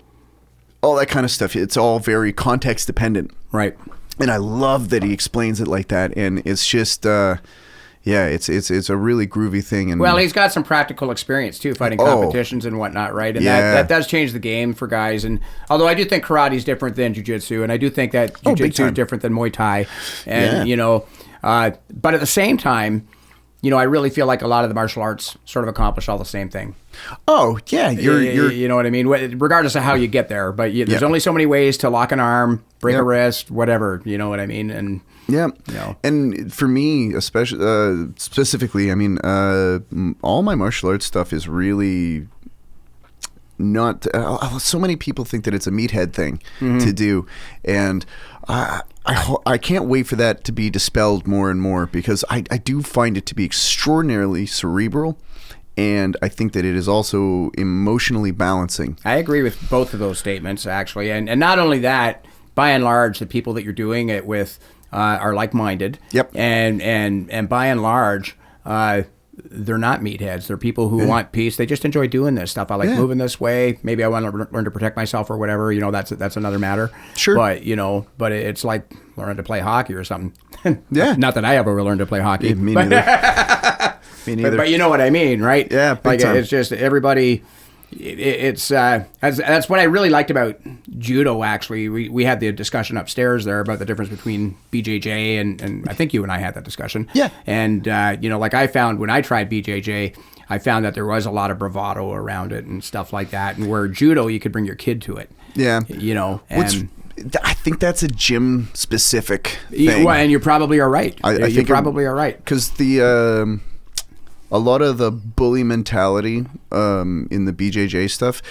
All that kind of stuff. It's all very context dependent. Right. And I love that he explains it like that. And it's just, it's a really groovy thing. And well, he's got some practical experience, too, fighting competitions and whatnot, right? And that does change the game for guys. And although I do think karate is different than jiu-jitsu, and I do think that jiu-jitsu is different than Muay Thai. And, but at the same time, I really feel like a lot of the martial arts sort of accomplish all the same thing. Oh, yeah. You're you know what I mean? Regardless of how you get there. But there's only so many ways to lock an arm, break a wrist, whatever. You know what I mean? And and for me, especially specifically, I mean, all my martial arts stuff is really not. So many people think that it's a meathead thing to do, and I can't wait for that to be dispelled more and more, because I do find it to be extraordinarily cerebral. And I think that it is also emotionally balancing. I agree with both of those statements, actually. And not only that, by and large, the people that you're doing it with are like-minded. Yep. And by and large, they're not meatheads. They're people who want peace. They just enjoy doing this stuff. I like moving this way. Maybe I want to learn to protect myself or whatever. That's another matter. Sure. But it's like learning to play hockey or something. Yeah. Not that I ever learned to play hockey. Yeah, me neither. Me neither. But you know what I mean, right? Yeah, big time. It's just everybody. That's what I really liked about judo. Actually, we had the discussion upstairs there about the difference between BJJ and I think you and I had that discussion. Yeah. And like I found when I tried BJJ, I found that there was a lot of bravado around it and stuff like that. And where judo, you could bring your kid to it. Yeah. I think that's a gym specific thing. And you probably are right. You probably are right. Because a lot of the bully mentality in the BJJ stuff,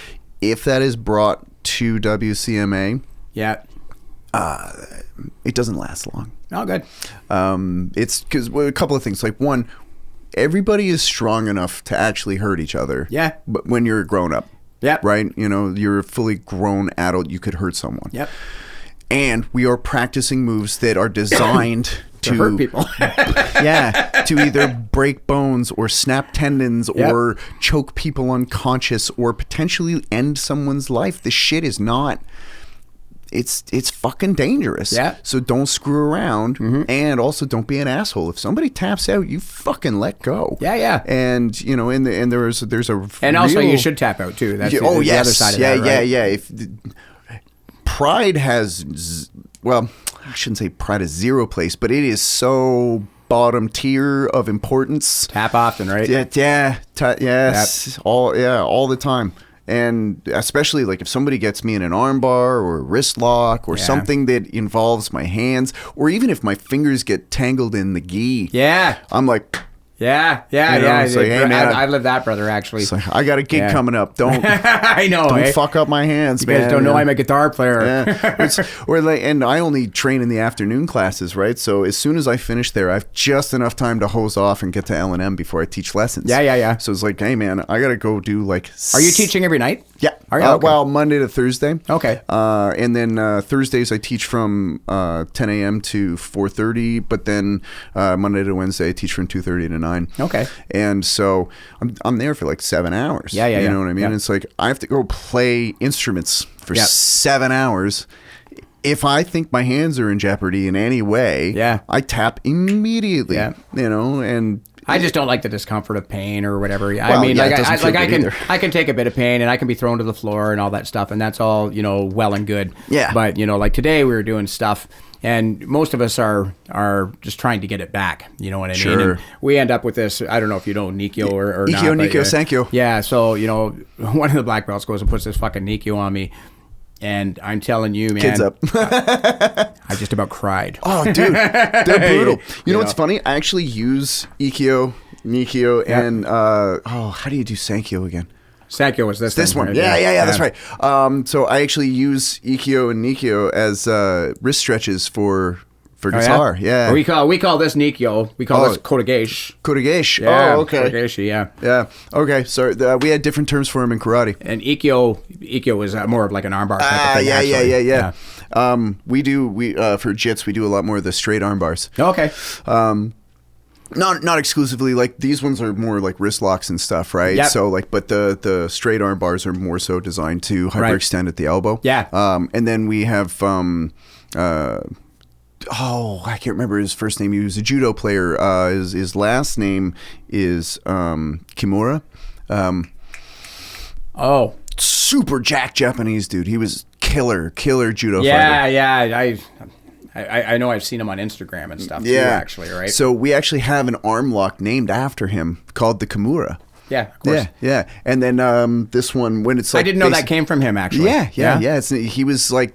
if that is brought to WCMA, it doesn't last long. Oh, good. It's because a couple of things. Like, one, everybody is strong enough to actually hurt each other. Yeah. But when you're a grown up. Yep. Right? You're a fully grown adult. You could hurt someone. Yep. And we are practicing moves that are designed to hurt people. To either break bones or snap tendons or choke people unconscious or potentially end someone's life. This shit is not. It's fucking dangerous. Yeah. So don't screw around, and also don't be an asshole. If somebody taps out, you fucking let go. Yeah, yeah. And and there's a and also you should tap out too. That's the other side of that. Right? Yeah. If pride has, well, I shouldn't say pride has zero place, but it is so bottom tier of importance. Tap often, right? Yes. All the time. And especially like if somebody gets me in an arm bar or a wrist lock or something that involves my hands, or even if my fingers get tangled in the gi. Yeah. I'm like, Yeah. It's like, hey, man, I lived that, brother, actually. It's like, I got a gig coming up. Don't I know. Don't fuck up my hands, man. You guys don't know I'm a guitar player. And I only train in the afternoon classes, right? So as soon as I finish there, I have just enough time to hose off and get to L&M before I teach lessons. Yeah. So it's like, hey, man, I got to go do like... Are you teaching every night? Yeah. Are you? Okay. Well, Monday to Thursday. Okay. And then Thursdays I teach from 10 a.m. to 4:30, but then Monday to Wednesday I teach from 2:30 to 9. Okay. And so I'm there for like 7 hours. Yeah. You know what I mean? Yeah. It's like I have to go play instruments for 7 hours. If I think my hands are in jeopardy in any way, I tap immediately. Yeah. And I just don't like the discomfort of pain or whatever. I can take a bit of pain and I can be thrown to the floor and all that stuff, and that's all well and good. Yeah. But like today we were doing stuff, and most of us are just trying to get it back. You know what I mean? Sure. And we end up with this. I don't know if you know Nikyo or not. Nikyo, thank you. Yeah. So one of the black belts goes and puts this fucking Nikyo on me. And I'm telling you, man. Kids up. I just about cried. Oh, dude. They're brutal. You know what's funny? I actually use Nikyo, and, how do you do Sankyo again? Sankyo was this one. Right? Yeah, that's right. So I actually use Ikkyo and Nikyo as wrist stretches for guitar. Yeah. We call this Nikyo. We call this Kodagesh. Kodagesh. Yeah, oh, okay. Kodagesh, yeah. Yeah. Okay. So we had different terms for him in karate. And Ikkyo was more of like an armbar type of thing. Yeah. We for jits, we do a lot more of the straight arm bars. Okay. Not exclusively. Like these ones are more like wrist locks and stuff, right? Yep. So like, but the straight arm bars are more so designed to hyperextend at the elbow. Yeah. And then we have I can't remember his first name. He was a judo player. His last name is Kimura. Super jack Japanese dude. He was killer judo fighter. Yeah. I know I've seen him on Instagram and stuff too, actually, right? So we actually have an arm lock named after him called the Kimura. Yeah, of course. Yeah. And then this one, when it's like... I didn't know that came from him, actually. Yeah. He was like...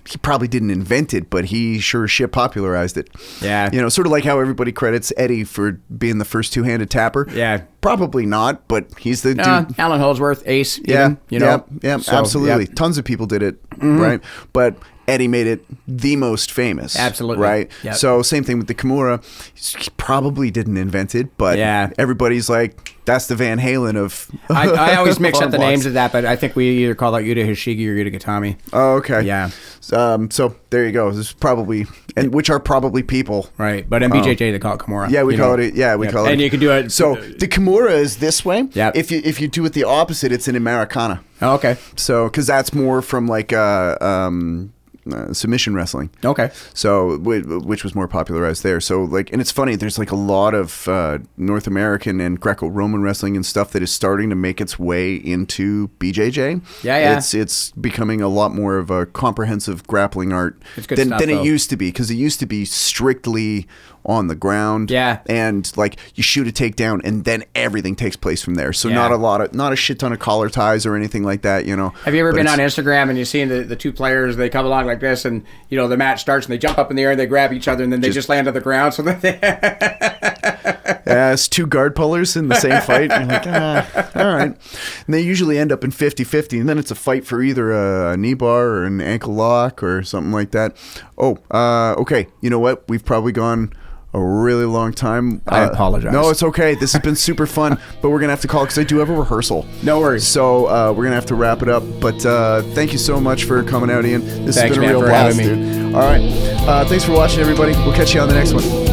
He probably didn't invent it, but he sure shit popularized it. Yeah. You know, sort of like how everybody credits Eddie for being the first two-handed tapper. Yeah. Probably not, but he's the dude. Alan Holdsworth, Ace, Yeah, even, so, absolutely. Yep. Tons of people did it, right? But Eddie made it the most famous. Absolutely. Right? Yep. So same thing with the Kimura. He probably didn't invent it, but everybody's like, that's the Van Halen of I always mix up the names of that, but I think we either call it Yuta Hishigi or Yuta Gatami. Oh, okay. Yeah. So there you go. This is probably, and which are probably people. Right. But in BJJ, they call it Kimura. Yeah, we call it. Yeah, we call it. And you can do it. So the Kimura is this way. Yeah. If you do it the opposite, it's an Americana. Oh, okay. So, because that's more from like submission wrestling. Okay. So, which was more popularized there. So, like, and it's funny, there's like a lot of North American and Greco-Roman wrestling and stuff that is starting to make its way into BJJ. Yeah. It's becoming a lot more of a comprehensive grappling art than it used to be, because it used to be strictly on the ground. Yeah. And like you shoot a takedown and then everything takes place from there. So not a shit ton of collar ties or anything like that, you know. Have you ever been on Instagram and you've seen the two players, they come along like this and, you know, the match starts and they jump up in the air and they grab each other and then they just land on the ground. So that it's two guard pullers in the same fight. And you're like, all right. And they usually end up in 50-50 and then it's a fight for either a knee bar or an ankle lock or something like that. Okay. You know what? We've probably gone a really long time. I apologize. No, it's okay. This has been super fun, but we're going to have to call because I do have a rehearsal. No worries. So we're going to have to wrap it up, but thank you so much for coming out, Ian. This has been a real blast, dude. All right. Thanks for watching, everybody. We'll catch you on the next one.